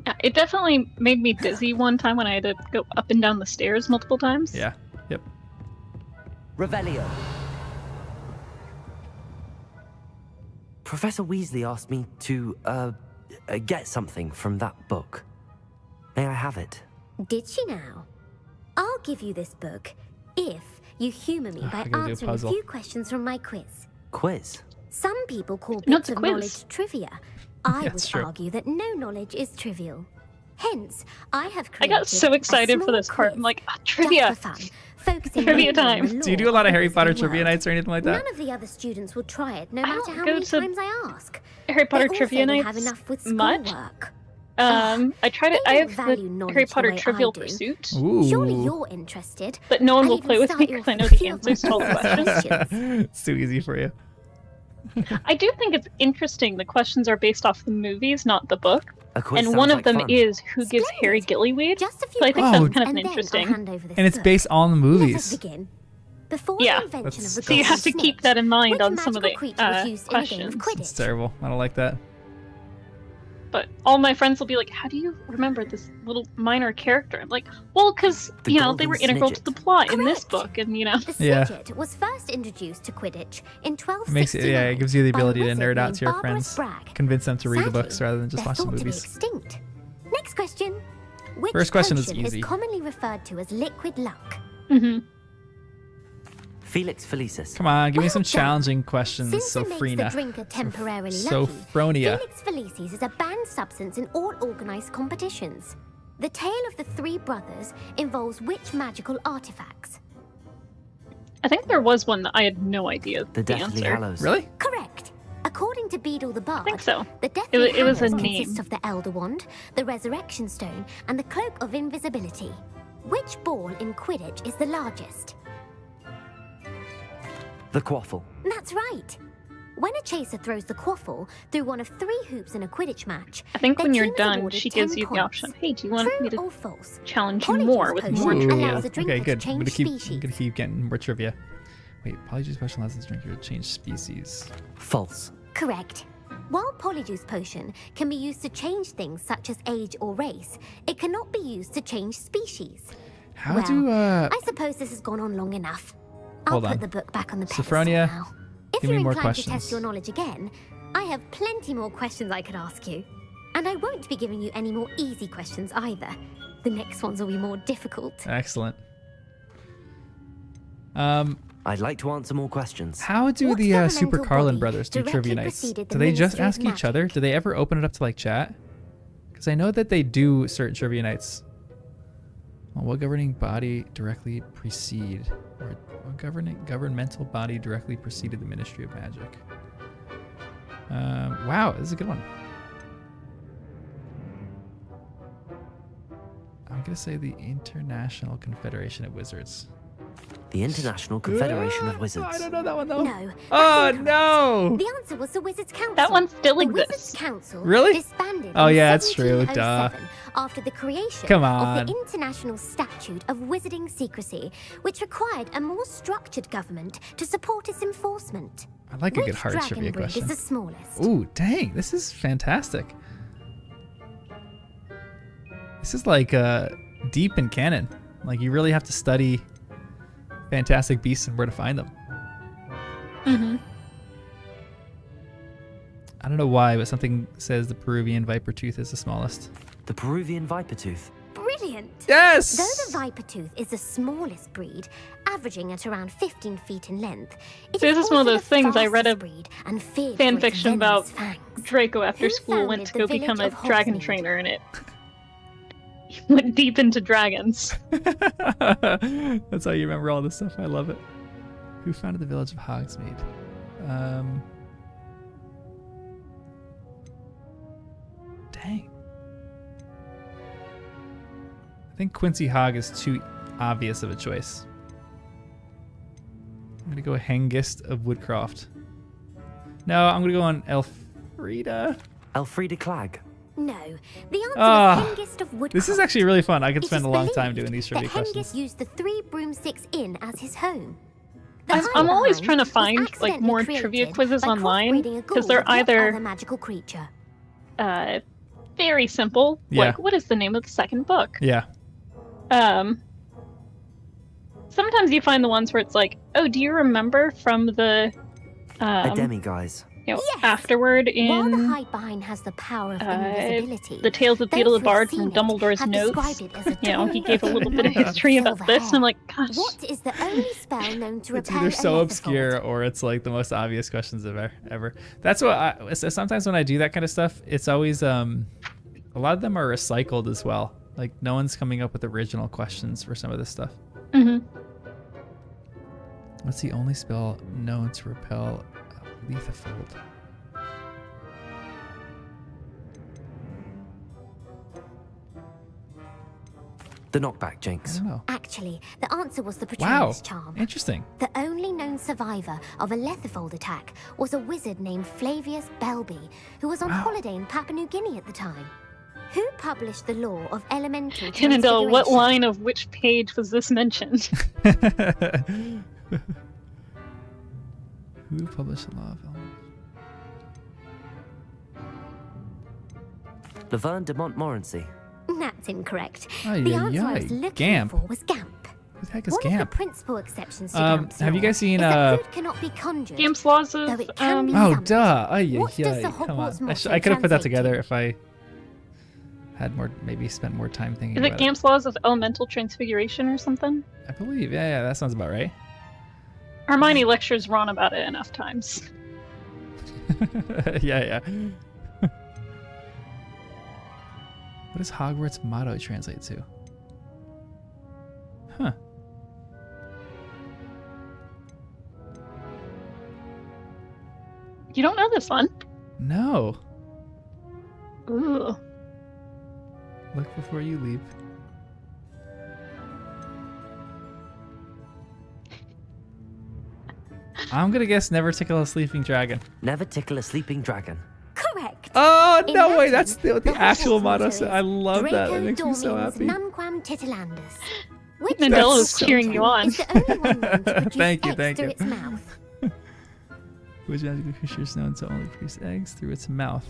Yeah, it definitely made me dizzy one time when I had to go up and down the stairs multiple times. Yeah. Yep. Revelio. Professor Weasley asked me to, get something from that book. May I have it? Did she now? I'll give you this book if you humor me by answering a few questions from my quiz. Quiz? Some people call Not bits the of quiz. knowledge trivia. I would That's true. argue that no knowledge is trivial. Hence, I have I created got so excited a for this small part. quiz I'm like, just trivia. for fun, focusing Trivia mainly on time. the Do you do a lore lot of of Harry the Potter Wizarding trivia world. nights or anything like that? None of the other students will try it, no I matter don't how go many to times I ask. Harry Potter They trivia also nights have enough with much. schoolwork. I tried it. They I don't have value the knowledge Harry the Potter way Trivial I do. Pursuit, Surely Ooh. you're interested. but no one I'll will even play with start me you because I off know with a the few of my answers to all the best questions. It's too easy for you. I do think it's interesting. The questions are based off the movies, not the book. A quiz And one sounds of like them fun. is who gives Splendid. Harry Gillyweed. Just a few So I think Oh, that's kind of and an then I'll interesting. hand over this And it's book. based on the Let us movies. begin. Before Yeah. the invention of the So you have to golden keep snake, that in mind which on some of the magical creature was used in a game of questions. It's Quidditch? terrible. I don't like that. But all my friends will be like, "How do you remember this little minor character?" I'm like, "Well, because The they golden were integral to snidget. the plot in this Correct. book, and The Yeah. Snidget was first introduced to Quidditch in It 1269 makes it, yeah, it gives you the by a ability to wizard nerd out named to your Barbara friends. Spragg. Convince them to read the Sadly, books rather than just they're watch the thought to be movies. extinct. Next question. Which First question is potion easy. is commonly referred to as liquid luck? hmm Felix Felicis. Come on, give me some challenging questions, Since it makes the Sophrina. drinker temporarily Sophronia. lucky, Felix Felicis is a banned substance in all organized competitions. The tale of the three brothers involves which magical artifacts? I think there was one that I had no idea The Deathly answer. Hallows. Really? Correct. According to Beedle the Bard, I think so. the Deathly It was a Hallows name. consists of the Elder Wand, the Resurrection Stone, and the Cloak of Invisibility. Which ball in Quidditch is the largest? The Quaffle. That's right. When a chaser throws the quaffle through one of 3 hoops in a Quidditch match, I think their when you're team is done, awarded she gives 10 you the points. option. Hey, do you want True me to or false? challenge you Polyjuice more with potion more allows trivia? the drinker Okay, good. to I'm change gonna species. keep getting more trivia. Wait, Polyjuice potion allows the drinker to change species. False. Correct. While Polyjuice potion can be used to change things such as age or race, it cannot be used to change species. How well, do I suppose this has gone on long enough. I'll Hold put on. the book back on the pedestal Sophronia, now. If give you're me more inclined to questions. test your knowledge again, I have plenty more questions I could ask you. And I won't be giving you any more easy questions either. The next ones will be more difficult. Excellent. I'd like to answer more questions. How do What the Super governmental Carlin body brothers do directly trivia nights? preceded the Do they just Ministry of ask each other? Do they ever open it up to like chat? Because I know that they do certain trivia nights. Well, what governing body directly precede, or what governmental body directly preceded the Ministry of Magic? Wow, this is a good one. I'm gonna say the International Confederation of Wizards. The International Confederation of Wizards. I don't know that one though. No. Oh that's incorrect. no! The answer was the Wizards' Council. That one still the exists. Wizards' Council Really? disbanded Oh in yeah, that's true. Duh. 1707 after the creation Come of on. the International Statute of Wizarding Secrecy, which required a more structured government to support its enforcement. I like a good Which hard dragon trivia breed question. is the smallest? Ooh, dang, this is fantastic. This is like deep in canon. Like you really have to study fantastic beasts and where to find them. Mm-hmm. I don't know why, but something says the Peruvian viper tooth is the smallest. The Peruvian viper tooth. Brilliant! Yes! Though the viper tooth is the smallest breed, averaging at around 15 feet in length, it So this is one of also those the things I read a fastest breed and feared fan for its fiction about venomous fangs. Draco after Who school went founded to the go village become a of dragon Hogsmeade? trainer, and it he went deep into dragons. That's how you remember all this stuff. I love it. Who founded the village of Hogsmeade? Dang. I think Quincy Hogg is too obvious of a choice. I'm gonna go Hengist of Woodcroft. No, I'm gonna go on Elfrida. Elfrida Clag. No, the answer Ah, is Hengist of Woodcroft. This is actually really fun. I could It spend is a long time believed doing these that trivia Hengist questions. used the 3 broomsticks inn as his home. I'm always trying to was find like accidentally more created trivia quizzes by online crossbreeding a because ghoul they're with what either other magical creature. very simple. Yeah. Like, what is the name of the second book? Yeah. Sometimes you find the ones where it's like, oh, do you remember from the A demiguise. you know, Yes. afterward While the in Hidebind has the power of invisibility, the Tales of those Beedle the who have Bard seen from it Dumbledore's have notes? described it as a You know, he tall gave a little bit of figure history with about silver this, and I'm hair. like, gosh. What is the only spell known to It's repel either so a obscure or it's like the most obvious questions ever. That's what sometimes when I do that kind of stuff, it's always a lot of them are recycled as well. Like no one's coming up with original questions for some of this stuff. Mm-hmm. What's the only spell known to repel Lethifold? The knockback I jinx. don't know. Actually, the answer was the Wow. Patronus charm. Interesting. The only known survivor of a Lethifold attack was a wizard named Flavius Belby, who was on holiday in Papua New Guinea at the time. Who published the law of elemental Cannondale, what transfiguration? line of which page was this mentioned? Who published the Law of Elements? Laverne de Montmorency. That's incorrect. Ay, The ay, answer I ay. was looking Gamp. for was Gamp. Who the heck is One of Gamp? the principal exceptions to Gamp's Have you law guys seen is that food cannot be conjured, Gamp's laws though of it can be Oh, summoned. duh. Ay, What does the come on. Hogwarts motto I could have put that translate together to? if I had more, maybe spent more time thinking Is it about Gamp's laws of elemental transfiguration or something? I believe. Yeah, that sounds about right. Hermione lectures Ron about it enough times. Yeah. What does Hogwarts motto translate to? Huh. You don't know this one? No. Ooh. Look before you leap. I'm gonna guess never tickle a sleeping dragon. Never tickle a sleeping dragon. Correct. Oh, In no Latin, way, that's the actual Hogwarts motto. motto is I love that. That makes me so Dormiens happy. Nunquam titilandus. Which Mandela was so cheering you on. is the only one known to produce Thank you, eggs thank through you. its mouth. Which magical creature is known to only produce eggs through its mouth?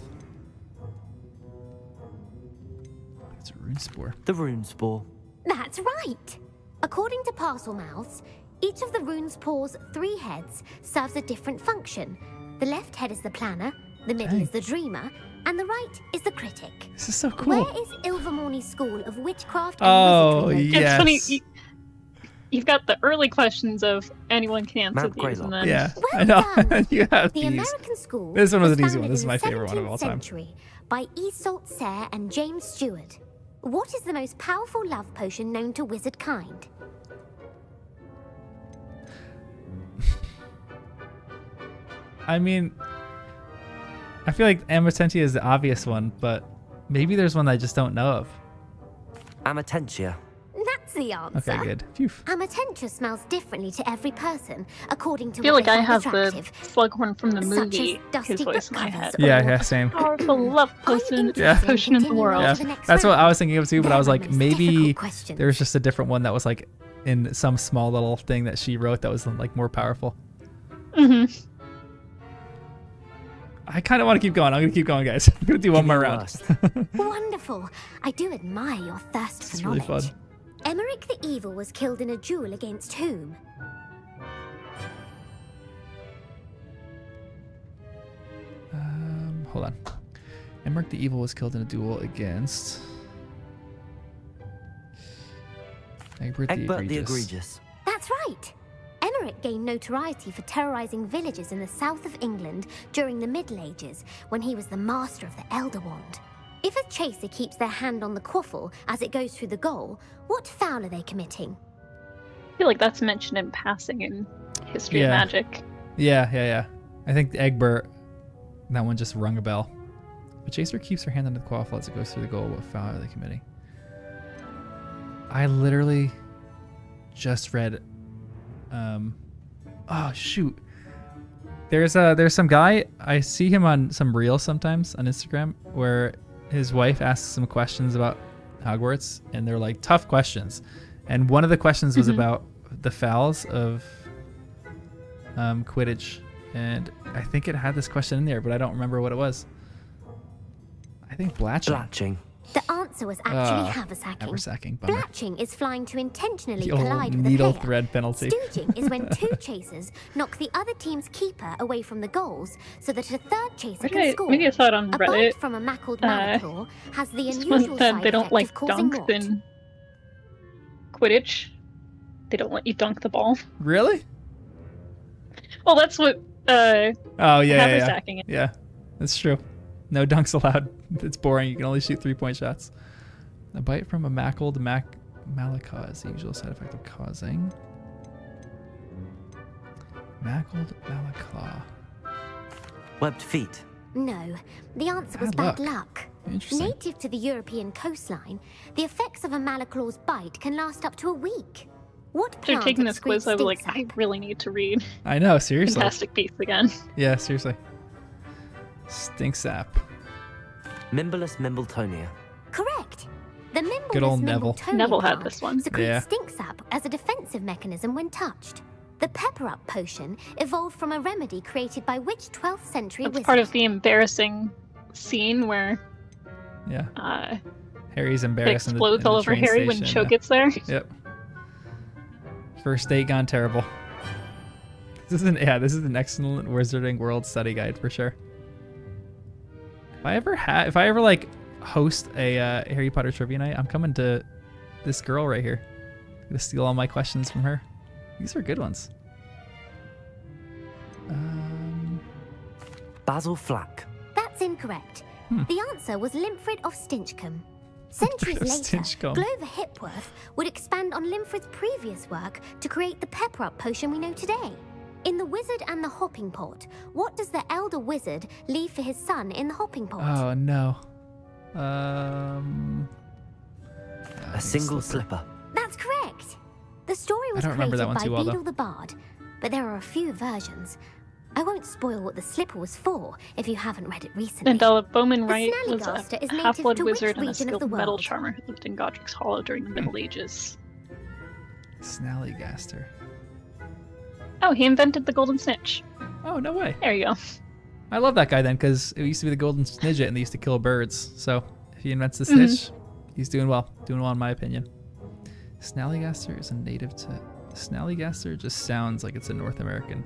It's a rune spore. The rune spore. That's right. According to Parselmouths, each of the rune's paws' 3 heads serves a different function. The left head is the planner, the middle Dang. is the dreamer, and the right is the critic. This is so cool. Where is Ilvermorny's school of witchcraft and Oh, wizardry? yes. It's funny. You've got the early questions of anyone can answer Mount these, and Greylock. then Yeah, Well I know. done. you have The these. American school This one was an easy founded one. This is in my the favorite one of all 17th time. century by Iseult Sayre and James Stewart. What is the most powerful love potion known to wizard kind? I mean, I feel like Amatentia is the obvious one, but maybe there's one that I just don't know of. Amatentia. That's the answer. Okay, good. Phew. Amatentia smells differently to every person, according to I feel what like they I find have attractive. the Slughorn from the Such movie, as dusty his voice in book my covers head. or Yeah, same. Powerful love potion, Yeah. potion in the world. Yeah, to the next that's what round. I was thinking of too, but I was They're like, the most maybe difficult questions. there was just a different one that was like in some small little thing that she wrote that was like more powerful. Mm-hmm. I kind of want to keep going. I'm going to keep going, guys. I'm going to do one more round. Wonderful. I do admire your thirst It's for really knowledge. fun. Emmerich the Evil was killed in a duel against whom? Hold on. Emmerich the Evil was killed in a duel against Egbert Egbert the Egregious. That's right. Emmerich gained notoriety for terrorizing villages in the south of England during the Middle Ages when he was the master of the Elder Wand. If a chaser keeps their hand on the quaffle as it goes through the goal, what foul are they committing? I feel like that's mentioned in passing in History of Yeah. Magic. Yeah. I think Egbert, that one just rung a bell. The chaser keeps her hand on the quaffle as it goes through the goal. What foul are they committing? I literally just read. Oh shoot. There's some guy, I see him on some reels sometimes on Instagram where his wife asks some questions about Hogwarts and they're like tough questions. And one of the questions was about the fouls of Quidditch, and I think it had this question in there, but I don't remember what it was. I think blatching. Blatching. The answer was actually haversacking. Haversacking, bummer. Blatching is flying to intentionally The old collide with needle a player. thread penalty. Stooging is when 2 chasers knock the other team's keeper away from the goals so that a third chaser can score. Maybe I saw it on A Reddit. bite from a mackled malaclaw has the Someone unusual said side they don't effect like of causing dunks mort. in Quidditch. They don't let you dunk the ball. Really? Well, that's what Oh yeah. haversacking is. Yeah, that's true. No dunks allowed. It's boring. You can only shoot 3-point shots. A bite from a mackled malaclaw is the usual side effect of causing. Mackled malaclaw. Webbed feet. No, the answer was Bad bad luck. Interesting. Native to the European coastline, the effects of a malaclaw's bite can last up to a week. What After plant taking this excretes quiz, I was like, I stink really need to read I know, seriously. Fantastic Beasts again. Yeah, seriously. Stink sap. Mimblus Mimbletonia. Correct. The Mimbleless Good old Neville. Mimbletonia Neville had plant this one. secretes Yeah. stink sap as a defensive mechanism when touched. The Pepper-Up potion evolved from a remedy created by which 12th century That's wizard? part of the embarrassing scene where Yeah. Harry's it embarrassed. explodes in the all over train Harry when station, Cho yeah. gets there. Yep. First date gone terrible. This is an excellent Wizarding World study guide for sure. If I ever like host a Harry Potter trivia night, I'm coming to this girl right here. I'm gonna steal all my questions from her. These are good ones. Basil Flack. That's incorrect. The answer was Limfrid of Stinchcombe. Centuries later, Stinchcombe. Glover Hipworth would expand on Limfrid's previous work to create the pepper-up potion we know today. In The Wizard and the Hopping Pot, what does the elder wizard leave for his son in the hopping pot? Oh no. A single slipper. That's correct. The story was I don't remember created that one by too well, Beedle though. the Bard, but there are a few versions. I won't spoil what the slipper was for if you haven't read it recently. Mandela Bowman The Wright was Snallygaster is a native half-blood to which wizard and a region of skilled the metal world? charmer who lived in Godric's Hollow during the Middle Ages. Snallygaster. Oh, he invented the golden snitch. Oh, no way. There you go. I love that guy then, because it used to be the golden snidget and they used to kill birds. So if he invents the snitch, he's doing well. Doing well in my opinion. Snallygaster is a native to... Snallygaster just sounds like it's a North American.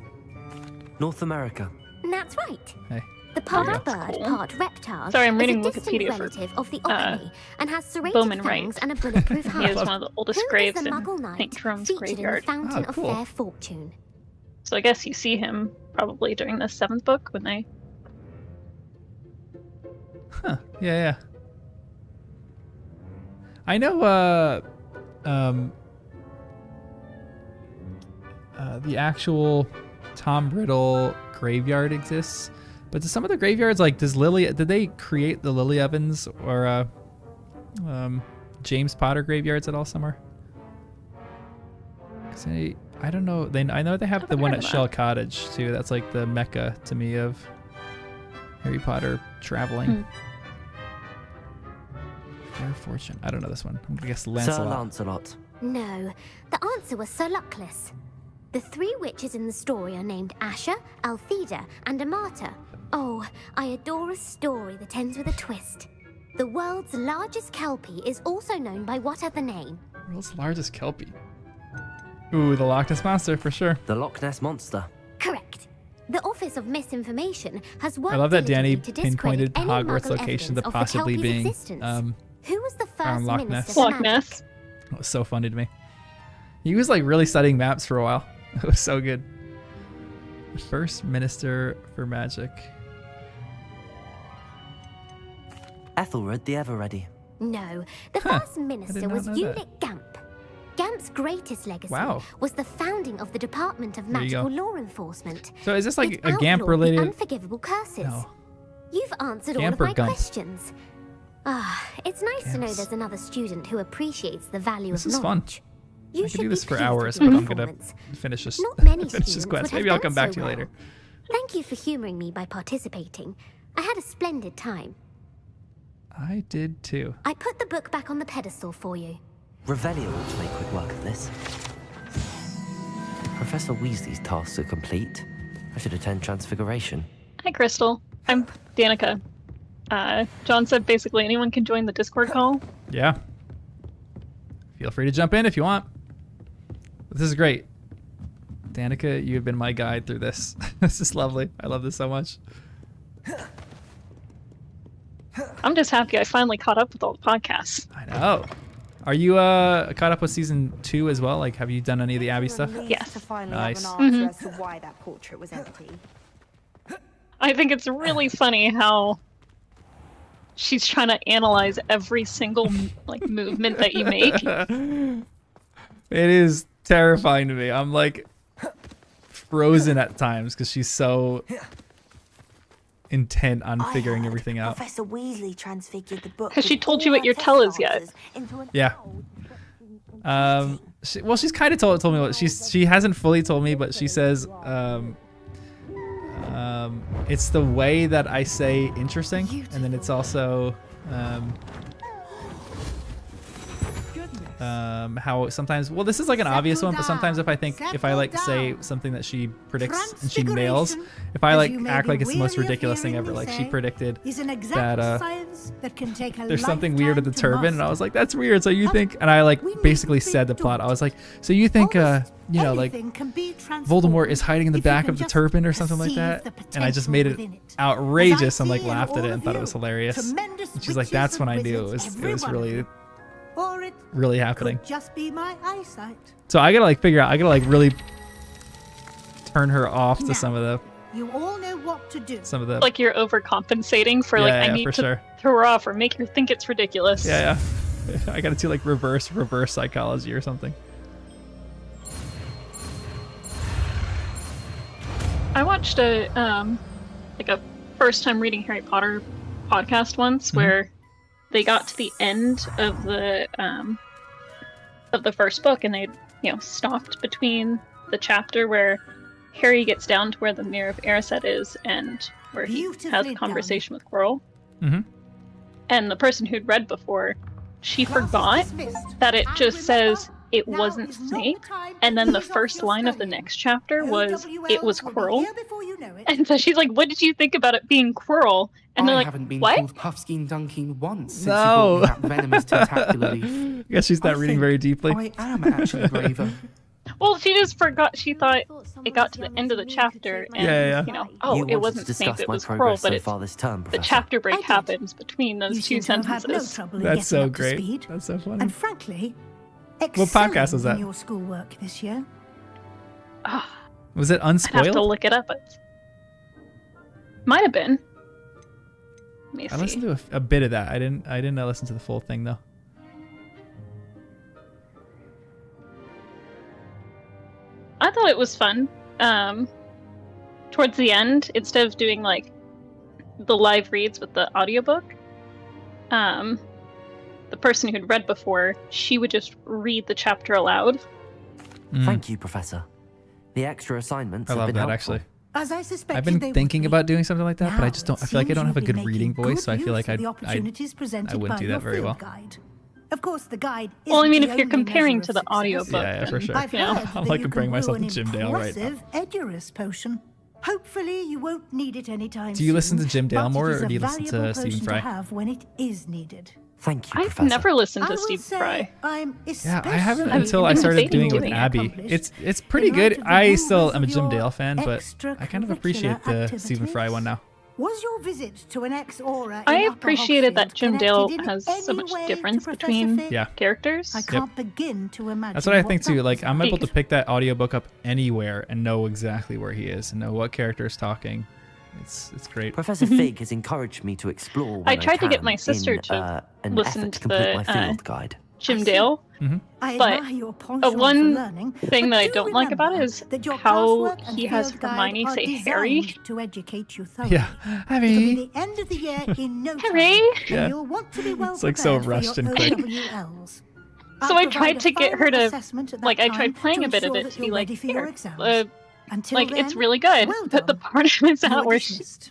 North America. That's right. Hey. The part that's bird, cool. part reptile, Sorry, I'm is reading a distant Wikipedia for, relative of the Octomy and has serrated Bowman fangs Wright. and a bulletproof He heart. is one of the oldest Who graves is the in Muggle Knight St. Jerome's featured in the graveyard. Fountain Oh, of cool. Fair Fortune? So I guess you see him probably during the 7th book when they... Huh. Yeah. I know the actual Tom Riddle graveyard exists, but do some of the graveyards, like, did they create the Lily Evans or James Potter graveyards at all somewhere? 'Cause I don't know. I know they have the one at Shell Cottage too. That's like the mecca to me of Harry Potter traveling. Fair Fortune. I don't know this one. I'm gonna guess Lancelot. Sir Lancelot. No, the answer was Sir Luckless. The 3 witches in the story are named Asher, Altheda, and Amata. Oh, I adore a story that ends with a twist. The world's largest kelpie is also known by what other name? World's largest kelpie. Ooh, the Loch Ness Monster for sure. The Loch Ness Monster. Correct. The Office of Misinformation has worked I love that Danny diligently to discredit pinpointed any Hogwarts Muggle location to evidence of the possibly kelpie's being existence. Who was the around first Loch minister Ness. for Loch magic? Ness. It was so funny to me. He was like really studying maps for a while. It was so good. The first minister for magic. Ethelred the Ever-Ready. No, the Huh. first minister not was know that. Unit Gamp. Gamp's greatest legacy Wow. was the founding of the Department of There you go. Magical Law Enforcement. So is this like It a Gamp outlawed related? the unforgivable curses. No. You've answered all Gamp of or my Gump? questions. Ah, it's nice to know Gamps. there's another student who appreciates the value This of is fun. knowledge. You I should could do be this for pleased with hours, your but I'm gonna performance. finish this. Not many finish this students quest. would have Maybe I'll done come back so to you well. later. Thank you for humoring me by participating. I had a splendid time. I did too. I put the book back on the pedestal for you. Revelio ought to make quick work of this. Professor Weasley's tasks are complete. I should attend Transfiguration. Hi, Crystal. I'm Danica. John said basically anyone can join the Discord call. Yeah. Feel free to jump in if you want. This is great. Danica, you have been my guide through this. This is lovely. I love this so much. I'm just happy I finally caught up with all the podcasts. I know. Are you caught up with season 2 as well? Like, have you done any of the Abby stuff? Yes. To finally Nice. have an answer as to why that portrait was empty. I think it's really funny how she's trying to analyze every single like movement that you make. It is terrifying to me. I'm like frozen at times because she's so intent on figuring everything out. Professor Weasley transfigured the book. Has she with told you all what your her tell test is yet? answers into an Yeah. She's kind of told me what she hasn't fully told me, but she says it's the way that I say interesting, and then it's also how sometimes, well, this is like an obvious one, but sometimes if I like say something that she predicts and she nails, if I like act like it's the most ridiculous thing ever, like she predicted that there's something weird with the turban, and I was like, that's weird. So you think, and I like basically said the plot. I was like, so you think you know, like Voldemort is hiding in the back of the turban or something like that, and I just made it outrageous and like laughed at it and thought it was hilarious. And she's like, that's when I knew it was really happening. Just be my eyesight. So I gotta like figure out, I gotta like really turn her off to some of the You all know what to do. some of the Like you're overcompensating for like I need to throw her off or make her think it's ridiculous. Yeah. I gotta do like reverse psychology or something. I watched a first time reading Harry Potter podcast once where they got to the end of the first book and they stopped between the chapter where Harry gets down to where the Mirror of Erised is and where he has a conversation with Quirrell. And the person who'd read before, she forgot that it just says it wasn't Snape, and then the first line of the next chapter was it was Quirrell. And so she's like, "What did you think about it being Quirrell?" And they're like, "I haven't been what? called Puffskein Dunking once since you brought me that venomous tentacular leaf." I guess she's not reading very deeply. I am actually braver. Well, she just forgot. She thought it got to the end of the chapter, and it wasn't Snape, it was Quirrell, but the chapter break happens between those two sentences. That's so great. That's so funny. And frankly, what podcast was that? in your schoolwork this year. Was it Unspoiled? I have to look it up. Might have been. Let me see. I listened to a bit of that. I didn't listen to the full thing though. I thought it was fun. Towards the end, instead of doing like the live reads with the audiobook, the person who'd read before, she would just read the chapter aloud. Thank you, Professor. The extra assignments I have love been that helpful. actually. As I suspected, I've been thinking about doing something like that, but I just don't. I feel like I don't have a good reading voice, so I feel like I wouldn't do that very well. Of course, the guide. Well, I mean, if you're comparing to the audiobook, yeah, for sure. I'm like comparing myself to Jim Dale right now. Edurus potion. Hopefully, you won't need it anytime Do you listen to soon, Jim Dale but more, it is or do you a listen to valuable Stephen potion Fry? to have when it is needed. Thank you, I've Professor. never listened to I will Stephen say Fry. I'm Yeah, I haven't especially until I started doing it with doing it. Abby. It's pretty In light good. of the I still rules am a of Jim your Dale fan, but I kind of appreciate the Stephen Fry one now. Was your visit to an ex-aura I in Upper appreciated that Hogsfield Jim Dale connected in has so any much way difference to Professor between Fig? characters. I can't begin to imagine. That's what I think that too. was Like I'm like. able to pick that audiobook up anywhere and know exactly where he is and know what character is talking. It's great. Professor Fig has encouraged me to explore when I tried to get can my sister in, to an listen effort to complete my the field guide. Jim Dale, I but admire your penchant for one learning, thing but that I do don't like about it remember is that your how classwork and he has field guide Hermione are say designed Harry. to educate you thoroughly. Yeah, It'll be Harry. the end of the year in no Harry. time, Yeah. and you'll want to be well It's like so prepared rushed for your and quick. OWLs. So I'll I tried provide to a get her final to, assessment at that like, I time tried playing to a bit of ensure it that to be you're like, ready for your here, exams. Until like then, it's really good. well But the done. part of it's You're out where she, dismissed.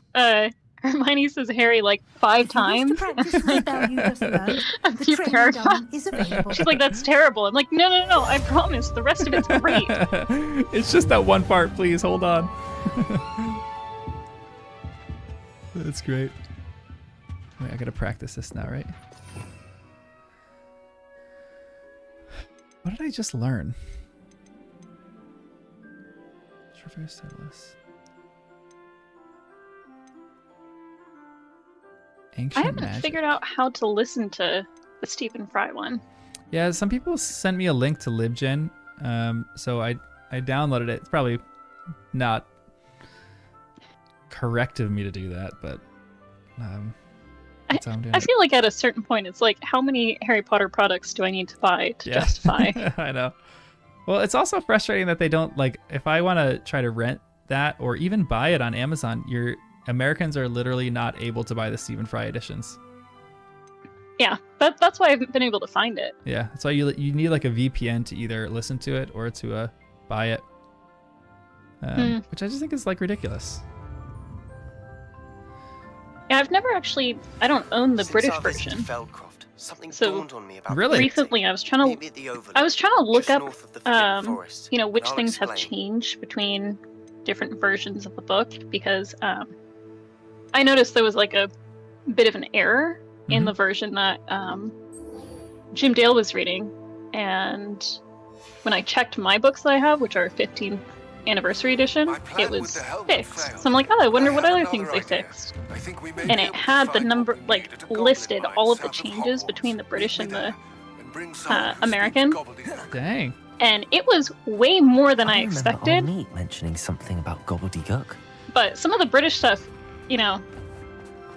Hermione says Harry like 5 If you wish to times. practice the spell you just learned, A the few training paragraphs. gun is available. She's like, that's terrible. I'm like, no, I promise. The rest of it's great. It's just that one part. Please hold on. That's great. Wait, I gotta practice this now, right? What did I just learn? Traverse Atlas. Ancient I haven't magic. figured out how to listen to the Stephen Fry one. Yeah, some people sent me a link to LibGen, so I downloaded it. It's probably not correct of me to do that, but that's how I'm doing I it. feel like at a certain point, it's like, how many Harry Potter products do I need to buy to justify? I know. Well, it's also frustrating that they don't, like, if I want to try to rent that or even buy it on Amazon, Americans are literally not able to buy the Stephen Fry editions. Yeah, that's why I haven't been able to find it. Yeah, that's why you need like a VPN to either listen to it or to buy it, which I just think is like ridiculous. Yeah, I've never actually. I don't own the British version. So Really? recently, I was trying to look up, which things have changed between different versions of the book because I noticed there was like a bit of an error in the version that Jim Dale was reading, and when I checked my books that I have, which are 15th anniversary edition, it was fixed. So I'm like, oh, I wonder what other things they fixed. And it had the number, like, listed all of the changes between the British and the American. Dang. And it was way more than I remember expected. Arnie mentioning something about gobbledygook. But some of the British stuff, you know,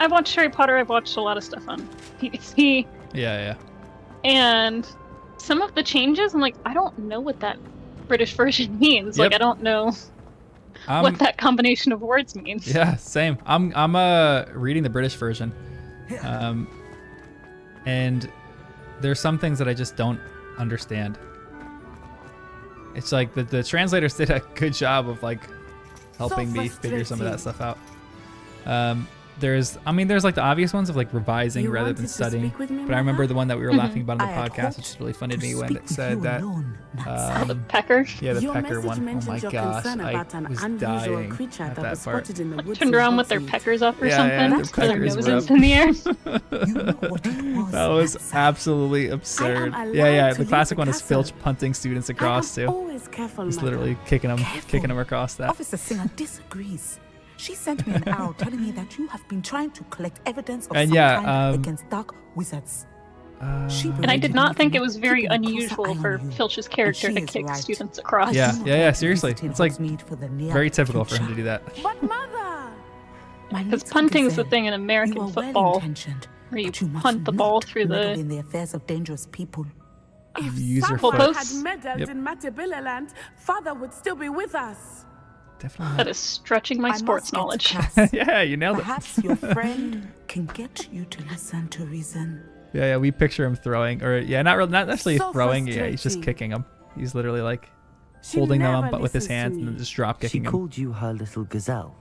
I've watched Harry Potter. I've watched a lot of stuff on BBC. Yeah. And some of the changes, I'm like, I don't know what that British version means. Yep. Like, I don't know what that combination of words means. Yeah, same. I'm reading the British version, and there's some things that I just don't understand. It's like the translators did a good job of like helping me figure some of that stuff out. There's like the obvious ones of like revising rather than studying, but I remember the one that we were laughing about on the podcast, which is really funny to me when it said that the pecker. Yeah, the pecker one. Oh my gosh, I was dying at that part. Like, turned around with their peckers up or something. Yeah, their peckers noses in the air. That was absolutely absurd. Yeah. The classic one is Filch punting students across too. He's literally kicking them across that. Officer Singer disagrees. She sent me an arrow telling me that you have been trying to collect evidence of some kind against dark wizards. And I did not think it was very unusual for Filch's character to kick students across. Yeah, seriously. It's like very typical for him to do that. But mother! Because punting's the thing in American football, where you punt the ball through in the affairs of dangerous people. If someone had meddled in Matabeleland, father would still be with us. Definitely. That is stretching my sports knowledge. Yeah, you nailed it. Perhaps your friend can get you to listen to reason. Yeah, we picture him throwing, or not necessarily throwing. Yeah, he's just kicking them. He's literally like holding them up with his hands and then just drop kicking them. She called you her little gazelle.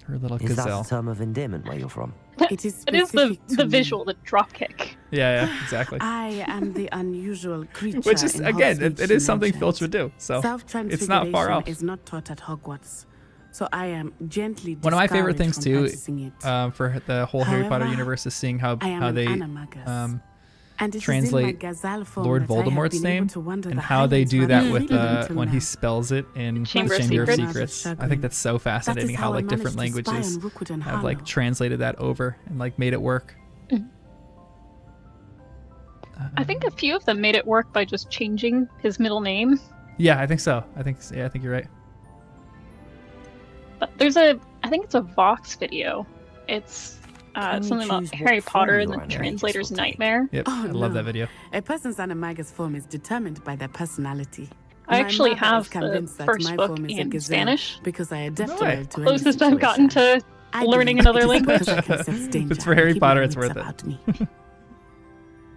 Her little gazelle. Is that a term of endearment where you're from? It is the visual, the drop kick. Yeah, exactly. I am the unusual creature. Which is, again, it is something Filch would do. So it's not far off. Is not taught at Hogwarts, so I am gently. One of my favorite things too, for the whole Harry Potter universe is seeing how they translate Lord Voldemort's name and how they do that with when he spells it in Chamber of Secrets. I think that's so fascinating how like different languages have like translated that over and like made it work. I think a few of them made it work by just changing his middle name. Yeah, I think so. I think you're right. But there's I think it's a Vox video. It's something about Harry Potter and the translator's nightmare. Yep, I love that video. A person's animagus form is determined by their personality. I actually have the first book in Spanish because I adapted to closest I've gotten to learning another language. It's for Harry Potter, it's worth it.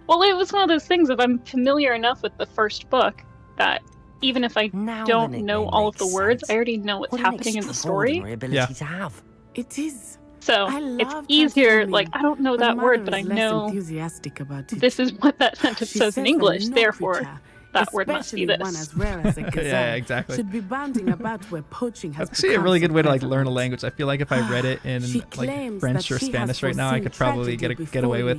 Well, it was one of those things, if I'm familiar enough with the first book, that even if I don't know all of the words, I already know what's happening in the story. Yeah. It is. So it's easier, like, I don't know that word, but I know this is what that sentence says in English, therefore that word must be this. One as rare as a gazelle yeah, exactly. Should be bounding about where poaching has That's actually a really good way to like learn a language. I feel like if I read it in like French or Spanish right now, I could probably get away with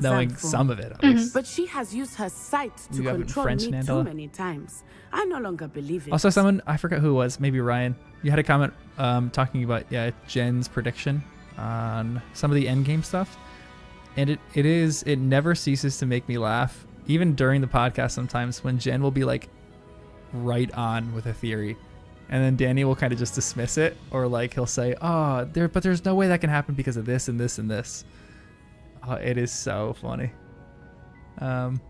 knowing some of it at least. But she has used her sight to control me too many times. I no longer believe it. Also, someone, I forgot who it was, maybe Ryan. You had a comment talking about Jen's prediction on some of the endgame stuff, and it never ceases to make me laugh. Even during the podcast sometimes when Jen will be like right on with a theory and then Danny will kind of just dismiss it, or like he'll say, but there's no way that can happen because of this and this and this. It is so funny. I'm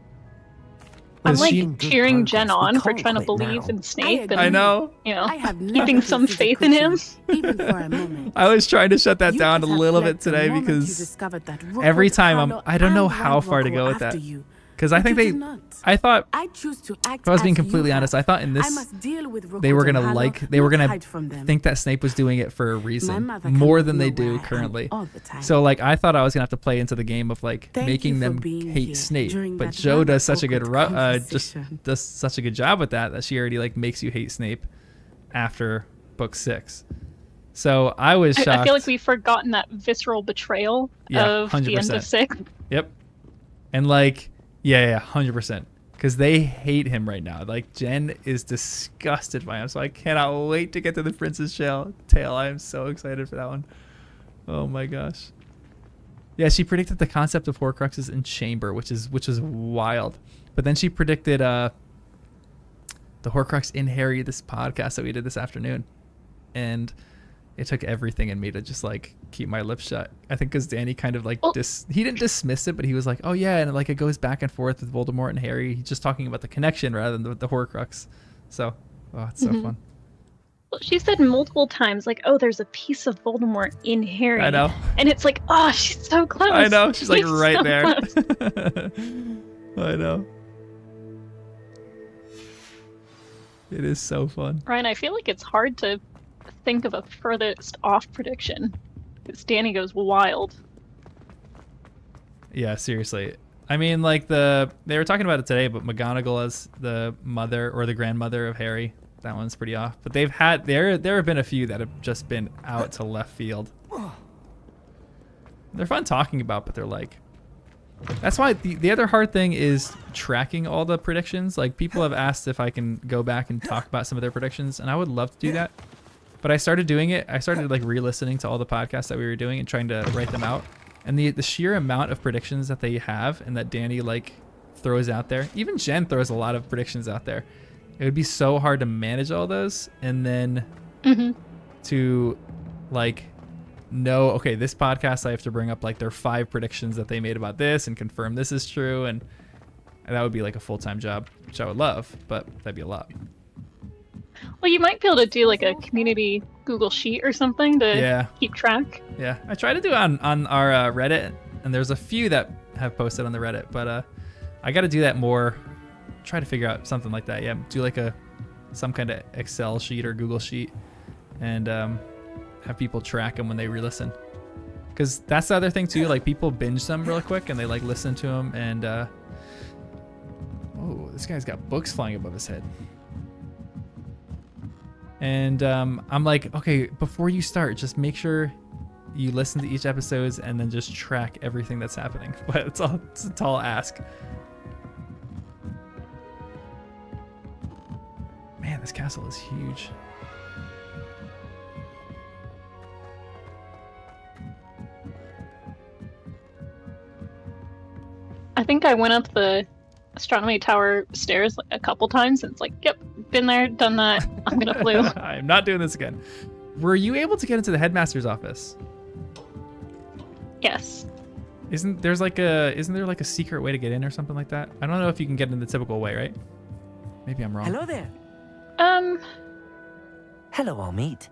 like cheering Jen on for trying to believe in Snape and, I know. Keeping some faith in him. Even for a moment. I was trying to shut that down a little bit today because every time I don't know how far to go with that. Because I think I thought, if I was being completely honest, I thought in this, they were gonna think that Snape was doing it for a reason, more than they do currently. So like, I thought I was gonna have to play into the game of like making them hate Snape, but Jo does such a good does such a good job with that she already like makes you hate Snape after book 6. So I was shocked. I feel like we've forgotten that visceral betrayal of 100%. The end of 6. Yep, and like. Yeah, 100%. Because they hate him right now. Like, Jen is disgusted by him. So I cannot wait to get to the Prince's Tale. I am so excited for that one. Oh my gosh. Yeah, she predicted the concept of Horcruxes in Chamber, which is wild. But then she predicted the Horcrux in Harry, this podcast that we did this afternoon. And it took everything in me to just like keep my lips shut. I think because Danny kind of like he didn't dismiss it, but he was like, oh yeah, and like it goes back and forth with Voldemort and Harry. He's just talking about the connection rather than the Horcrux. So, oh, it's so fun. Well, she said multiple times, like, oh, there's a piece of Voldemort in Harry. I know. And it's like, oh, she's so close. I know. She's like right so there. I know. It is so fun. Ryan, I feel like it's hard to think of a furthest off prediction. Because Danny goes wild. Yeah, seriously. I mean, like they were talking about it today, but McGonagall as the mother or the grandmother of Harry, that one's pretty off. But there have been a few that have just been out to left field. They're fun talking about, but they're like, that's why the other hard thing is tracking all the predictions. Like people have asked if I can go back and talk about some of their predictions, and I would love to do that. But I started doing it. I started like re-listening to all the podcasts that we were doing and trying to write them out. And the sheer amount of predictions that they have and that Danny like throws out there, even Jen throws a lot of predictions out there. It would be so hard to manage all those and then to like know, okay, this podcast I have to bring up like their 5 predictions that they made about this and confirm this is true, and that would be like a full-time job, which I would love, but that'd be a lot. Well, you might be able to do like a community Google Sheet or something to keep track. Yeah, I tried to do it on our Reddit, and there's a few that have posted on the Reddit, but I got to do that more. Try to figure out something like that. Yeah, do like some kind of Excel sheet or Google Sheet, and have people track them when they re-listen. Because that's the other thing too. Like people binge them real quick, and they like listen to them, and oh, this guy's got books flying above his head. And I'm like, okay, before you start, just make sure you listen to each episodes and then just track everything that's happening. But it's a tall ask. Man, this castle is huge. I think I went up the astronomy tower stairs like a couple times, and it's like, yep, been there, done that. I'm gonna flew. I'm not doing this again. Were you able to get into the headmaster's office? Yes. Isn't there like a secret way to get in or something like that? I don't know if you can get in the typical way, right? Maybe I'm wrong. Hello there. Hello, Amit.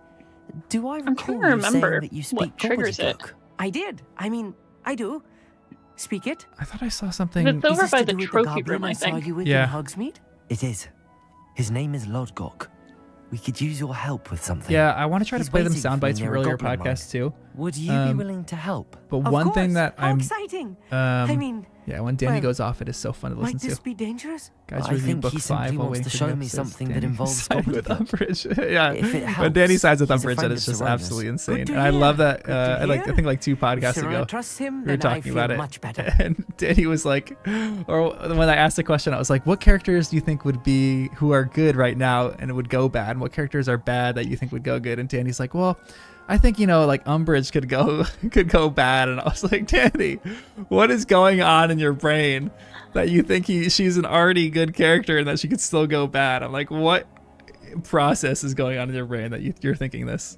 Do I recall you saying that you speak what triggers it? I did. I mean, I do. Speak it. I thought I saw something. It's over by the trophy room, I think. Yeah. Hogsmeade? It is. His name is Lodgok. We could use your help with something. Yeah, I want to try to play them sound bites from earlier podcasts too. Would you be willing to help? But one thing that How exciting! I mean, yeah, when Danny goes off, it is so fun to listen to. Might this be dangerous? Guys, I review think book he 5 simply while wants waiting to for show me episodes. something Danny that involves side with Umbridge. Yeah, If it when helps, Danny sides with he's a Umbridge, that friend is of just Serena's. absolutely Good insane. to And I hear. love that. Good to I think like 2 podcasts If Serena ago, trusts him, we were then I talking feel about it, much better. and Danny was like, or when I asked the question, I was like, "What characters do you think would be who are good right now and it would go bad? And what characters are bad that you think would go good?" And Danny's like, "Well, I think, like Umbridge could go bad." And I was like, Danny, what is going on in your brain that you think she's an already good character and that she could still go bad? I'm like, what process is going on in your brain that you're thinking this?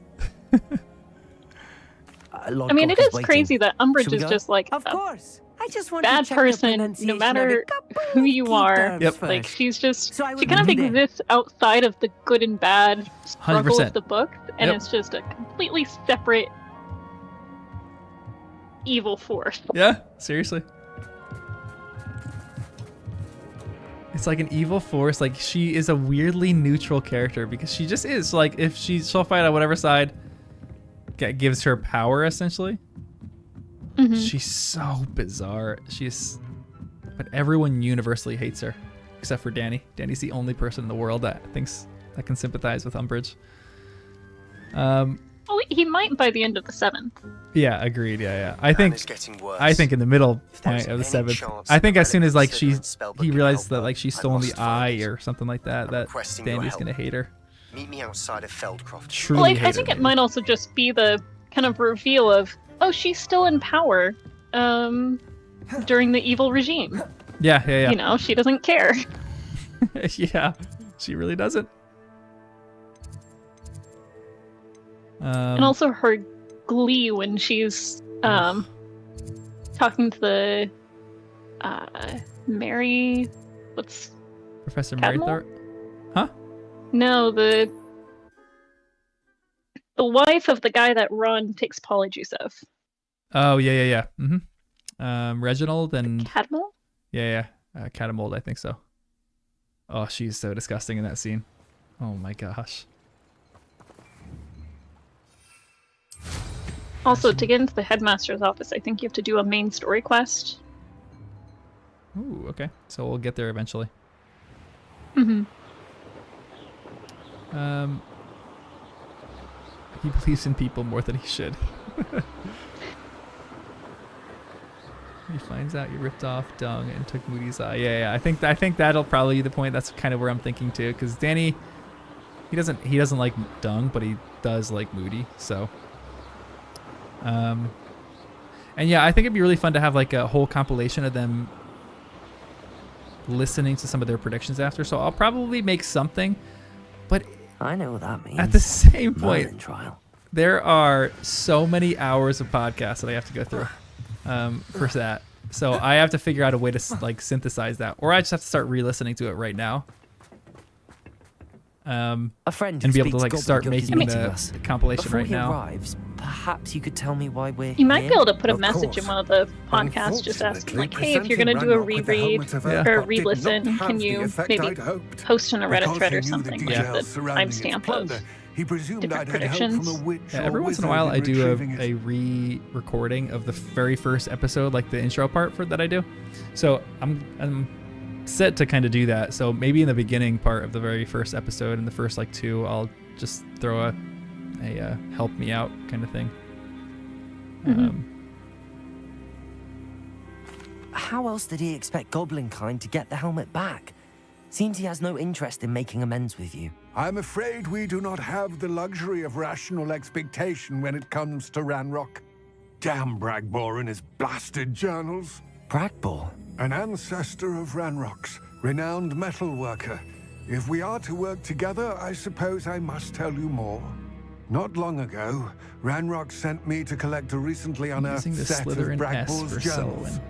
I mean, it is crazy that Umbridge is just like of course. I just want bad to check the person, no pronunciation matter of it. who you are. Yep. Like she's just So I she would kind of be there. exists outside of the good and bad struggle 100%. of the book, and Yep. it's just a completely separate evil force. Yeah, seriously. It's like an evil force. Like she is a weirdly neutral character because she just is. Like if she'll fight on whatever side gives her power essentially. Mm-hmm. She's so bizarre. But everyone universally hates her except for Danny. Danny's the only person in the world that can sympathize with Umbridge. Oh, he might by the end of the 7th. Yeah, agreed. Yeah. I think getting worse. I think in the middle point there's of the any 7th. chance I think that as soon as like Slytherin spellbook he can realized help that like her, she's I stolen the must eye find it. or something like that, that requesting your Danny's help. gonna hate her. Meet me outside of Feldcroft. Truly Well, hate I think her. it might also just be the kind of reveal of, oh, she's still in power during the evil regime. Yeah. You know, she doesn't care. Yeah, she really doesn't. And also her glee when she's talking to the Mary, what's Professor Cadmore? Mary Huh? No, the wife of the guy that Ron takes polyjuice of. Oh yeah. Reginald and Cadmore? Yeah. Catamold, I think so. Oh, she's so disgusting in that scene. Oh my gosh. Also, to get into the headmaster's office, I think you have to do a main story quest. Ooh, okay. So we'll get there eventually. Mm-hmm. He believes in people more than he should. He finds out you ripped off Dung and took Moody's eye. Yeah. I think that'll probably be the point. That's kind of where I'm thinking too, because Danny, he doesn't like Dung, but he does like Moody. So, and yeah, I think it'd be really fun to have like a whole compilation of them listening to some of their predictions after. So I'll probably make something, but I know what that means. at the same point, Merlin trial. there are so many hours of podcasts that I have to go through for that. So I have to figure out a way to like synthesize that, or I just have to start re-listening to it right now. A friend and who be able to like speaks start gobbledygook making is the us. compilation Before right he now. arrives, perhaps you could tell me why we're You might here? be able to put a Of message in course. one of the podcasts, just asking like, hey, if you're going to do a reread or a re-listen, can you maybe post in a Reddit thread or something like the timestamp of different predictions? Yeah, every once in a while I do a re-recording of the very first episode, like the intro part that I do. So I'm set to kind of do that. So maybe in the beginning part of the very first episode, in the first like 2, I'll just throw a help me out kind of thing. How else did he expect Goblinkind to get the helmet back? Seems he has no interest in making amends with you. I'm afraid we do not have the luxury of rational expectation when it comes to Ranrock. Damn Bragbor and his blasted journals. Bragbor? An ancestor of Ranrock's, renowned metal worker. If we are to work together, I suppose I must tell you more. Not long ago, Ranrock sent me to collect a recently unearthed Using the set of Slytherin S Bragbor's for journals. Selwyn.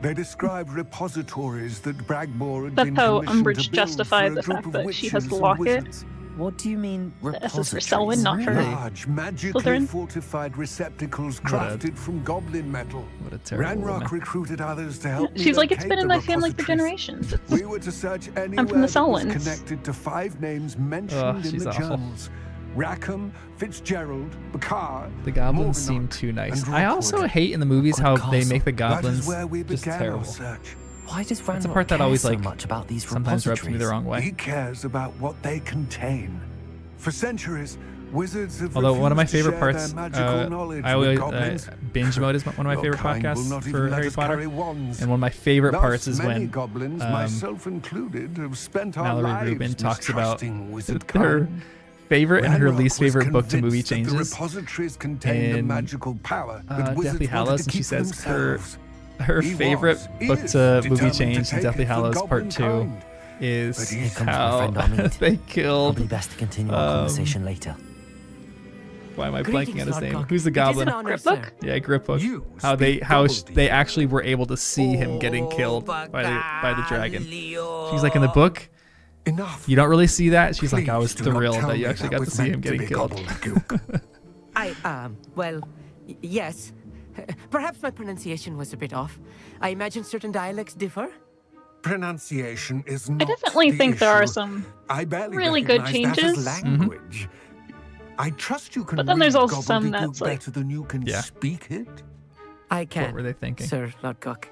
They described repositories that Bragbor had That's been how commissioned Umbridge to build justified for the a group fact of that she has witches the and locket. wizards. What do you mean The S is for Selwyn, not for Large, magically Slytherin. fortified receptacles What a- crafted from goblin metal. What a terrible Ranrock woman. recruited others to help me She's like, it's locate been in the my family for repositories. generations. It's, We were to search anywhere I'm from the that was Selwyns. connected to 5 names mentioned Ugh, in she's the awful. journals. Rackham, Fitzgerald, Bacard, The goblins Morganach, seem too nice. and I also Rookwood. hate in the movies how they make the That is goblins where we just began terrible. our search. Why does That's the Ranrock part that care always so like much about these sometimes rubs me the repositories? wrong way. He cares about what they contain. For centuries, wizards have Although one of my refused to favorite share parts, their magical knowledge I with always goblins. binge mode is one of my Your favorite kind will not podcasts even for let Harry us Potter. carry wands. And one of my favorite Thus, parts is many when goblins, myself included, have spent our Mallory lives Rubin talks about mistrusting wizard her kind. favorite and her Ranrock least was favorite book to movie convinced that changes. The repositories contained a in, magical power that wizards Deathly wanted Hallows, to and she keep for says themselves. her He favorite was, book is to movie determined change to in take Deathly it from Hallows Part goblin 2 kind. is But here comes my how friend Armand. they killed. Probably best to continue our conversation later. Why am I Greetings, blanking on his Lord name? Gog. Who's the It is goblin? an honor, Gripbook? sir. Yeah, Gripbook. You How they speak they actually were able to see him getting killed by the dragon. She's like, in the book, Enough. you don't really see that. She's like, I Please was do not thrilled tell that you me actually that got to was see meant him to getting be killed. gobbledygook. Yes. Perhaps my pronunciation was a bit off. I imagine certain dialects differ. Pronunciation is not I definitely the think there are issue. some I barely really good recognize that as changes. language. I trust you can But then there's read also some gobbledygook that's like- better than you can Yeah. speak it. I can. What were they thinking? Sir Lord Cook.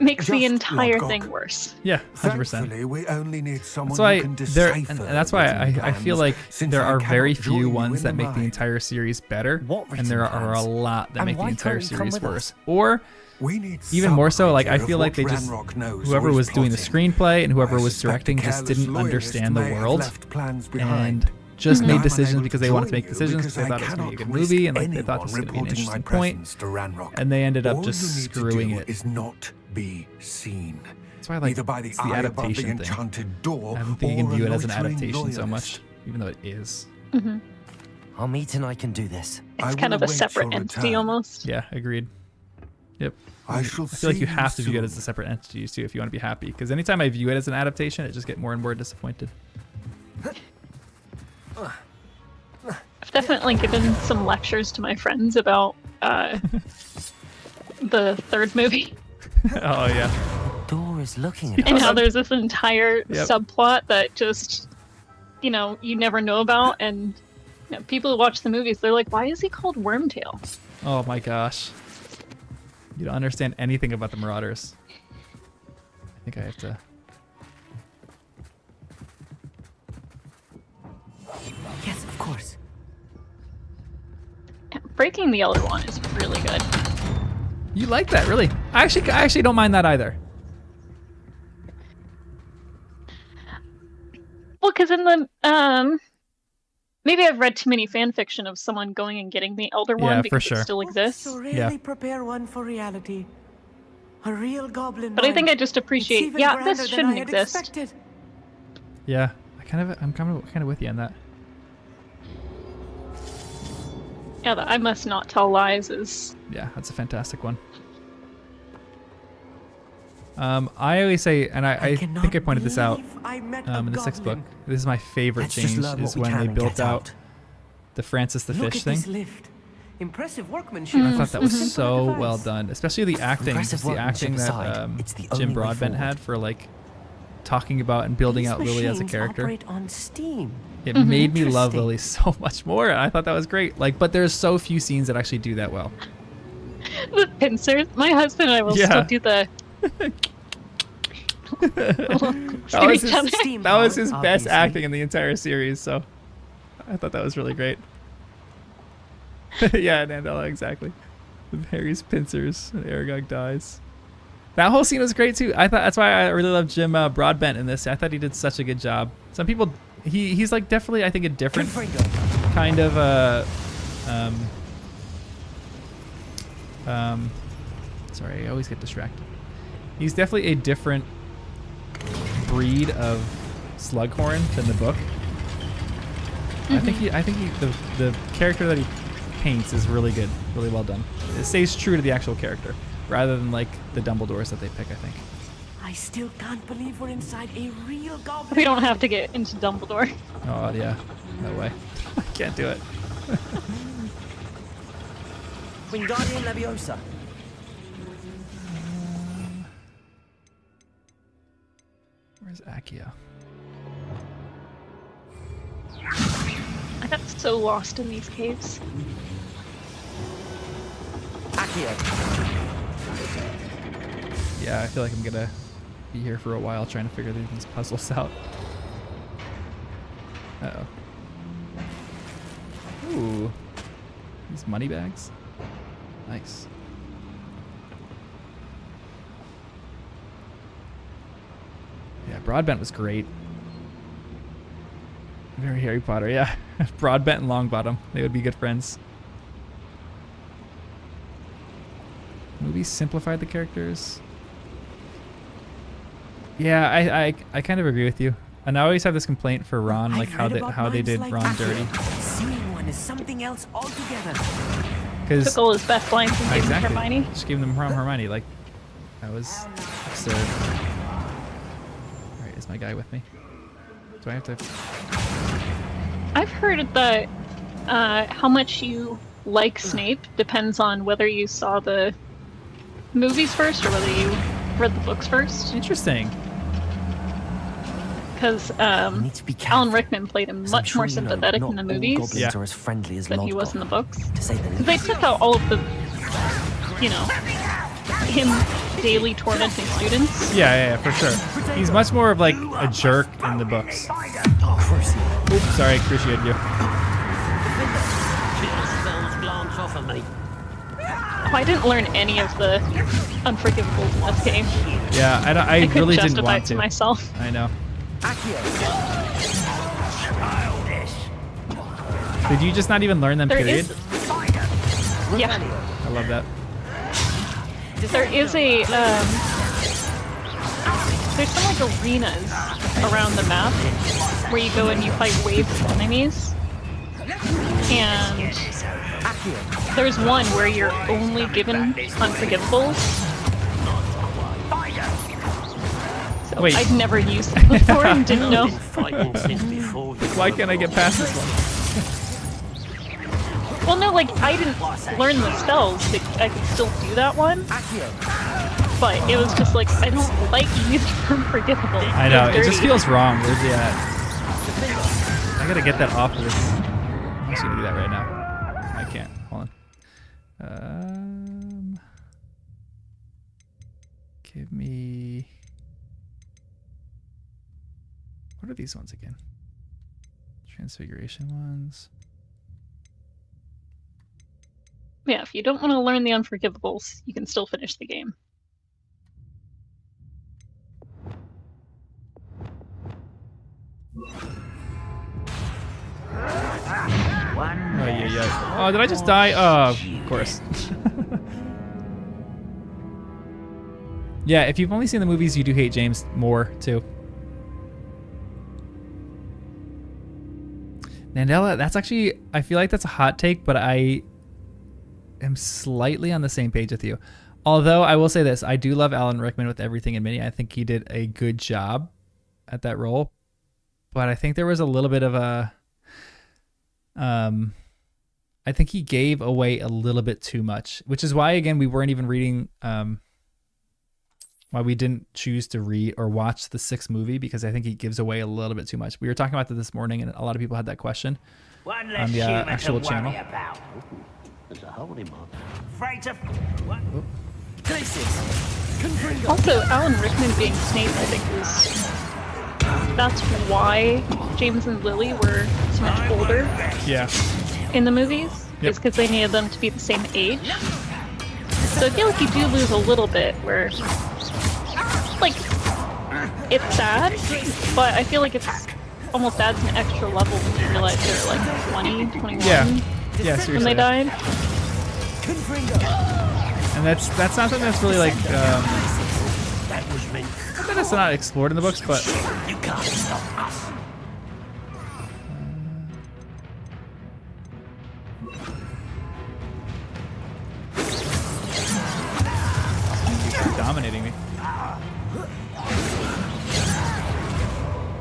Makes the Just entire Lodgok. thing worse. Yeah, 100%. Thankfully, we only need someone That's why who can there, decipher and that's why written I feel plans, like since there I are very cannot join few you ones in that make the mind. entire series better, What and there written are a plans? lot that And make the why entire can't he come series with worse. us? Or We need even some more so, like I idea of feel like they what just Ranrock knows whoever or was is doing the plotting. screenplay and whoever I was suspect directing a just careless didn't loyalist understand the may have world left plans and behind. just I'm made unable decisions to because they wanted to join make you decisions because because they I thought it was going to be a cannot good movie risk and like they thought anyone this was going to be an reporting my interesting point, presence to Ranrock. and they ended up All just you need to screwing do it. is not be seen. That's why I like Either by the it's the eye above the adaptation thing. enchanted door, I don't think you can or a view it as an loitering adaptation so loyalist. much, even though it is. Mm-hmm. Armit and I can do this. It's kind of a separate entity almost. Yeah, agreed. Yep. I feel like you have to view it as a separate entity too if you want to be happy. Because anytime I view it as an adaptation, I just get more and more disappointed. I've definitely given some lectures to my friends about the third movie. Oh yeah. Door is looking at us. And how there's this entire subplot that just, you never know about, and people who watch the movies, they're like, why is he called Wormtail? Oh my gosh. You don't understand anything about the Marauders. I think I have to... Yes, of course. Breaking the Elder Wand is really good. You like that, really? I actually don't mind that either. Well, because in the maybe I've read too many fan fiction of someone going and getting the Elder Wand because it still exists. So really prepare one for reality. A real goblin. But I think I just appreciate. Yeah, this shouldn't exist. Expected. Yeah, I'm kind of with you on that. Yeah, the I must not tell lies is. Yeah, that's a fantastic one. I always say, and I think I pointed this out in the sixth book. This is my favorite change is when they built out the Francis the Fish thing. Impressive workmanship. I thought that was so well done, especially the acting. Just the acting that Jim Broadbent had for like talking about and building out Lily as a character. On steam. It made me love Lily so much more. I thought that was great. Like, but there's so few scenes that actually do that well. The pincers. My husband and I will still do the. that was his best acting in the entire series, so I thought that was really great. Yeah, Nandela, exactly. With Harry's pincers and Aragog dies. That whole scene was great too. I thought that's why I really love Jim Broadbent in this. I thought he did such a good job. Some people, he's like definitely I think a different kind of sorry, I always get distracted. He's definitely a different breed of Slughorn than the book. I think the character that he paints is really good, really well done. It stays true to the actual character rather than like the Dumbledores that they pick, I think. I still can't believe we're inside a real goblin. We don't have to get into Dumbledore. Oh yeah, no way. I can't do it. Wingardium Leviosa. Where's Accio? I got so lost in these caves. Accio. Yeah, I feel like I'm gonna be here for a while trying to figure these puzzles out. Uh-oh. Ooh. These money bags? Nice. Yeah, Broadbent was great. Very Harry Potter, yeah. Broadbent and Longbottom. They would be good friends. Movies simplified the characters. Yeah, I kind of agree with you. And I always have this complaint for Ron, like how they did Ron dirty. Seeing one is something else altogether. Took all his best lines and gave them Hermione. Just gave them from Hermione. Like, that was absurd. Alright, is my guy with me? Do I have to... I've heard that how much you like Snape depends on whether you saw the movies first or whether you read the books first. Interesting. Because Alan Rickman played him much more sympathetic in the movies are as friendly as than he was in the books. To say the least. They took out all of the, him daily tormenting students. Yeah, for sure. He's much more of like a jerk in the books. Oops, sorry, appreciate you. Oh, I didn't learn any of the unforgivables in this game. Yeah, I really didn't want to. To myself. I know. Did you just not even learn them, period? Yeah. I love that. There is a, there's some like arenas around the map where you go and you fight waves of enemies. And there's one where you're only given unforgivables. So Wait. I'd never used them before and didn't know. Why can't I get past this one? Well, no, like, I didn't learn the spells, but I could still do that one. But it was just like, I don't like using unforgivables. I know, it just feels wrong. Where's he at? I gotta get that off of this. I'm just gonna do that right now. I can't. Hold on. Give me... What are these ones again? Transfiguration ones. Yeah, if you don't want to learn the unforgivables, you can still finish the game. Oh, yeah. Oh, did I just die? Oh, of course. Yeah, if you've only seen the movies, you do hate James more, too. Nandela, that's actually... I feel like that's a hot take, but I am slightly on the same page with you. Although, I will say this. I do love Alan Rickman with everything in Minnie. I think he did a good job at that role. But I think there was a little bit of a... I think he gave away a little bit too much, which is why, again, we weren't even reading, why we didn't choose to read or watch the 6th movie, because I think he gives away a little bit too much. We were talking about that this morning, and a lot of people had that question on the actual channel. There's a holy month. Also, Alan Rickman being Snape, I think, that's why James and Lily were so much older. Yeah. In the movies, Yep. is because they needed them to be the same age. So I feel like you do lose a little bit where, like, it's sad, but I feel like it's almost adds an extra level when you realize they're like 20, 21 Yeah, seriously. when they died. And that's something that's really like that's not explored in the books, but You can't stop us. He's dominating me.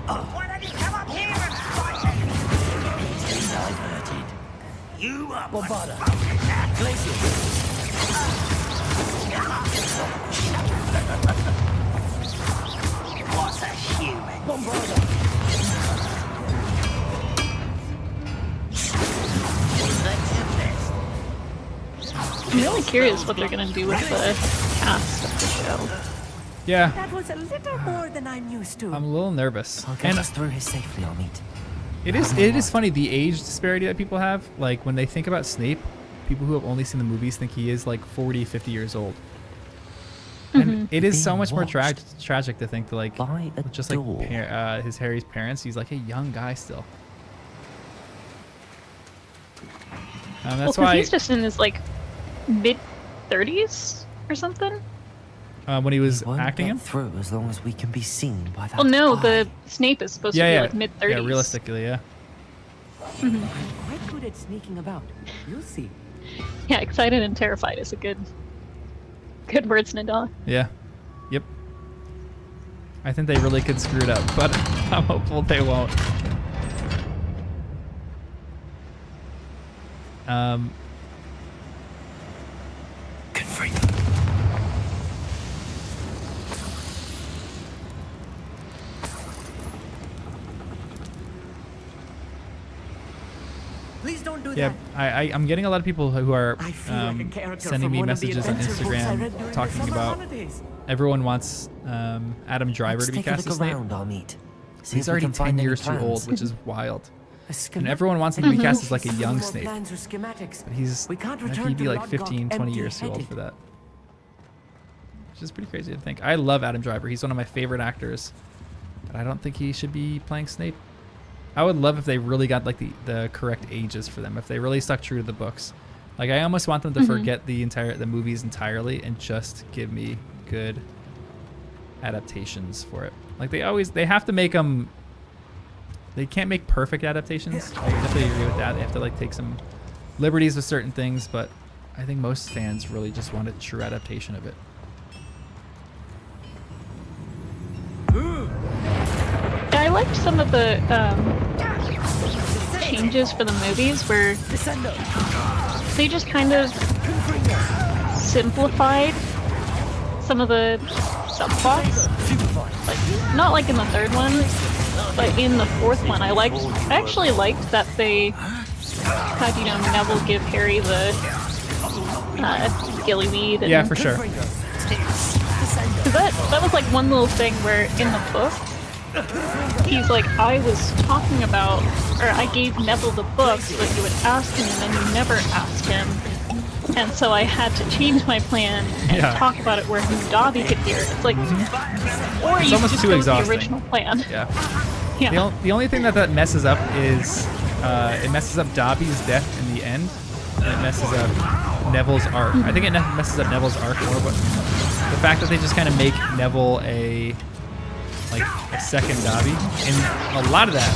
Why don't you come up here and fight it? Diverted. You are Bombarda. What's a human? Bombarda. I'm really curious what they're gonna do with the cast of the show. Yeah. That was a little more than I'm used to. I'm a little nervous. I'll get us through here safely, Amit. It is funny, the age disparity that people have. Like, when they think about Snape, people who have only seen the movies think he is like 40, 50 years old. And it is so much more tragic to think that, like, just like his Harry's parents, he's like a young guy still. That's why he's just in his like mid-30s or something. When he was acting him through as long as we can be seen by that. Well, no, the Snape is supposed to be like mid-30s. Yeah, realistically, yeah. I'm quite good at sneaking about. You'll see. Yeah, excited and terrified is a good words in a dog. Yeah. Yep. I think they really could screw it up, but I'm hopeful they won't. Confront. Please don't do Yeah, that. I'm getting a lot of people who are like a character sending from me one of the messages on adventure books I read Instagram during the talking summer about holidays. everyone wants Adam Driver to be Take a cast look as Snape. around, Amit. See He's if we already can 10 find any years too plans. old, which is wild. A And everyone wants him to be cast as like a young More Snape. plans or schematics. But he's, We can't I think return he'd be to like Lodgok 15, 20 years too old empty-headed. for that. Which is pretty crazy to think. I love Adam Driver. He's one of my favorite actors. But I don't think he should be playing Snape. I would love if they really got like the correct ages for them. If they really stuck true to the books. Like, I almost want them to forget the movies entirely and just give me good adaptations for it. Like, they have to make them they can't make perfect adaptations. I definitely agree with that. They have to like take some liberties with certain things, but I think most fans really just want a true adaptation of it. Yeah, I liked some of the changes for the movies where they just kind of simplified some of the subplots. Like, not like in the third one, but in the fourth one, I actually liked that they had, you know, Neville give Harry the gillyweed. And, yeah, for sure. Cause that was like one little thing where in the book, he's like, I was talking about, or I gave Neville the book so that you would ask him, and then you never asked him. And so I had to change my plan and talk about it where Dobby could hear it. It's like, or you just go with the original plan. Yeah. The only thing that messes up is it messes up Dobby's death in the end, and it messes up Neville's arc. I think it messes up Neville's arc more, but the fact that they just kind of make Neville a second Dobby, and a lot of that,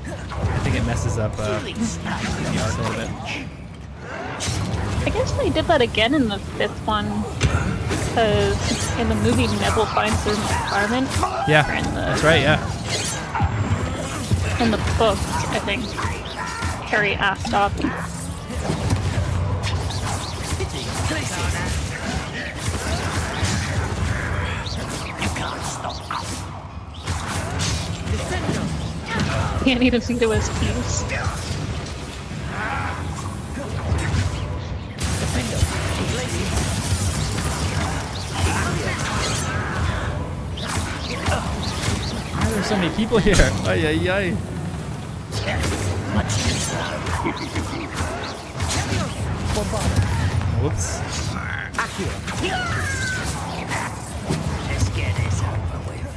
I think it messes up the arc a little bit. I guess they did that again in the fifth one, because in the movie Neville finds his environment. Yeah, that's right, yeah. In the book, I think Harry asked Dobby. Can't even see to his keys. Why are there so many people here? Ay, ay, ay. Whoops. Let's get this over with.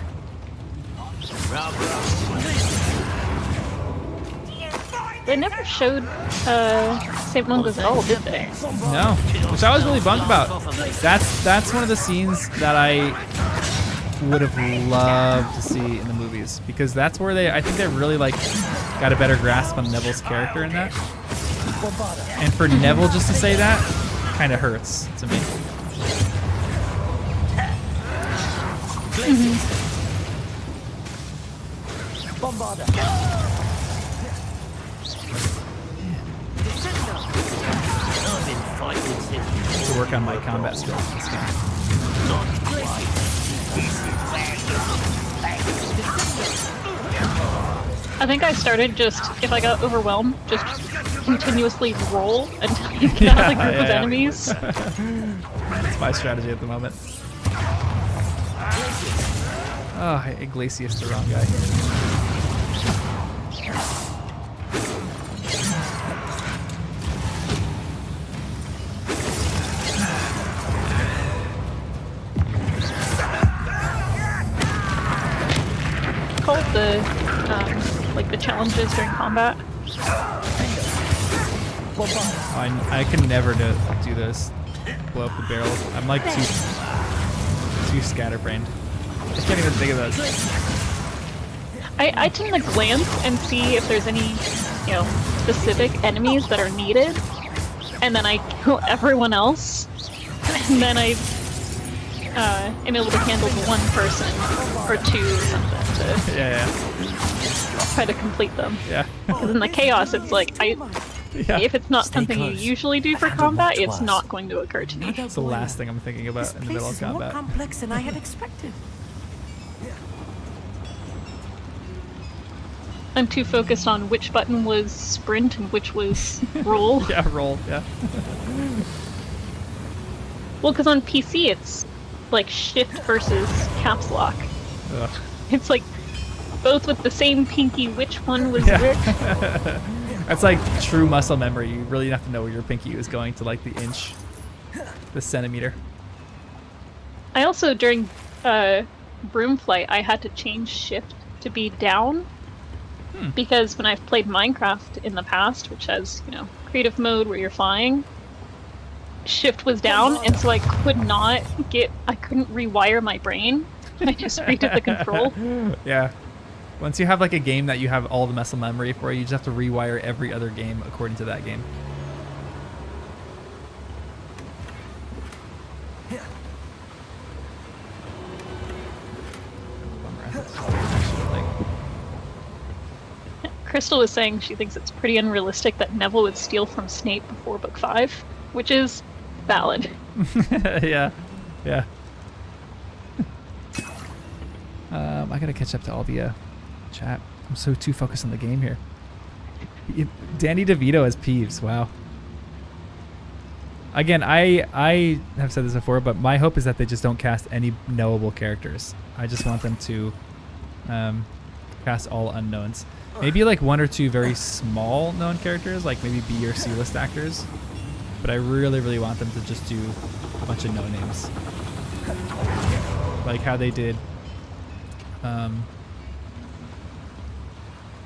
They never showed St. Mungo's Hall, did they? No, which I was really bummed about. That's one of the scenes that I would have loved to see in the movies, because that's where I think they really like got a better grasp on Neville's character in that. And for Neville just to say that kind of hurts to me. To work on my combat skills in this game. I think I started just, if I got overwhelmed, just continuously roll until you get out a group of enemies. That's my strategy at the moment. Oh, Iglesias, the wrong guy. Called the like the challenges during combat. I can never do this. Blow up the barrels. I'm like too scatterbrained. I can't even think of those. I tend to glance and see if there's any, you know, specific enemies that are needed, and then I kill everyone else, and then I am able to handle one person or two or something to try to complete them. Yeah. Because in the chaos, it's like if it's not something you usually do for combat, it's not going to occur to me. It's the last thing I'm thinking about in the middle of combat. More complex than I had expected. I'm too focused on which button was sprint and which was roll. Yeah, roll, yeah. Well, because on PC it's like shift versus caps lock. Ugh. It's like both with the same pinky, which one was which. That's like true muscle memory. You really have to know where your pinky is going to, like the inch, the centimeter. I also, during Broom Flight, I had to change shift to be down. Because when I've played Minecraft in the past, which has, you know, creative mode where you're flying, shift was down, and so I couldn't rewire my brain. I just redid the control. Yeah. Once you have like a game that you have all the muscle memory for, you just have to rewire every other game according to that game. Crystal was saying she thinks it's pretty unrealistic that Neville would steal from Snape before book 5, which is valid. Yeah. I gotta catch up to all the chat. I'm so too focused on the game here. Danny DeVito as Peeves. Wow. Again, I have said this before, but my hope is that they just don't cast any knowable characters. I just want them to cast all unknowns. Maybe like 1 or 2 very small known characters, like maybe B or C list actors. But I really, really want them to just do a bunch of no names. Like how they did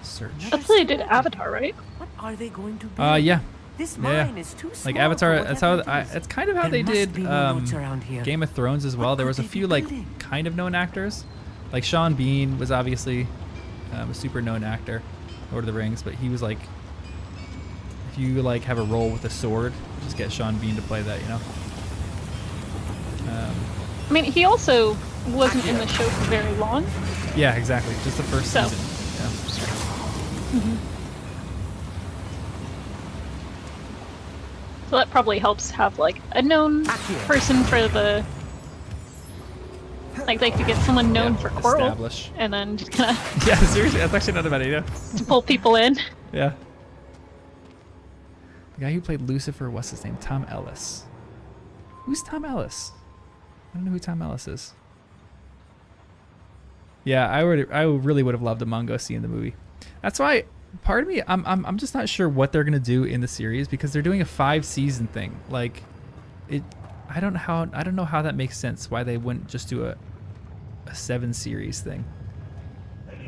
search. That's what they did Avatar, right? What are they going to Yeah. This mine is too small. Like Avatar, that's how it's kind of how they did Game of Thrones as well. There was a few like kind of known actors. Like Sean Bean was obviously a super known actor, Lord of the Rings, but he was like, if you like have a role with a sword, just get Sean Bean to play that, you know. I mean, he also wasn't in the show for very long. Yeah, exactly. Just the first season. Yeah. So that probably helps have like a known person for the. Like they could get someone known for Coral, establish. And then just kind of. Yeah, seriously, that's actually not a bad idea. To pull people in. Yeah. The guy who played Lucifer, what's his name? Tom Ellis. Who's Tom Ellis? I don't know who Tom Ellis is. Yeah, I really would have loved a Mongo scene in the movie. That's why part of me I'm just not sure what they're gonna do in the series because they're doing a 5-season thing. Like it I don't know how that makes sense. Why they wouldn't just do a 7-series thing.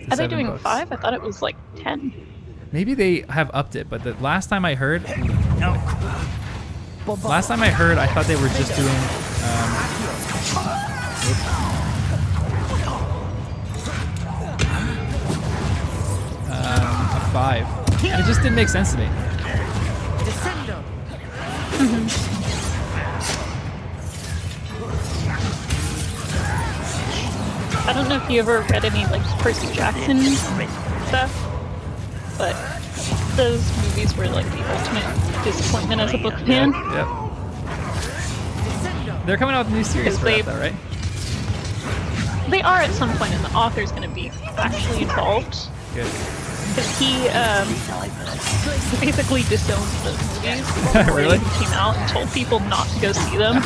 Are they doing 5? I thought it was like 10. Maybe they have upped it, but the last time I heard, I thought they were just doing. A 5, and it just didn't make sense to me. I don't know if you ever read any like Percy Jackson stuff, but those movies were like the ultimate disappointment as a book fan. Yep. They're coming out with a new series for that, though, right? They are at some point, and the author's going to be actually involved. Good. Because he basically disowned those movies Really? They came out and told people not to go see them.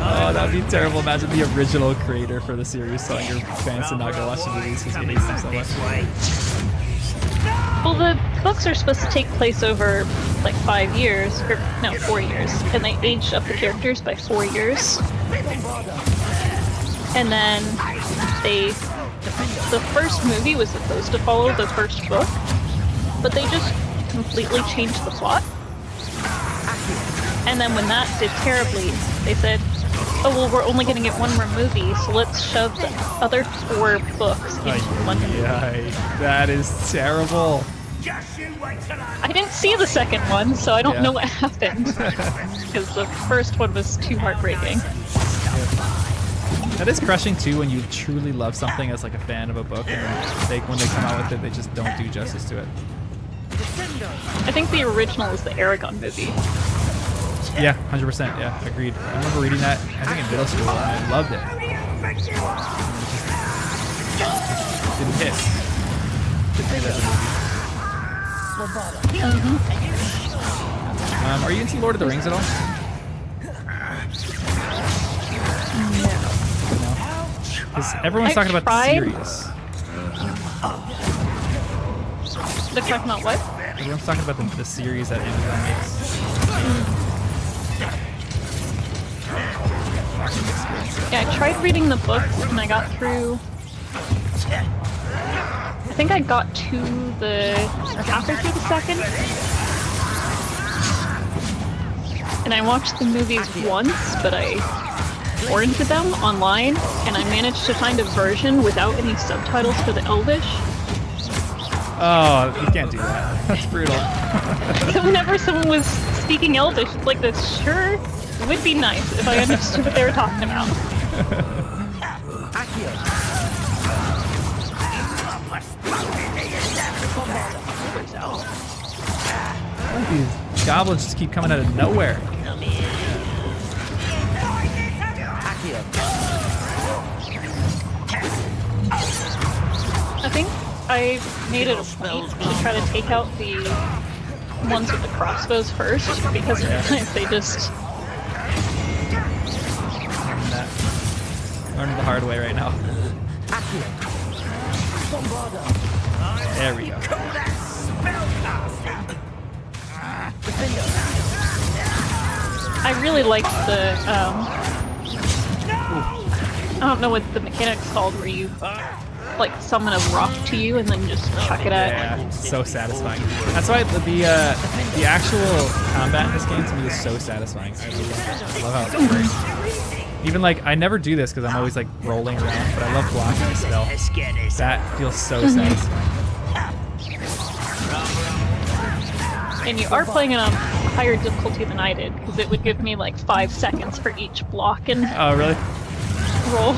Oh, that would be terrible. Imagine the original creator for the series telling your fans to not go watch the movies because he hates them so much. Well, the books are supposed to take place over like 5 years, or no, 4 years, and they aged up the characters by 4 years. And then the first movie was supposed to follow the first book, but they just completely changed the plot. And then when that did terribly, they said, oh, well, we're only going to get 1 more movie, so let's shove the other 4 books into 1 movie. That is terrible. I didn't see the second one, so I don't know what happened. Because the first one was too heartbreaking. That is crushing too when you truly love something as like a fan of a book, and then when they come out with it, they just don't do justice to it. I think the original is the Aragon movie. Yeah, 100%. Yeah, agreed. I remember reading that, I think in middle school, and I loved it. Didn't hit. Didn't hit as a movie. Are you into Lord of the Rings at all? No. Because everyone's talking about the series. They're talking about what? Everyone's talking about the series that Amazon makes. Yeah, I tried reading the books and I got through. I think I got to halfway through the second. And I watched the movies once, but I torrented them online, and I managed to find a version without any subtitles for the Elvish. Oh, you can't do that. That's brutal. So whenever someone was speaking Elvish, it's like this. Sure, it would be nice if I understood what they were talking about. These goblins just keep coming out of nowhere. I think I made it a point to try to take out the ones with the crossbows first, because sometimes they just... Learning the hard way right now. There we go. I really liked the, I don't know what the mechanic's called, where you, like, summon a rock to you and then just chuck it at. Yeah, so satisfying. That's why the actual combat in this game to me is so satisfying. I love how it works. Even like, I never do this because I'm always like rolling around, but I love blocking a spell. That feels so satisfying. And you are playing on a higher difficulty than I did, because it would give me like 5 seconds for each block and really? Roll.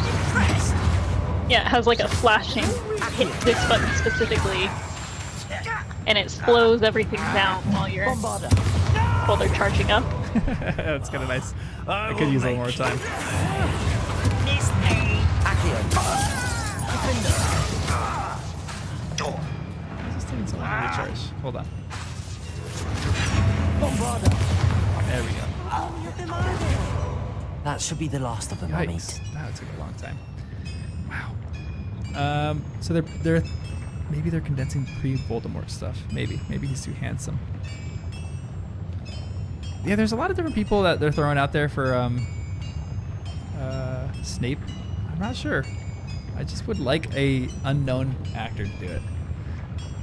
Yeah, it has like a flashing hit this button specifically, and it slows everything down while they're charging up. That's kind of nice. I could use a little more time. Just taking so long to recharge. Hold on. There we go. That should be the last of them, I mean. That took a long time. Wow. So they're maybe they're condensing pre-Voldemort stuff. Maybe he's too handsome. Yeah, there's a lot of different people that they're throwing out there for Snape. I'm not sure. I just would like a unknown actor to do it.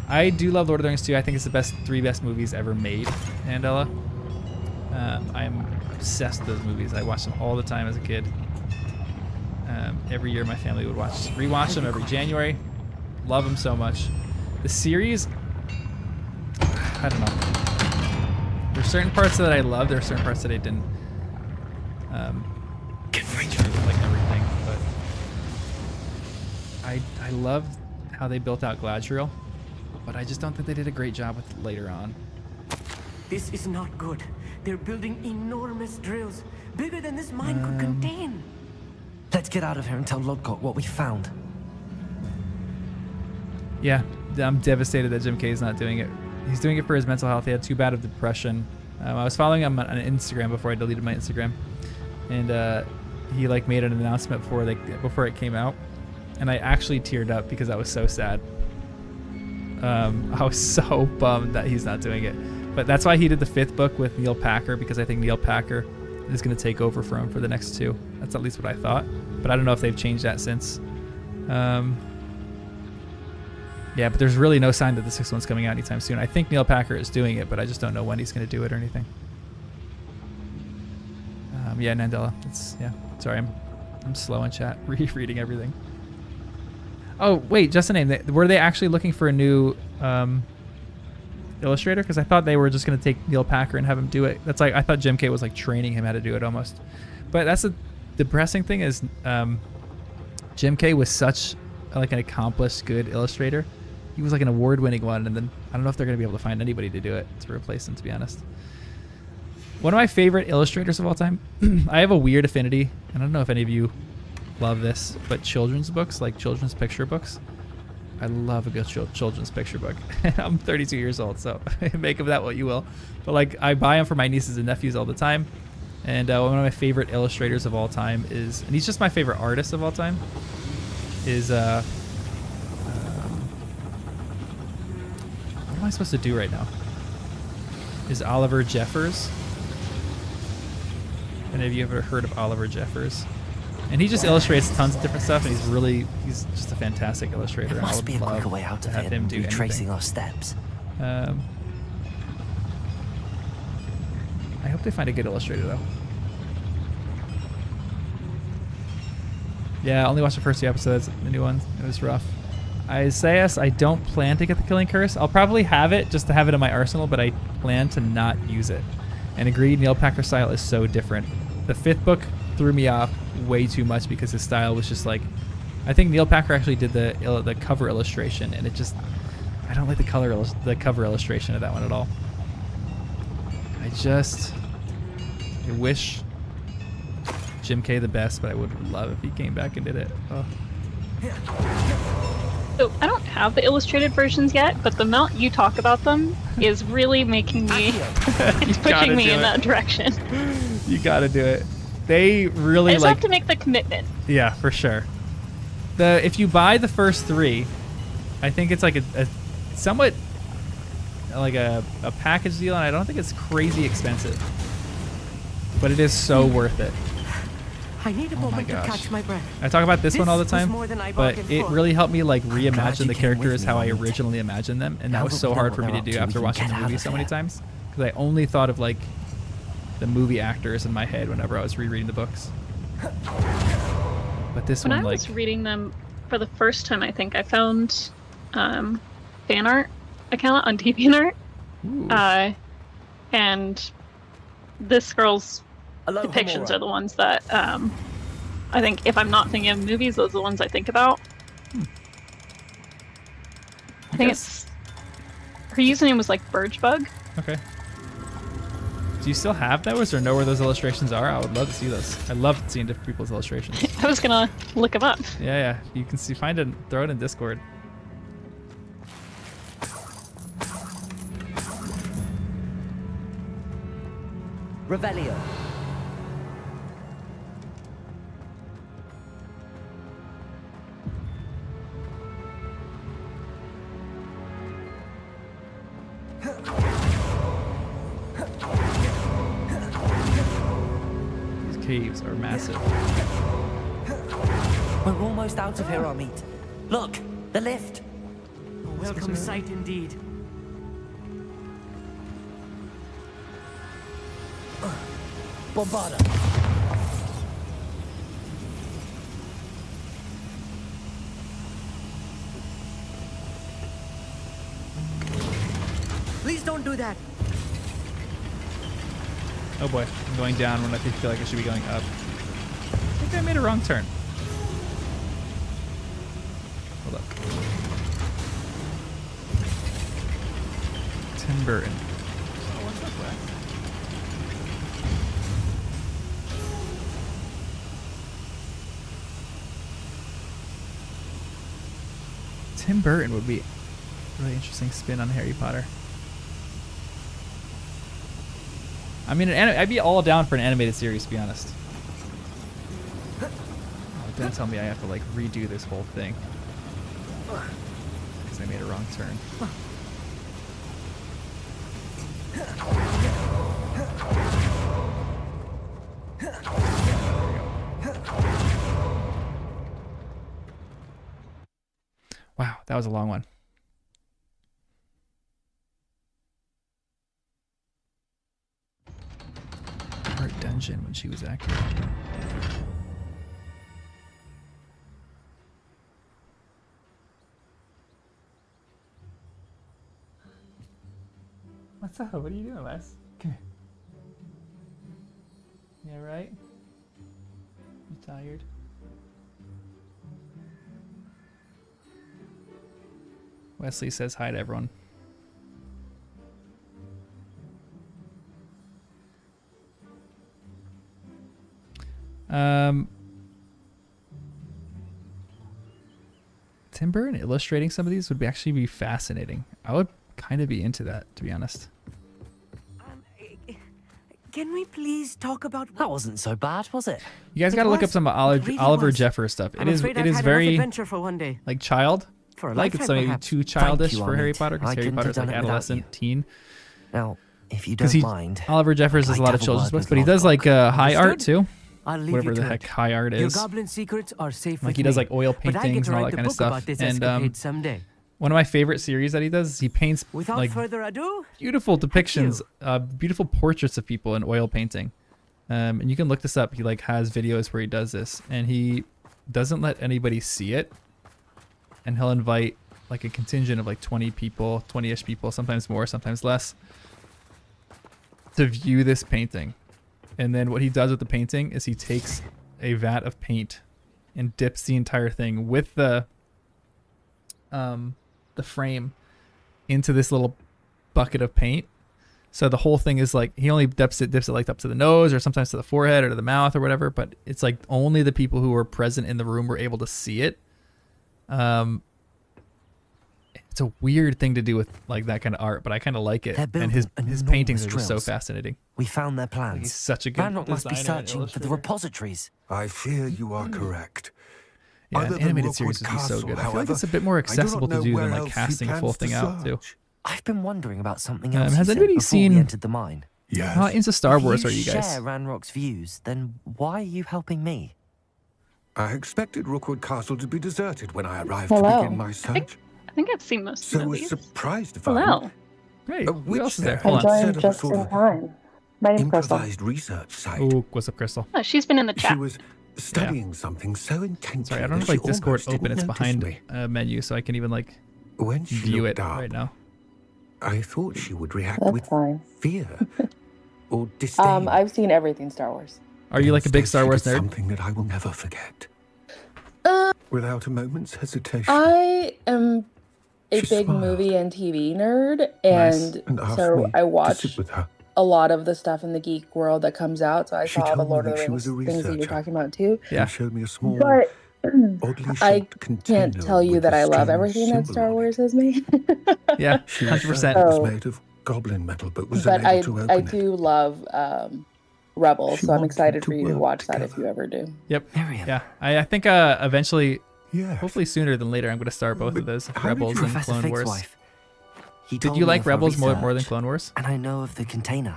I do love Lord of the Rings too. I think it's the three best movies ever made, Andela. I'm obsessed with those movies. I watched them all the time as a kid. Every year my family would rewatch them every January. Love them so much. The series, I don't know. There's certain parts that I love. There are certain parts that I didn't. Like everything, but I love how they built out Galadriel, but I just don't think they did a great job with it later on. This is not good. They're building enormous drills, bigger than this mine could contain. Let's get out of here and tell Lodgok what we found. Yeah, I'm devastated that Jim Kay is not doing it. He's doing it for his mental health. He had too bad of depression. I was following him on Instagram before I deleted my Instagram, and he like made an announcement before it came out, and I actually teared up because I was so sad. I was so bummed that he's not doing it, but that's why he did the 5th book with Neil Packer, because I think Neil Packer is going to take over for him for the next 2. That's at least what I thought, but I don't know if they've changed that since. Yeah, but there's really no sign that the 6th one's coming out anytime soon. I think Neil Packer is doing it, but I just don't know when he's going to do it or anything. Yeah, Nandela. Sorry, I'm slow in chat, reading everything. Oh, wait, just a name. Were they actually looking for a new illustrator? Because I thought they were just going to take Neil Packer and have him do it. That's like, I thought Jim Kay was like training him how to do it almost. But that's the depressing thing is Jim Kay was such like an accomplished, good illustrator. He was like an award-winning one, and then I don't know if they're going to be able to find anybody to do it to replace him, to be honest. One of my favorite illustrators of all time, I have a weird affinity, and I don't know if any of you love this, but children's books, like children's picture books. I love a good children's picture book. I'm 32 years old, so make of that what you will. But like, I buy them for my nieces and nephews all the time. And one of my favorite illustrators of all time is, and he's just my favorite artist of all time, is what am I supposed to do right now? Is Oliver Jeffers. Any of you ever heard of Oliver Jeffers? And he just illustrates tons of different stuff, and he's just a fantastic illustrator. There must be a quicker way out of it than retracing our steps. I hope they find a good illustrator, though. Yeah, I only watched the first 2 episodes, the new ones. It was rough. Isaias, I don't plan to get the Killing Curse. I'll probably have it just to have it in my arsenal, but I plan to not use it. And agreed, Neil Packer's style is so different. The 5th book threw me off way too much because his style was just like, I think Neil Packer actually did the cover illustration, and it just, I don't like the cover illustration of that one at all. I wish Jim K the best, but I would love if he came back and did it. Oh. So I don't have the illustrated versions yet, but the amount you talk about them is really making me, it's pushing me in that direction. You gotta do it. They really I just have to make the commitment. Yeah, for sure. If you buy the first 3, I think it's like a somewhat like a package deal, and I don't think it's crazy expensive, but it is so worth it. I need a moment to catch my breath. I talk about this one all the time, but it really helped me like reimagine the characters how I originally imagined them, and that was so hard for me to do after watching the movie so many times, because I only thought of like the movie actors in my head whenever I was rereading the books. But this when one, I was reading them for the first time, I think I found fan art account on DeviantArt, and this girl's depictions are the ones that I think, if I'm not thinking of movies, those are the ones I think about. I think it's her username was like Birchbug. Okay. Do you still have those, or know where those illustrations are? I would love to see those. I love seeing different people's illustrations. I was gonna look them up. Yeah. You can find it, throw it in Discord. Revelio. These caves are massive. We're almost out of here, Amit. Look, the lift. A welcome sight indeed. Bombarda. Please don't do that. Oh boy, I'm going down when I feel like I should be going up. I think I made a wrong turn. Hold up. Tim Burton. Oh, what's up, Wax? Tim Burton would be a really interesting spin on Harry Potter. I mean, I'd be all down for an animated series, to be honest. Oh, don't tell me I have to like redo this whole thing because I made a wrong turn. Wow, that was a long one. Art dungeon when she was acting. What's up? What are you doing, Les? Come here. Yeah, right? You tired? Wesley says hi to everyone. Tim Burton illustrating some of these would actually be fascinating. I would kind of be into that, to be honest. Can we please talk about... That wasn't so bad, was it? You guys got to look up some Oliver Jeffers stuff. It is very for one day. like child. Like it's maybe too childish for Harry Potter, because Harry Potter's like adolescent, teen. Now, if you don't mind, Oliver Jeffers does a lot of children's books, but he does like high art too. I'll leave whatever you the to heck it. high art Your is. goblin secrets are safe Like with he does me, like oil but I get paintings to and all write that the kind of book stuff. about this And escapade someday. one of my favorite series that he does is he paints Without like further ado, beautiful depictions, beautiful portraits of people in oil painting. And you can look this up. He like has videos where he does this, and he doesn't let anybody see it, and he'll invite like a contingent of like 20 people, 20-ish people, sometimes more, sometimes less, to view this painting. And then what he does with the painting is he takes a vat of paint and dips the entire thing with the frame into this little bucket of paint. So the whole thing is like, he only dips it like up to the nose or sometimes to the forehead or to the mouth or whatever, but it's like only the people who were present in the room were able to see it. It's a weird thing to do with like that kind of art, but I kind of like it. And his paintings are just so fascinating. We found their plans. Like, he's such a good Ranrock must be designer, searching for the repositories. I fear you are correct. Yeah, an animated series would be so good. I feel like it's a bit more accessible to do than like casting a full thing out too. I've been wondering about something else. Has anybody seen? We entered the mine? Yes. How into Star Wars are If you you guys? share Ranrock's views, then why are you helping me? I expected Rookwood Castle to be deserted when I arrived Hello. to begin my search. I think I've seen most So of was these. surprised to Hello. find Hey, a who witch else is there? there Hold on. set up a sort of time. My name's Crystal. improvised research site. Oh, what's up, Crystal? Oh, she's been in the chat. She was studying something so intensely. Sorry, I don't that have like she Discord almost didn't open. It's notice behind me. a menu, so I can even like When she view looked it up, right now. I thought she would react That's with fine. fear or disdain. I've seen everything Star Wars. Are you like a big Instead, Star she Wars did nerd? Something that I will never forget. Without a moment's hesitation. I am a She big smiled. movie and TV nerd, Nice. And asked so me I to watch sit with her. a lot of the stuff in the geek world that comes out. So I She saw the told me Lord of that the she was Rings a things that you're researcher. talking about too. Yeah. She showed me a small, But oddly I shaped container can't tell you with that a I love strange everything that symbol Star on it. Wars has made. Yeah, She 100%. said it was Oh. made of goblin metal, but was But unable to open I it. do love Rebels, She so I'm wanted excited to for you to work watch that if together. you ever do. Yep. Miriam. Yeah. I think eventually, Yes. hopefully sooner than later, I'm going to start both of those, how did Rebels you- and Professor Clone Fig's Wars. wife. He Did told you me like of her Rebels more than research, Clone Wars? And I know of the container.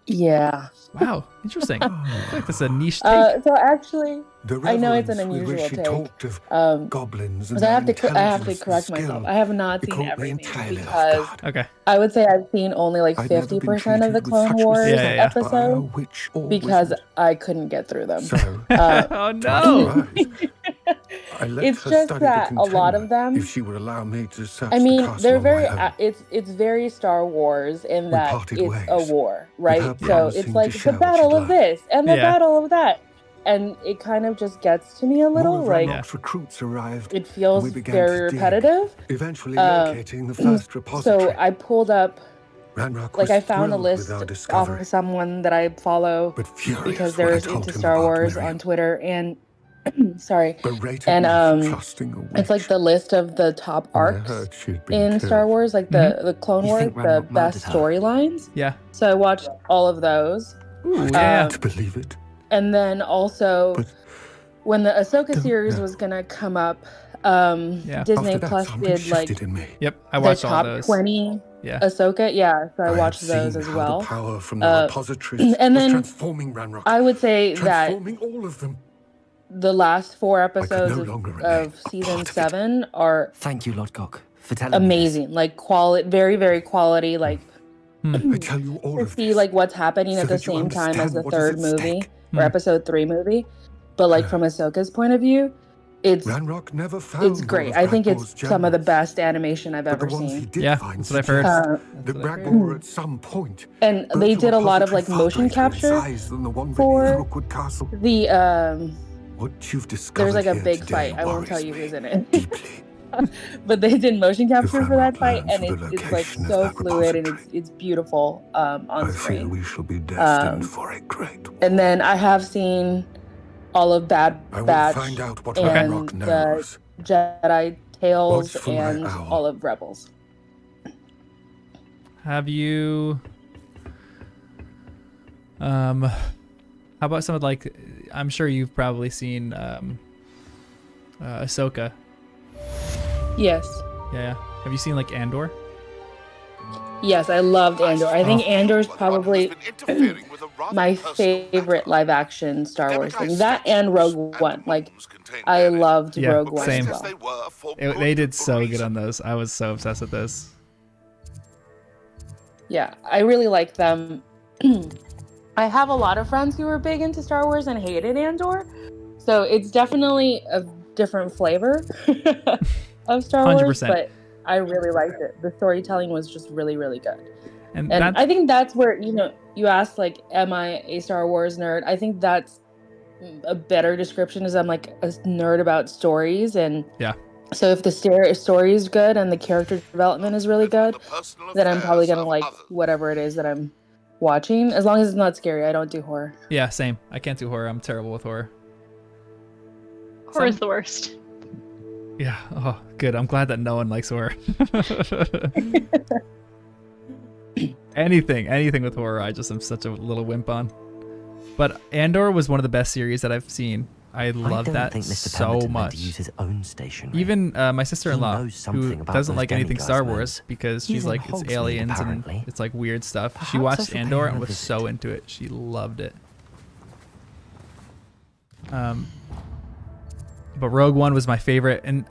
Yeah. Wow, interesting. I feel like that's a niche take. So actually, The I know it's an reverence with which unusual she take. talked of goblins and So I have their to intelligence and correct myself. skill. I have not It seen caught me everything entirely off because guard. Okay. I would say I've seen only like I'd never been 50% of the treated with Clone such Wars respect Yeah. by a episode witch or because wizard. I couldn't get through them. So, Oh no. I let It's her just study that the a lot container of them- if she would allow me to search I mean, the castle they're on very. my own. It's very Star Wars in We that parted it's a ways, war, with right? her So promising it's to like share the what she'd battle of learned. this and the Yeah. battle of that, and it kind of just gets to me a little. More of Like Ranrock's recruits arrived. it feels we began very to dig, repetitive. Eventually locating the first repository. So I pulled up, Ranrock like was I found a thrilled list with our off discovery, of someone that I follow but furious because when I they're told into him Star about Wars Miriam. on Twitter and sorry, Berated and me for trusting a witch. it's like the list of the top When I arcs heard she'd been in killed. Star Wars, like the Clone You Wars, think the Ranrock best murdered her? storylines. Yeah. So I watched all of those. Ooh, yeah. To believe it. And then also, But when the Ahsoka don't series know. was gonna come up, Yeah. Disney After that, Plus something did like shifted in me. Yep. I the watched all top those. 20 Yeah. Ahsoka. Yeah, so I had watched those seen as how well. The power from the repositories and was then transforming Ranrock. I would say that Transforming all of them. the last 4 no episodes longer remain of a season part of it. 7 are Thank you, Lodgok, for telling me this. amazing. Like quality, very, very quality. Like I tell you all to of see this. like what's happening so at the that you same time as understand the what is third at movie stake. or episode 3 movie. But like from Ahsoka's point of view, it's Ranrock never found it's great. one of I think Brackmore's it's some of the generals, best animation I've but ever the ones he seen. did Yeah, find that's what I've heard. suggest that Brackmore at some point And built they a did a lot of like repository motion far greater in capture size than the one for beneath Rookwood Castle. the What you've discovered there's like a here big today fight. I won't tell worries you me who's in it. deeply. But they did motion capture for that Ranrock fight, learns and of the it's like location of so that fluid and repository, it's beautiful on I fear screen. we shall be destined for a great war. And then I have seen all of Bad I will Batch find out what and Ranrock the knows. Jedi Tales Watch for my and owl. all of Rebels. Have you? How about some of like? I'm sure you've probably seen Ahsoka. Yes. Yeah. Have you seen like Andor? Yes, I loved Andor. I think Andor is probably my favorite live action Star Wars thing. That and Rogue One. Like, I loved Yeah, Rogue One same. as well. They did so good on those. I was so obsessed with those. Yeah, I really like them. I have a lot of friends who were big into Star Wars and hated Andor. So it's definitely a different flavor of Star Wars, 100%. but I really liked it. The storytelling was just really, really good. And I think that's where, you asked, like, am I a Star Wars nerd? I think that's a better description, is I'm like a nerd about stories. And yeah. So if the story is good and the character development is really good, then I'm probably going to like whatever it is that I'm watching, as long as it's not scary. I don't do horror. Yeah, same. I can't do horror. I'm terrible with horror. Horror's the worst. Yeah. Oh, good. I'm glad that no one likes horror. Anything with horror, I just am such a little wimp on. But Andor was one of the best series that I've seen. I love that so much. Use his own station. Even my sister-in-law, who doesn't like anything Star Wars because she's like, it's aliens and it's like weird stuff. She watched Andor and was so into it. She loved it. But Rogue One was my favorite, and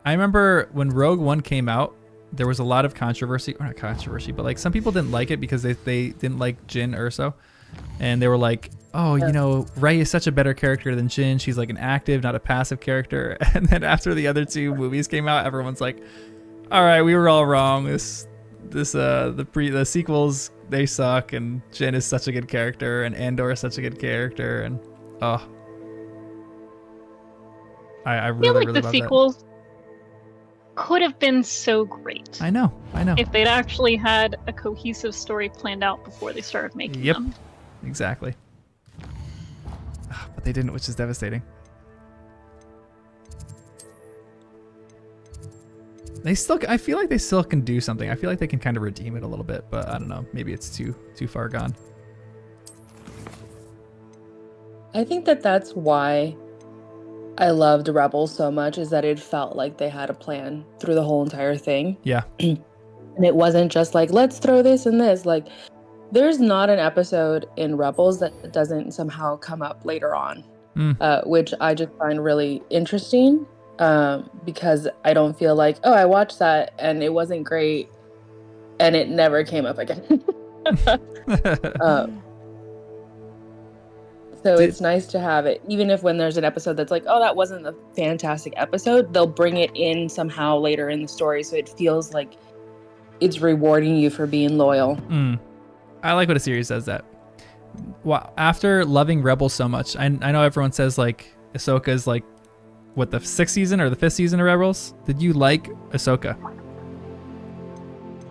I remember when Rogue One came out, there was a lot of controversy, or not controversy, but like some people didn't like it because they didn't like Jyn Erso, and they were like, oh, Rey is such a better character than Jyn. She's like an active, not a passive character. And then after the other two movies came out, everyone's like, all right, we were all wrong. The sequels, they suck, and Jyn is such a good character, and Andor is such a good character, and I really, feel like really the love sequels could have been so great. I know. If they'd actually had a cohesive story planned out before they started making them. Exactly. But they didn't, which is devastating. I feel like they still can do something. I feel like they can kind of redeem it a little bit, but I don't know. Maybe it's too far gone. I think that's why I loved Rebels so much, is that it felt like they had a plan through the whole entire thing. Yeah. And it wasn't just like, let's throw this and this. Like, there's not an episode in Rebels that doesn't somehow come up later on, which I just find really interesting, because I don't feel like, oh, I watched that and it wasn't great and it never came up again. So it's nice to have it, even if when there's an episode that's like, oh, that wasn't a fantastic episode, they'll bring it in somehow later in the story, so it feels like it's rewarding you for being loyal. I like when a series does that. Well, after loving Rebels so much, I know everyone says like Ahsoka is like, what, the 6th season or the 5th season of Rebels? Did you like Ahsoka?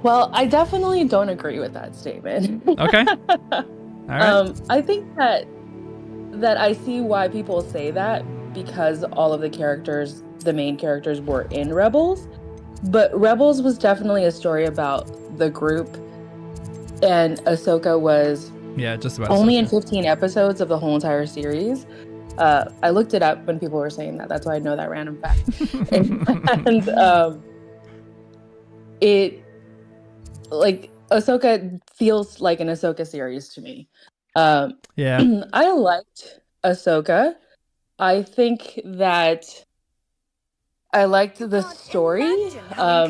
Well, I definitely don't agree with that statement. Okay. All right. I think that I see why people say that, because all of the main characters were in Rebels. But Rebels was definitely a story about the group, and Ahsoka was just about only Ahsoka. in 15 episodes of the whole entire series. I looked it up when people were saying that. That's why I know that random fact. and it, like, Ahsoka feels like an Ahsoka series to me. I liked Ahsoka. I think that I liked the story. I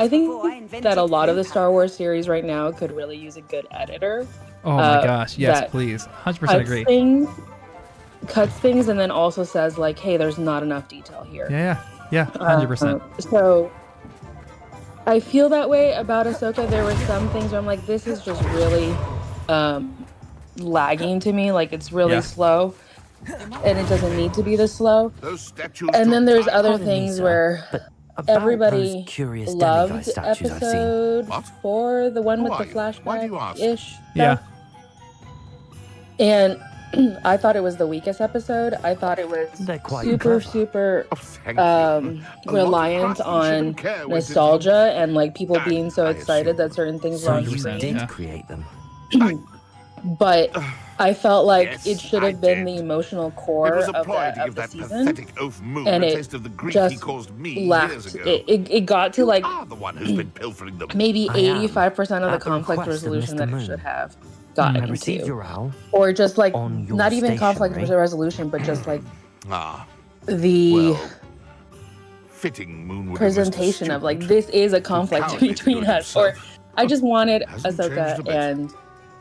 think that a lot of the Star Wars series right now could really use a good editor. Oh my gosh, yes, please. 100% agree. Cuts things and then also says like, hey, there's not enough detail here. Yeah, 100%. So I feel that way about Ahsoka. There were some things where I'm like, this is just really lagging to me. Like, it's really slow, and it doesn't need to be this slow. And then there's other things where everybody loved episode 4, the one with the flashback-ish stuff. And I thought it was the weakest episode. I thought it was super reliant on nostalgia and like people being so excited that certain things were on screen. Did create them. But I felt like it should have been the emotional core of the season, and it just lacked. It got to like maybe 85% of the conflict resolution that it should have gotten into, or just like not even conflict resolution, but just like the presentation of like, this is a conflict between us. Or I just wanted Ahsoka and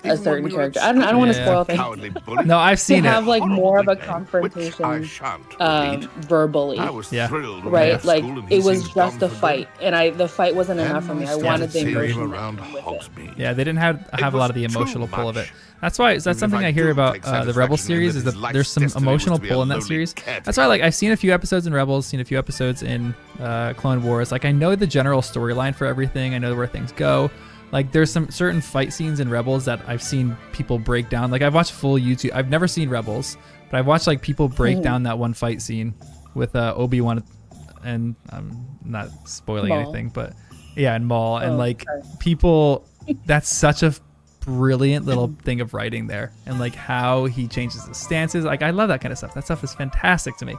a certain character. I don't want to spoil things. No, I've seen to it. have like more of a confrontation verbally. Yeah. Right? Like it was just a fight, and the fight wasn't enough for me. I wanted the emotion with it. Yeah, they didn't have a lot of the emotional pull of it. That's something I hear about the Rebels series is that there's some emotional pull in that series. That's why I've seen a few episodes in Rebels, seen a few episodes in Clone Wars. Like I know the general storyline for everything. I know where things go. Like there's some certain fight scenes in Rebels that I've seen people break down. Like I've watched full YouTube. I've never seen Rebels, but I've watched like people break down that one fight scene with Obi-Wan, and I'm not spoiling anything, but yeah, and Maul, and like people. That's such a brilliant little thing of writing there, and like how he changes his stances. Like I love that kind of stuff. That stuff is fantastic to me.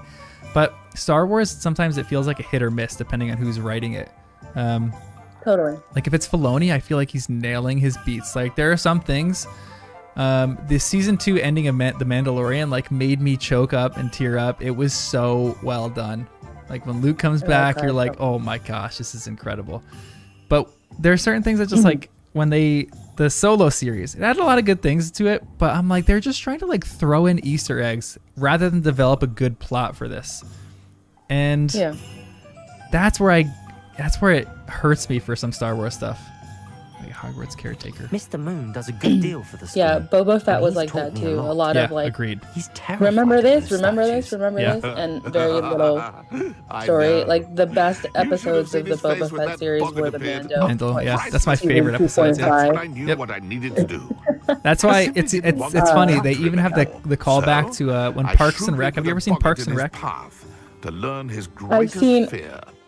But Star Wars, sometimes it feels like a hit or miss depending on who's writing it. Totally. Like if it's Filoni, I feel like he's nailing his beats. Like there are some things. The season 2 ending of The Mandalorian like made me choke up and tear up. It was so well done. Like when Luke comes back, you're like, oh my gosh, this is incredible. But there are certain things that just like when the Solo series, it had a lot of good things to it, but I'm like, they're just trying to like throw in Easter eggs rather than develop a good plot for this. And that's where it hurts me for some Star Wars stuff. Like Hogwarts caretaker. Mr. Moon does a good deal for the school. Yeah, Boba Fett was like that too. A lot of like, agreed. He's terrified. Remember this, and very little story. Like the best episodes of the Boba Fett series were the Mando. Yeah, that's my favorite episode. I knew what I needed to do. That's why it's funny. They even have the callback to when Parks and Rec. Have you ever seen Parks and Rec? To learn his I've seen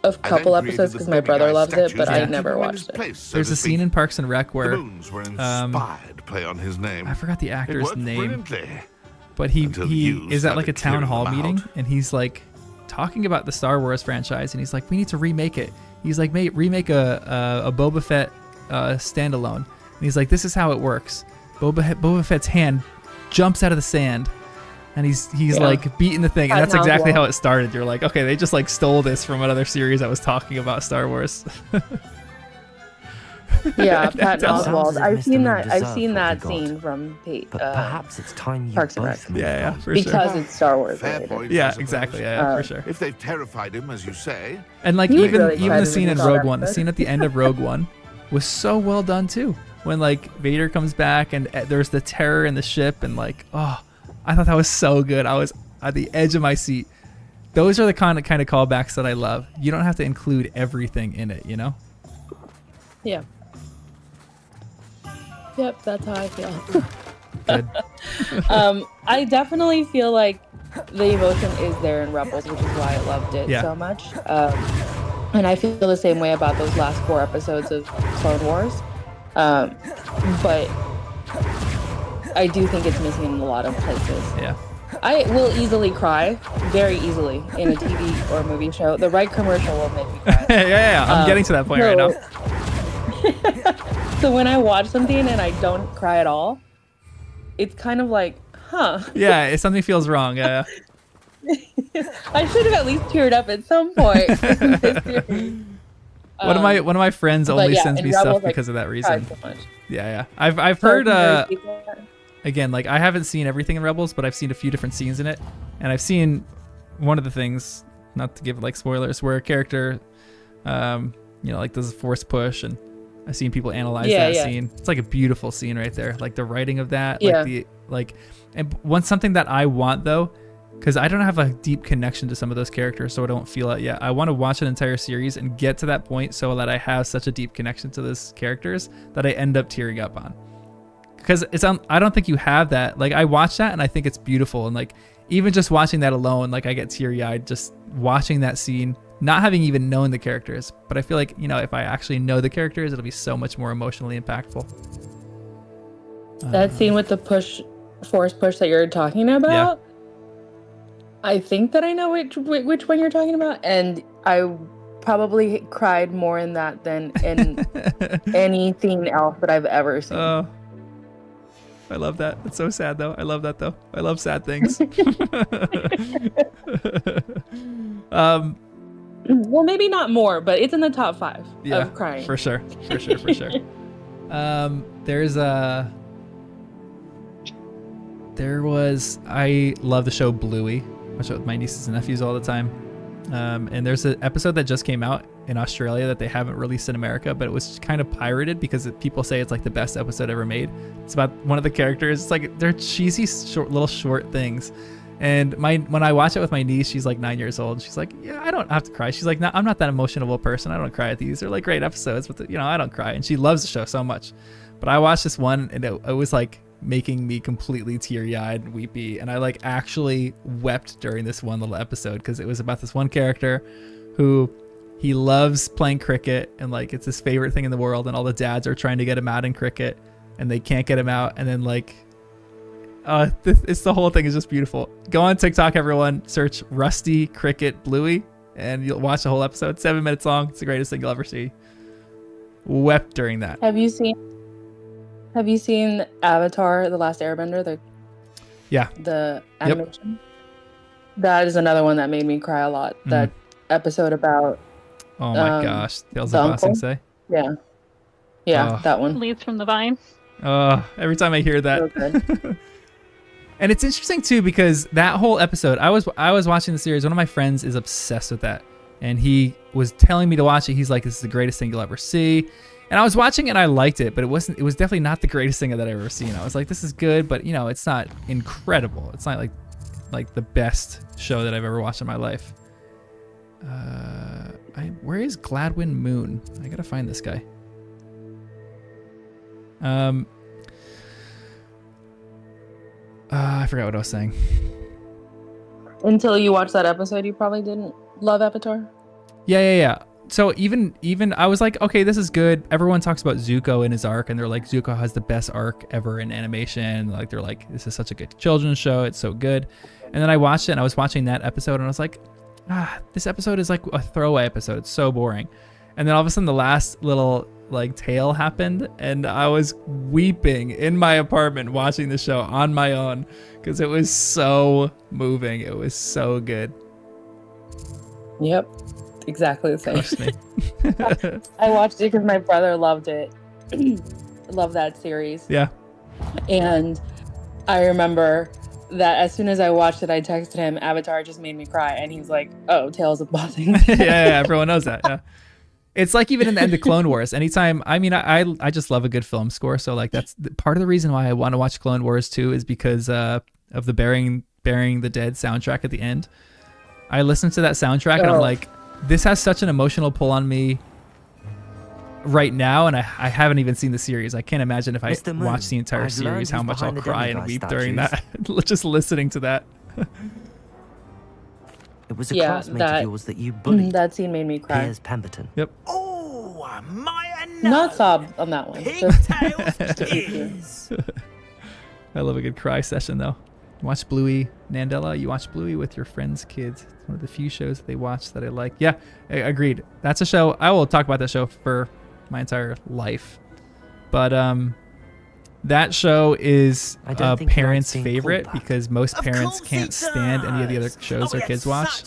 a couple episodes because my brother loves it, but I never watched it. There's a scene in Parks and Rec where play on his name. I forgot the actor's name, but he is at like a town hall meeting, and he's like talking about the Star Wars franchise, and he's like, we need to remake it. He's like, remake a Boba Fett standalone, and he's like, this is how it works. Boba Fett's hand jumps out of the sand, and he's like beating the thing, and that's exactly how it started. You're like, okay, they just like stole this from another series that was talking about Star Wars. Yeah, Patton Oswalt. I've seen that scene from perhaps it's time you Parks and Rec. Yeah, for because sure. it's Star Wars related. Yeah, exactly. Yeah, for sure. If they've terrified him, as you say, and like even the scene in Rogue One, the scene at the end of Rogue One, was so well done too. When like Vader comes back and there's the terror in the ship, and like, oh, I thought that was so good. I was at the edge of my seat. Those are the kind of callbacks that I love. You don't have to include everything in it, you know? Yeah. Yep, that's how I feel. Good. I definitely feel like the emotion is there in Rebels, which is why I loved it so much. And I feel the same way about those last 4 episodes of Clone Wars. But I do think it's missing in a lot of places. Yeah. I will easily cry, very easily, in a TV or a movie show. The right commercial will make me cry. yeah. I'm getting to that point right now. So when I watch something and I don't cry at all, it's kind of like, huh. Yeah, if something feels wrong. Yeah. I should have at least teared up at some point. One of my friends only sends me stuff because of that reason. So much. Yeah. I've heard again, like I haven't seen everything in Rebels, but I've seen a few different scenes in it, and I've seen one of the things, not to give like spoilers, where a character, like does a force push, and I've seen people analyze that scene. It's like a beautiful scene right there, like the writing of that, and one something that I want though, because I don't have a deep connection to some of those characters, so I don't feel it yet. I want to watch an entire series and get to that point so that I have such a deep connection to those characters that I end up tearing up on. Because I don't think you have that. Like I watch that and I think it's beautiful, and like even just watching that alone, like I get teary-eyed just watching that scene, not having even known the characters. But I feel like, if I actually know the characters, it'll be so much more emotionally impactful. That scene with the force push that you're talking about. Yeah. I think that I know which one you're talking about, and I probably cried more in that than in anything else that I've ever seen. Oh, I love that. It's so sad though. I love that though. I love sad things. Well, maybe not more, but it's in the top 5 of crying. For sure. There's I love the show Bluey. I watch it with my nieces and nephews all the time. And there's an episode that just came out in Australia that they haven't released in America, but it was kind of pirated because people say it's like the best episode ever made. It's about one of the characters. It's like they're cheesy, little short things. And when I watch it with my niece, she's like 9 years old. She's like, yeah, I don't have to cry. She's like, no, I'm not that emotional person. I don't cry at these. They're like great episodes, but I don't cry. And she loves the show so much. But I watched this one and it was like making me completely teary-eyed and weepy. And I like actually wept during this one little episode because it was about this one character who he loves playing cricket and like it's his favorite thing in the world. And all the dads are trying to get him out in cricket and they can't get him out. And then like, it's the whole thing is just beautiful. Go on TikTok, everyone, search Rusty Cricket Bluey, and you'll watch the whole episode. 7 minutes long. It's the greatest thing you'll ever see. Wept during that. Have you seen Avatar: The Last Airbender? The animation. Yep. That is another one that made me cry a lot. That episode about. Oh my gosh, Tales of Ba Sing Se. Yeah, that one. Leaves from the Vine. Every time I hear that. So and it's interesting too because that whole episode, I was watching the series. One of my friends is obsessed with that, and he was telling me to watch it. He's like, "This is the greatest thing you'll ever see." And I was watching it and I liked it, but it was definitely not the greatest thing that I've ever seen. I was like, "This is good, but it's not incredible. It's not like the best show that I've ever watched in my life." Where is Gladwin Moon? I gotta find this guy. I forgot what I was saying. Until you watched that episode, you probably didn't love Avatar? Yeah. So even I was like, okay, this is good. Everyone talks about Zuko and his arc, and they're like, Zuko has the best arc ever in animation. Like they're like, this is such a good children's show. It's so good. And then I watched it, and I was watching that episode, and I was like, this episode is like a throwaway episode. It's so boring. And then all of a sudden, the last little like tale happened, and I was weeping in my apartment watching the show on my own because it was so moving. It was so good. Yep, exactly the same. I watched it because my brother loved it. Loved that series. Yeah. And I remember that as soon as I watched it, I texted him, Avatar just made me cry. And he's like, oh, Tales of Ba Sing Se. Yeah, everyone knows that. Yeah. It's like even in the end of Clone Wars, anytime, I just love a good film score. So like that's part of the reason why I want to watch Clone Wars too, is because of the Burying the Dead soundtrack at the end. I listened to that soundtrack and I'm like, this has such an emotional pull on me right now. And I haven't even seen the series. I can't imagine if I watched the entire series, how much I'll cry and weep during that. Just listening to that. It was a classmate of yours that you bullied. That scene made me cry. Piers Pemberton. Yep. Oh, not sob on that one. I love a good cry session though. Watch Bluey. Nandela, you watch Bluey with your friends' kids. It's one of the few shows they watch that I like. Yeah, agreed. That's a show. I will talk about that show for my entire life. But that show is a parent's favorite because most parents can't stand any of the other shows their kids watch.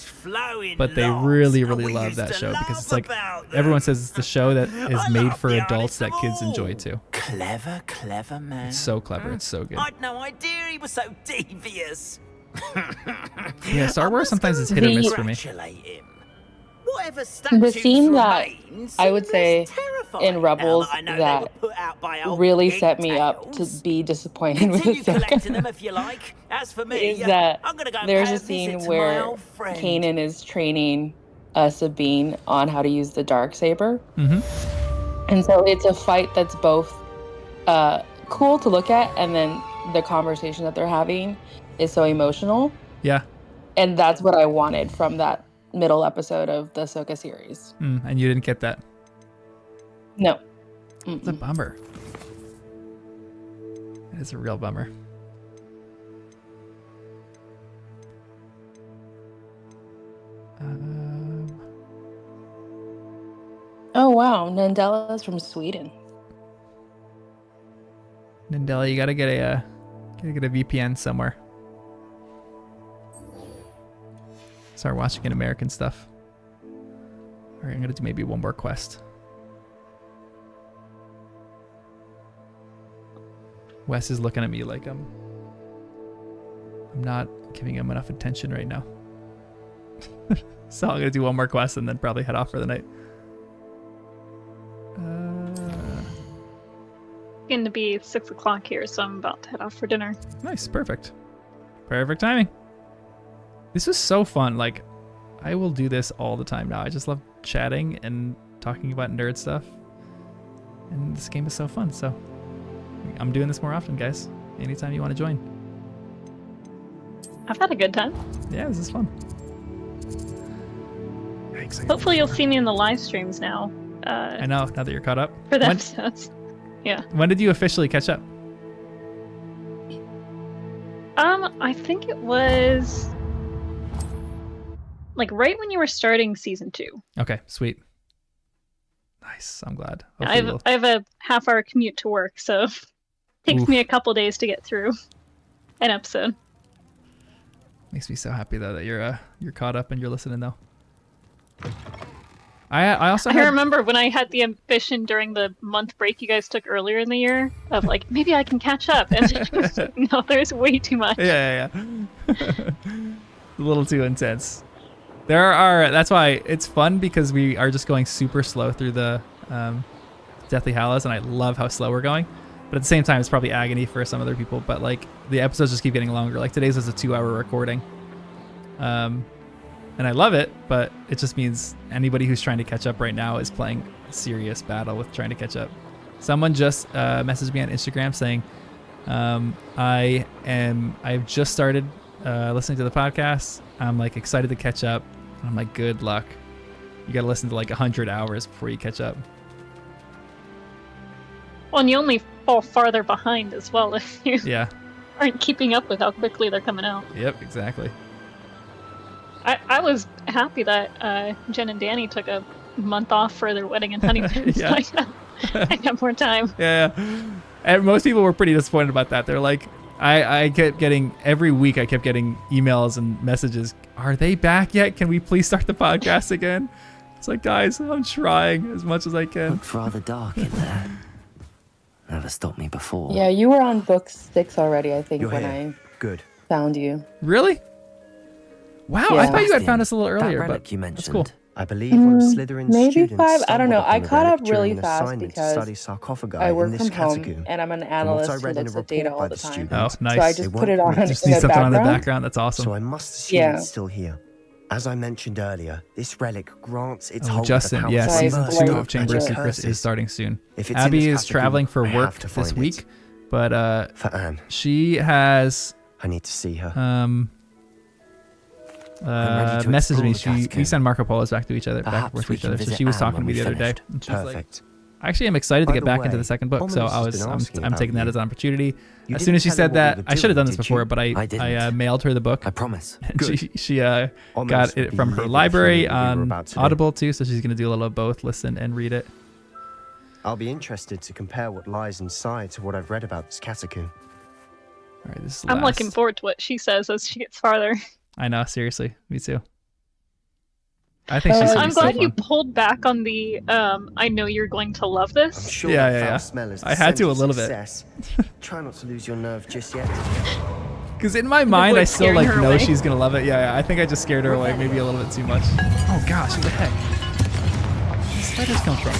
But they really, really love that show because it's like everyone says it's the show that is made for adults that kids enjoy too. Clever man. It's so clever. It's so good. I'd no idea he was so devious. Yeah, Star Wars sometimes is hit or miss for me. The scene that I would say in Rebels that really set me up to be disappointed with Ahsoka is that there's a scene where Kanan is training Sabine on how to use the Darksaber. And so it's a fight that's both cool to look at, and then the conversation that they're having is so emotional. Yeah. And that's what I wanted from that middle episode of the Ahsoka series. And you didn't get that? No. It's a bummer. It is a real bummer. Oh wow, Nandela is from Sweden. Nandela, you gotta get a VPN somewhere. Start watching an American stuff. All right, I'm gonna do maybe one more quest. Wes is looking at me like I'm I'm not giving him enough attention right now. So I'm gonna do one more quest and then probably head off for the night. It's going to be 6 o'clock here, so I'm about to head off for dinner. Nice, perfect. Perfect timing. This was so fun. Like, I will do this all the time now. I just love chatting and talking about nerd stuff. And this game is so fun, so I'm doing this more often, guys. Anytime you want to join. I've had a good time. Yeah, this is fun. Yikes, hopefully you'll see me in the live streams now. I know, now that you're caught up. For the episodes. Yeah. When did you officially catch up? I think it was like right when you were starting season 2. Okay, sweet. Nice, I'm glad. I have a half-hour commute to work, so it takes me a couple days to get through an episode. Makes me so happy though that you're caught up and you're listening though. I remember when I had the ambition during the month break you guys took earlier in the year of like, maybe I can catch up. And no, there's way too much. Yeah. A little too intense. That's why it's fun because we are just going super slow through the Deathly Hallows, and I love how slow we're going. But at the same time, it's probably agony for some other people. But like the episodes just keep getting longer. Like today's was a 2-hour recording. And I love it, but it just means anybody who's trying to catch up right now is playing a serious battle with trying to catch up. Someone just messaged me on Instagram saying, I've just started listening to the podcast. I'm like excited to catch up. I'm like, good luck. You got to listen to like 100 hours before you catch up. Well, and you only fall farther behind as well if you aren't keeping up with how quickly they're coming out. Yep, exactly. I was happy that Jen and Danny took a month off for their wedding and honeymoon. Yeah. I got more time. Yeah. And most people were pretty disappointed about that. They're like, I kept getting, every week I kept getting emails and messages. Are they back yet? Can we please start the podcast again? It's like, guys, I'm trying as much as I can. Looked rather dark in there. Never stopped me before. Yeah, you were on book 6 already, I think, You're when here. Good. found you. Really? Wow, Yeah. I thought you had found us a little earlier, That relic but you that's mentioned, cool. I believe one of Slytherin's maybe students 5. I don't know. stumbled I upon the caught relic up really during an fast assignment to because study sarcophagi I work in this from home catacomb. and I'm an From what I analyst who read in looks a at data report all by the the time. students, Oh, nice. So I just put it on Just in need the something on the background. background. That's awesome. So I must assume Yeah. it's still here. As I mentioned earlier, this relic grants its Oh, hold Justin, the yeah, power season of 2 dark of Chamber of magic Secrets curses. is starting soon. If it's in Abby this is traveling for catacomb, I work have to this find week, it. but For Anne. she has I need to see her. messaged me. explore the We catacomb. send Marco Polos back to each other, back and Perhaps forth to we each can other. So visit she was Anne talking to when me we the other day, finished. and she was like, Perfect. actually, I'm excited to By get the back into way, the second book. So Ominous has been asking I'm about taking that you. as an opportunity. You As soon as she didn't tell said her that, what you I were should have done doing, this did you? before, but I didn't. mailed her the book. I promise. And Good. she Ominous got would it be from her livid if library he knew what you were on about to do. Audible too, so she's gonna do a little of both, listen and read it. I'll be interested to compare what lies inside to what I've read about this catacomb. All right, this is I'm looking forward to what she says as she gets farther. I know, seriously, me too. I think she's. I'm glad you pulled back on the I know you're going to love this. Sure, Yeah, that yeah, foul yeah. smell is the I had to scent a of little bit. success. Try not to lose your nerve just yet. Because in my mind, I avoid still scaring like her know away. she's gonna love it. Yeah, I think I just scared her away maybe a little bit too much. Oh gosh, what the heck? Where did spiders come from?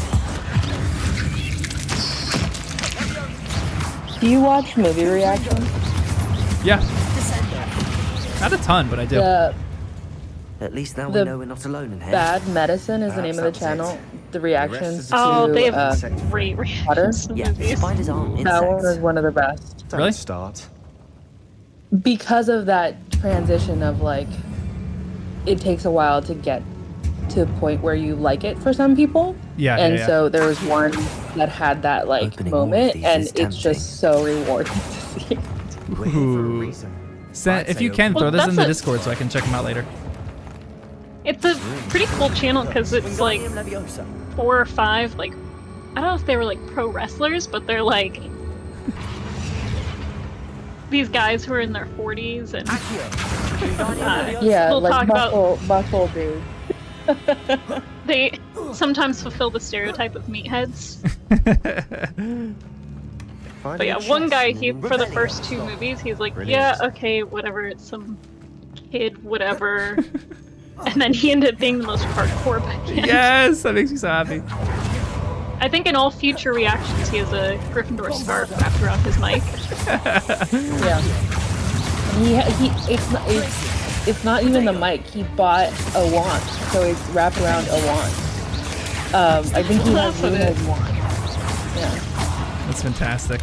Do you watch movie reactions? Yeah. Not a ton, but I do. At least now we The know we're not alone in here. Bad Medicine is the name of the Perhaps that was channel. The reactions Oh, to they have great Water. reactions. Yeah, spiders aren't That one insects. is one of the best. Don't Really? start. Because of that transition of like, it takes a while to get to the point where you like it for some people. Yeah, And yeah. so there was one that had that like Opening all of moment, these and is it's tempting. just so rewarding to see. We're here for a Ooh. reason. If you can, Well, throw those in the that's a- Discord so I can check them out later. It's a pretty cool channel because it's like 4 or 5 like I don't know if they were like pro wrestlers, but they're like these guys who are in their 40s and Yeah, we'll like talk about muscle dude. they sometimes fulfill the stereotype of meatheads. But yeah, one guy, for the first 2 movies, he's like, yeah, okay, whatever, it's some kid, whatever. And then he ended up being the most hardcore by the end. Yes, that makes me so happy. I think in all future reactions, he has a Gryffindor scarf wrapped around his mic. Yeah. It's not even the mic. He bought a wand, so it's wrapped around a wand. I think he has Luna's wand. Yeah. That's fantastic.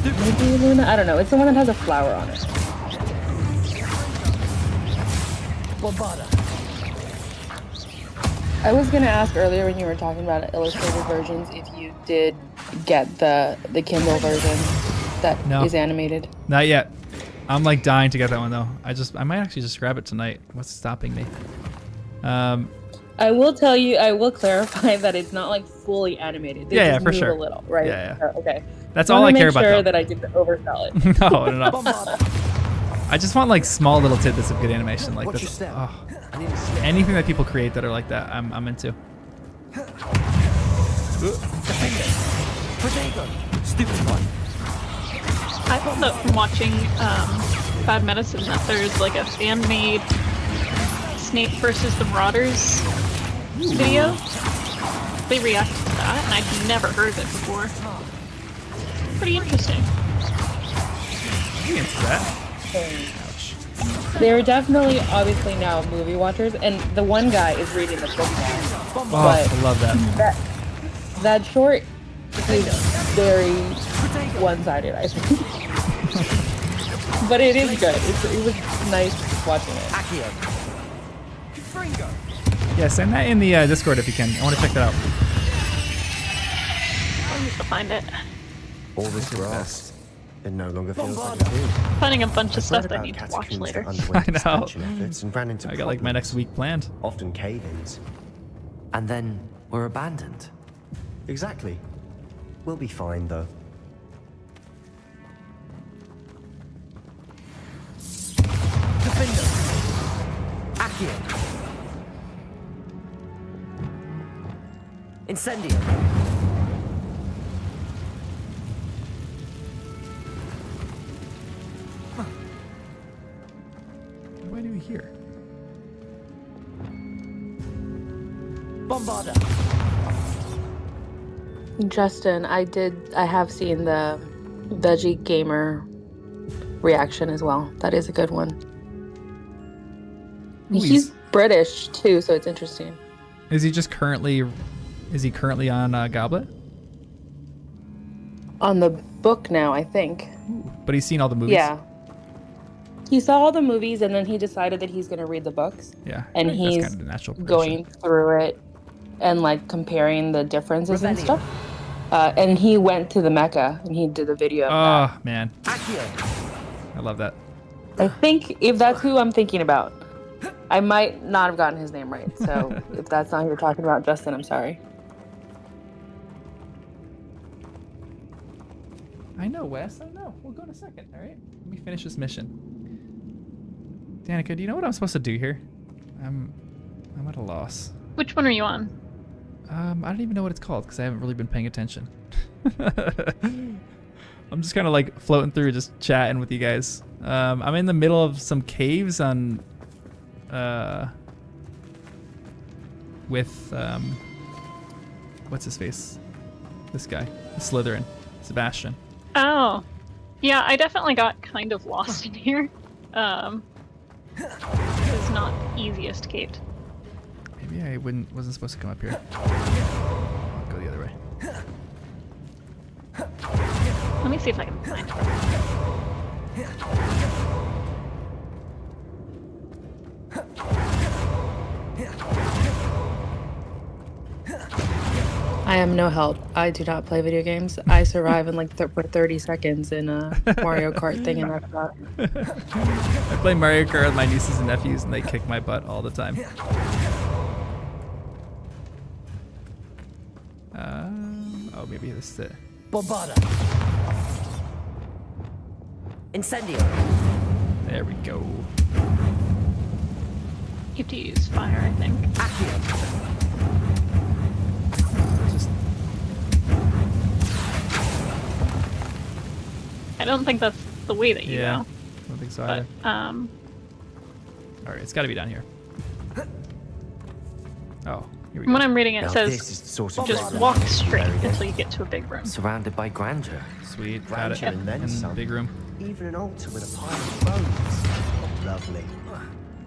Maybe Luna? I don't know. It's the one that has a flower on it. I was gonna ask earlier when you were talking about illustrated versions if you did get the Kindle version that is animated. Not yet. I'm like dying to get that one though. I might actually just grab it tonight. What's stopping me? I will tell you, I will clarify that it's not like fully animated. They just for move sure. A little, right? Yeah. Okay. That's all I care about. Make sure though. that I didn't oversell it. No. I just want like small little tidbits of good animation, like this. Anything that people create that are like that, I'm into. Stupid one. I found out from watching Bad Medicine that there's like a fan-made Snape versus the Marauders video. They reacted to that, and I'd never heard of it before. Pretty interesting. You into that? They're definitely, obviously now movie watchers, and the one guy is reading the book now. Oh, I love that. That short is very one-sided, I think. But it is good. It was nice watching it. Yeah, send that in the Discord if you can. I want to check that out. I'll need to find it. All this grass. It no longer feels like a dream. Finding a bunch of stuff that I need to watch later. I know. And ran into I got like my next week planned. Often cave-ins. And then we're abandoned. Exactly. We'll be fine though. Accio. Incendio. What do we hear? Bombarda. Justin, I have seen the Veggie Gamer reaction as well. That is a good one. He's British too, so it's interesting. Is he currently on Goblet? On the book now, I think. But he's seen all the movies? Yeah. He saw all the movies and then he decided that he's going to read the books. Yeah. And he's kind of the natural going through it and like comparing the differences and stuff. And he went to the Mecca and he did a video of that. Oh, man. I love that. I think if that's who I'm thinking about, I might not have gotten his name right. So if that's not who you're talking about, Justin, I'm sorry. I know, Wes. I know. We'll go in a second, all right? Let me finish this mission. Danica, do you know what I'm supposed to do here? I'm at a loss. Which one are you on? I don't even know what it's called because I haven't really been paying attention. I'm just kind of like floating through, just chatting with you guys. I'm in the middle of some caves on, with what's his face? This guy, Slytherin, Sebastian. Oh, yeah, I definitely got kind of lost in here. It's not easiest gate. Maybe I wasn't supposed to come up here. I'll go the other way. Let me see if I can find I am no help. I do not play video games. I survive in like for 30 seconds in a Mario Kart thing and that's about it. I play Mario Kart with my nieces and nephews and they kick my butt all the time. Oh, maybe this is it. Bombarda. Incendio. There we go. You have to use fire, I think. I don't think that's the way that you Yeah, go. I don't think so either. All right, it's got to be down here. Oh, here we go. When I'm reading it, it Now says this is the sort of just place walk that straight very good. until you get to a big room. Surrounded by grandeur. Sweet, got it. Grandeur and then In some. big room. Even an altar with a pile of bones. Oh, lovely.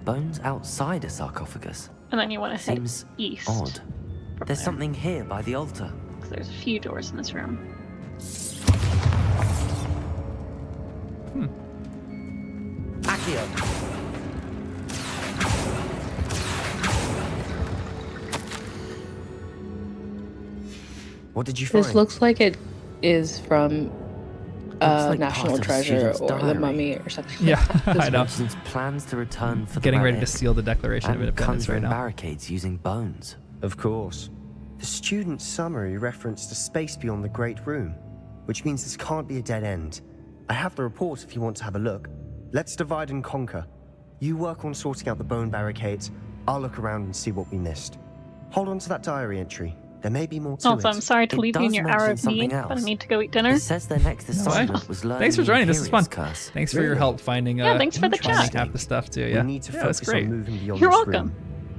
Bones outside a sarcophagus. And then you want to head Seems east. odd. There's something here by the altar. There's a few doors in this room. Accio. What did you find? This looks like it is from like National part of a Treasure student's or The diary. Mummy or something. Yeah, This I know. mentions plans to return for Getting the ready to relic seal the Declaration of and Independence right conjuring now. barricades using bones. Of course. The student's summary referenced a space beyond the Great Room, which means this can't be a dead end. I have the report if you want to have a look. Let's divide and conquer. You work on sorting out the bone barricades. I'll look around and see what we missed. Hold on to that diary entry. There may be more to Also, it. I'm sorry to It leave you in does your hour mention of something need, but I else. need to go eat dinner. It says their next assignment was learning Thanks for the joining. This is fun. Imperius curse. Thanks for your help finding. Yeah, thanks for the finding chat. half the stuff too. We Yeah, need to yeah, that's focus great. on moving beyond You're this welcome. room.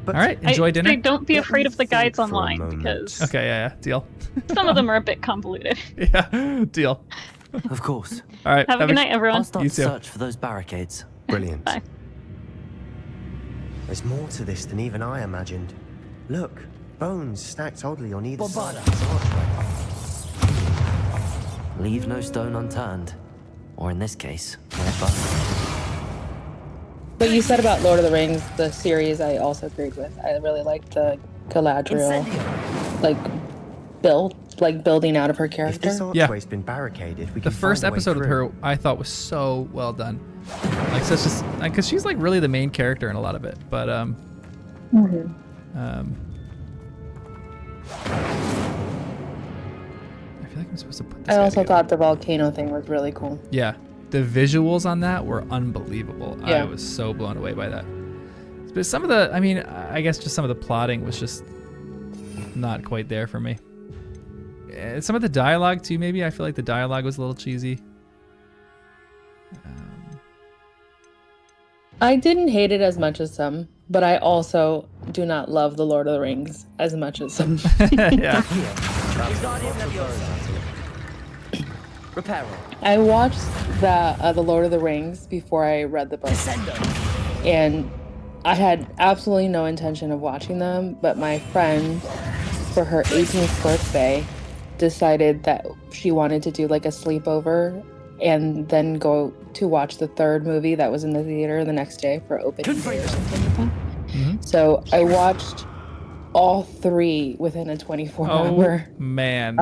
But All right, enjoy dinner. Don't be afraid of the guides think for a online moment. because Okay, yeah, deal. some of them are a bit convoluted. Yeah, deal. Of course. All right, Have a good night, everyone. I'll start You to too. search for those barricades. Brilliant. Bye. There's more to this than even I imagined. Look, bones stacked oddly on either side of this archway. Leave no stone unturned. Or in this case, more bones. What you said about Lord of the Rings, the series, I also agreed with. I really liked the Galadriel, building out of her If character. this archway's been barricaded, we The can first find a way episode with through. her, I thought was so well done. Like, such just because she's like really the main character in a lot of it. But I feel like I'm supposed to put this. I guy also together. thought the volcano thing was really cool. Yeah, the visuals on that were unbelievable. I Yeah. was so blown away by that. But some of the, I mean, I guess just some of the plotting was just not quite there for me. Some of the dialogue too, maybe. I feel like the dialogue was a little cheesy. I didn't hate it as much as some, but I also do not love the Lord of the Rings as much as some. Yeah. I watched the Lord of the Rings before I read the book, and I had absolutely no intention of watching them. But my friend, for her 18th birthday, decided that she wanted to do like a sleepover and then go to watch the third movie that was in the theater the next day for opening day or something like that. So I watched all three within a 24-hour. Oh man,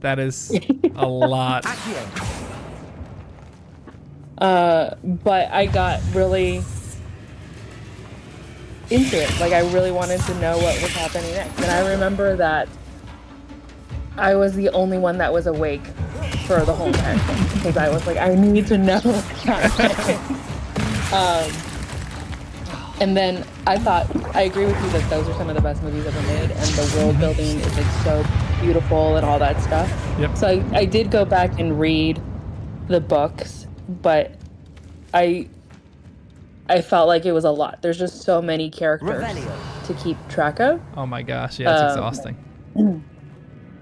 that is a lot. But I got really into it. Like, I really wanted to know what was happening next. And I remember that I was the only one that was awake for the whole entire thing because I was like, I need to know what's happening. And then I thought, I agree with you that those are some of the best movies ever made, and the world building is like so beautiful and all that stuff. Yep. So I did go back and read the books, but I felt like it was a lot. There's just so many characters to keep track of. Oh my gosh, yeah, it's exhausting.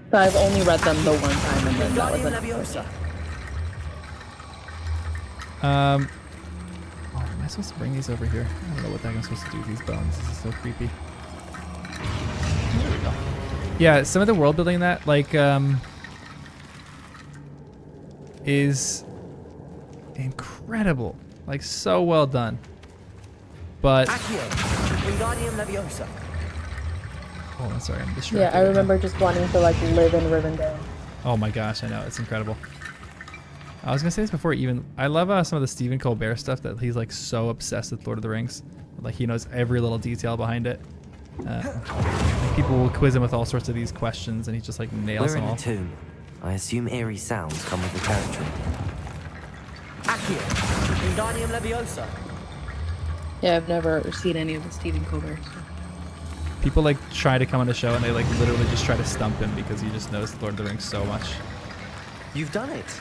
So I've only read them the one time, and then that was it. Oh, am I supposed to bring these over here? I don't know what the heck I'm supposed to do with these bones. This is so creepy. There we go. Yeah, some of the world building in that, like, is incredible. Like, so well done. But oh, I'm sorry, I'm distracted. Yeah, I remember just wanting to like live in Rivendell. Oh my gosh, I know, it's incredible. I was gonna say this before even. I love some of the Stephen Colbert stuff that he's like so obsessed with Lord of the Rings. Like he knows every little detail behind it. Like people will quiz him with all sorts of these questions and he just like nails We're them in all. a tomb. I assume eerie sounds come with the territory. Yeah, I've never seen any of the Stephen Colbert stuff. People like try to come on the show and they like literally just try to stump him because he just knows Lord of the Rings so much. You've done it.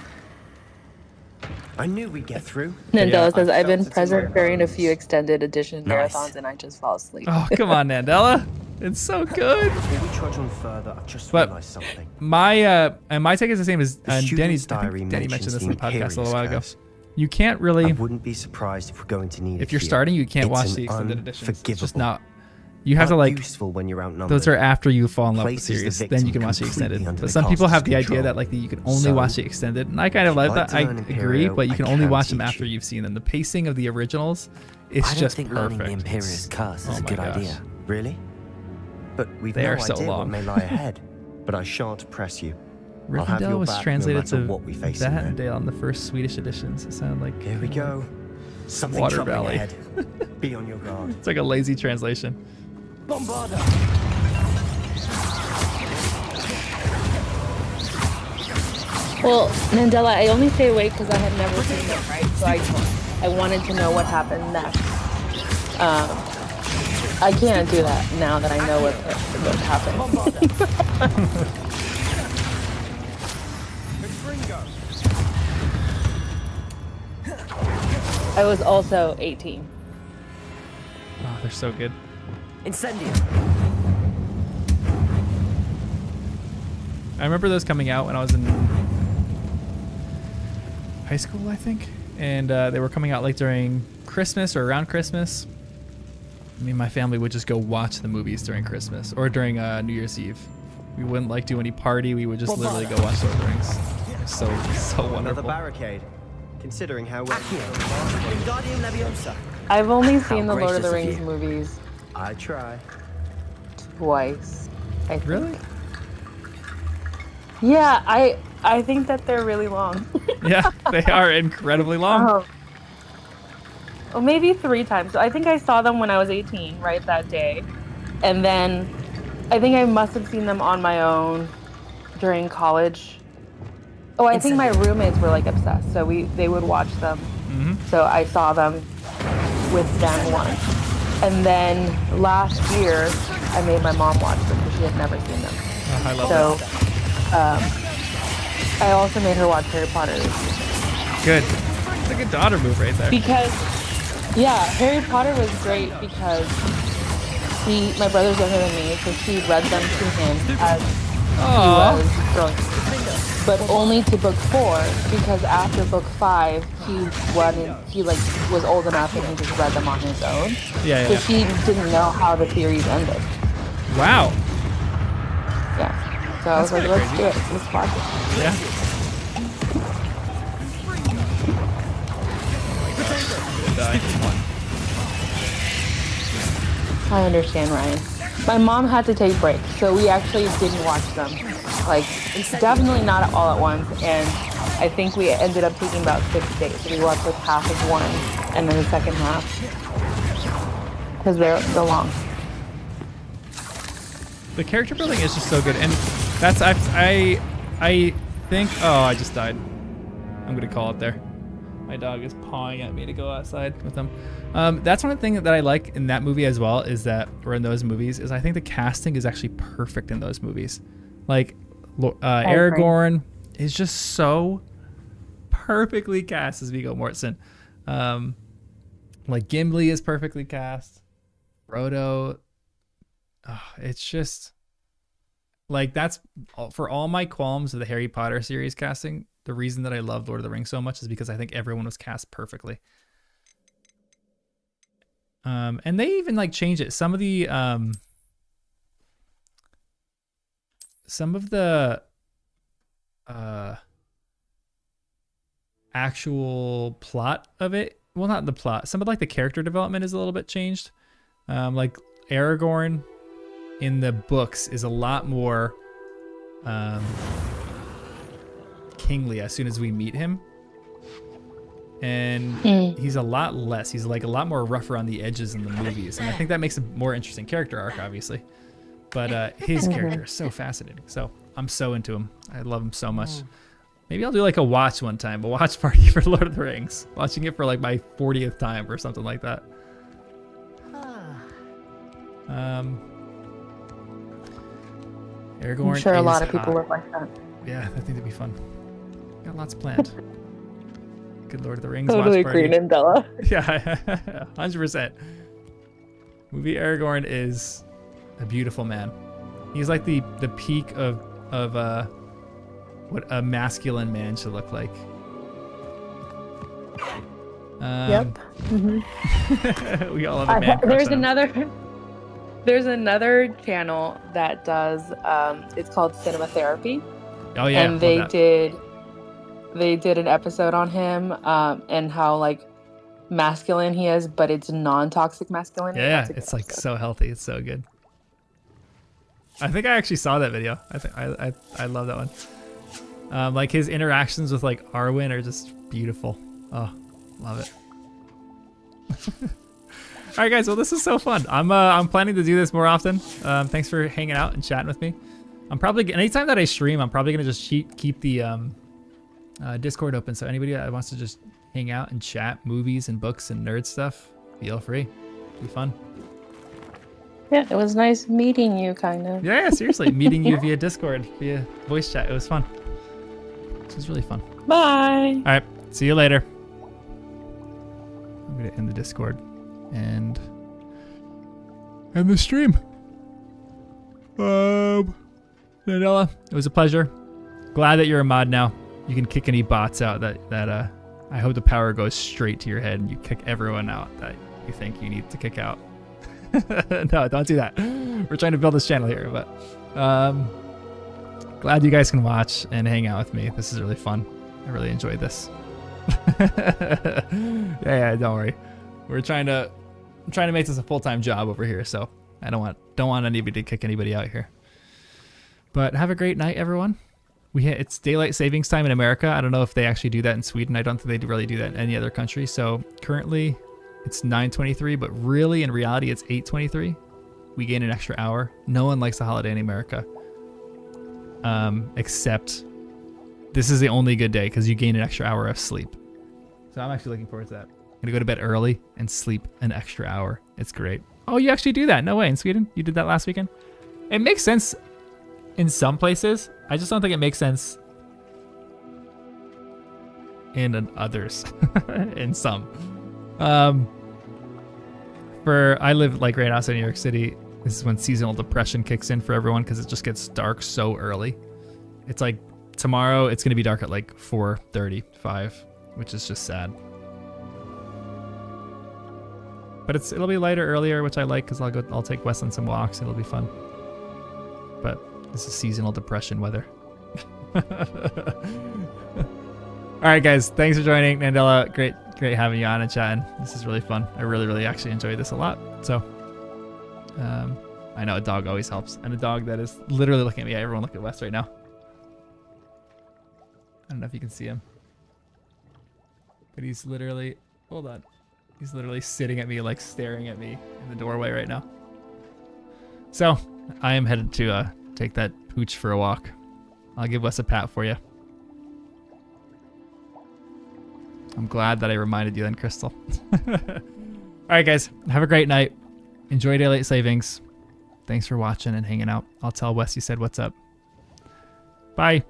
I knew we'd get through. Nandela says, I've been present during a few extended edition marathons and I just fall asleep. Oh, come on, Nandela. It's so good. Before we trudge on further, I've just But realized something. my take is the same as Student's Danny diary mentioned mentions this the in the podcast a little while ago. Imperious You can't really. I wouldn't be surprised if we're going to need it If you're here. starting, you can't It's watch an the extended editions. It's just unforgivable. not. You have to But like. useful when you're outnumbered. Those are after you fall in love with the Places the series. Then victim you can watch the completely extended. under But the some people have the cast's idea control. that like you can only So, watch the extended, and I kind of like like that. I to learn agree, Imperio, but you I can only can watch them teach after you've seen them. The pacing of the originals, I it's don't just think perfect. learning the Imperious curse is a my good gosh. idea. Really? But we've They no are so idea what long. may lie ahead. But I shan't press you. I'll have Rivendell your was back translated no matter to what we face in there. Vatndale on the first Swedish editions. It sounded like Here we go. Something Water troubling Valley. ahead. Be on your guard. It's like a lazy translation. Bombarda! Well, Nandela, I only stay awake because I had never seen them, right? So I wanted to know what happened next. I can't do that now that I know what's going to happen. I was also 18. Oh, they're so good. Incendio. I remember those coming out when I was in high school, I think, and they were coming out like during Christmas or around Christmas. Me and my family would just go watch the movies during Christmas or during New Year's Eve. We wouldn't like do any party. We would just literally go watch Lord of the Rings. So wonderful. Another barricade. Considering how well. Wingardium Leviosa. I've only seen the Lord of gracious the of Rings you. movies I try. twice. I think. Really? Yeah, I think that they're really long. Yeah, they are incredibly long. Well, maybe 3 times. So I think I saw them when I was 18, right, that day. And then I think I must have seen them on my own during college. Oh, I think my roommates were like obsessed, so they would watch them. Mm-hmm. So I saw them with them once. And then last year, I made my mom watch them because she had never seen them. Oh, I love So that. I also made her watch Harry Potter. Good. It's a good daughter move right there. Because, yeah, Harry Potter was great because my brother's younger than me, so she read them to him as he was growing up. But only to book 4, because after book 5, he was old enough and he just read them on his own. Yeah. So she didn't know how the series ended. Wow. Yeah. So I was like, let's do it. Let's watch it. Yeah. I understand, Ryan. My mom had to take breaks, so we actually didn't watch them. Like, definitely not all at once, and I think we ended up taking about 6 days. So we watched like half of one, and then the second half, because they're long. The character building is just so good, and that's I think. Oh, I just died. I'm gonna call it there. My dog is pawing at me to go outside with him. That's one of the things that I like in that movie as well, is that, or in those movies, is I think the casting is actually perfect in those movies. Like, Aragorn is just so perfectly cast as Viggo Mortensen. Like Gimli is perfectly cast. Frodo. It's just like, that's for all my qualms of the Harry Potter series casting. The reason that I love Lord of the Rings so much is because I think everyone was cast perfectly. And they even like change it. Some of the actual plot of it, well, not the plot, some of like the character development is a little bit changed. Like Aragorn in the books is a lot more kingly as soon as we meet him, and he's a lot less, he's like a lot more rough around the edges in the movies, and I think that makes a more interesting character arc, obviously, but his character is so fascinating. So I'm so into him. I love him so much. Maybe I'll do like a watch one time, a watch party for Lord of the Rings, watching it for like my 40th time or something like that. Aragorn, I'm sure a lot is of people hot. would like that. Yeah, I think that'd be fun. Got lots planned. Good Lord of the Rings Totally watch party. agree, Nandela. Yeah, 100%. Movie Aragorn is a beautiful man. He's like the peak of what a masculine man should look like. Yep. We all have a man crush on him. There's another channel that does it's called Cinema Therapy. Oh yeah. And they did an episode on him and how like masculine he is, but it's non-toxic masculinity. Yeah, it's like so healthy. It's so good. I think I actually saw that video. I love that one. Like his interactions with like Arwen are just beautiful. Oh, love it. All right, guys. Well, this is so fun. I'm planning to do this more often. Thanks for hanging out and chatting with me. I'm probably anytime that I stream, I'm probably gonna just keep the Discord open. So anybody that wants to just hang out and chat movies and books and nerd stuff, feel free. It'll be fun. Yeah, it was nice meeting you, kind of. Yeah, seriously, meeting you via Discord, via voice chat. It was fun. This was really fun. Bye. All right, see you later. I'm gonna end the Discord and end the stream. Nandela, it was a pleasure. Glad that you're a mod now. You can kick any bots out that I hope the power goes straight to your head and you kick everyone out that you think you need to kick out. No, don't do that. We're trying to build this channel here, but glad you guys can watch and hang out with me. This is really fun. I really enjoyed this. yeah, don't worry. I'm trying to make this a full-time job over here, so I don't want anybody to kick anybody out here. But have a great night, everyone. It's daylight savings time in America. I don't know if they actually do that in Sweden. I don't think they really do that in any other country. So currently it's 9:23, but really in reality it's 8:23. We gain an extra hour. No one likes the holiday in America, except this is the only good day because you gain an extra hour of sleep. So I'm actually looking forward to that. I'm gonna go to bed early and sleep an extra hour. It's great. Oh, you actually do that? No way. In Sweden, you did that last weekend? It makes sense in some places. I just don't think it makes sense in others. In some. I live like right outside New York City. This is when seasonal depression kicks in for everyone because it just gets dark so early. It's like tomorrow it's gonna be dark at like 4:35, which is just sad. But it'll be lighter earlier, which I like because I'll take Wes on some walks. It'll be fun. But this is seasonal depression weather. All right, guys. Thanks for joining, Nandela. Great having you on and chatting. This is really fun. I really actually enjoyed this a lot. So, I know a dog always helps, and a dog that is literally looking at me. Everyone look at Wes right now. I don't know if you can see him, but he's literally He's literally sitting at me, like staring at me in the doorway right now. So, I am headed to take that pooch for a walk. I'll give Wes a pat for you. I'm glad that I reminded you then, Crystal. All right, guys. Have a great night. Enjoy daylight savings. Thanks for watching and hanging out. I'll tell Wes you said what's up. Bye.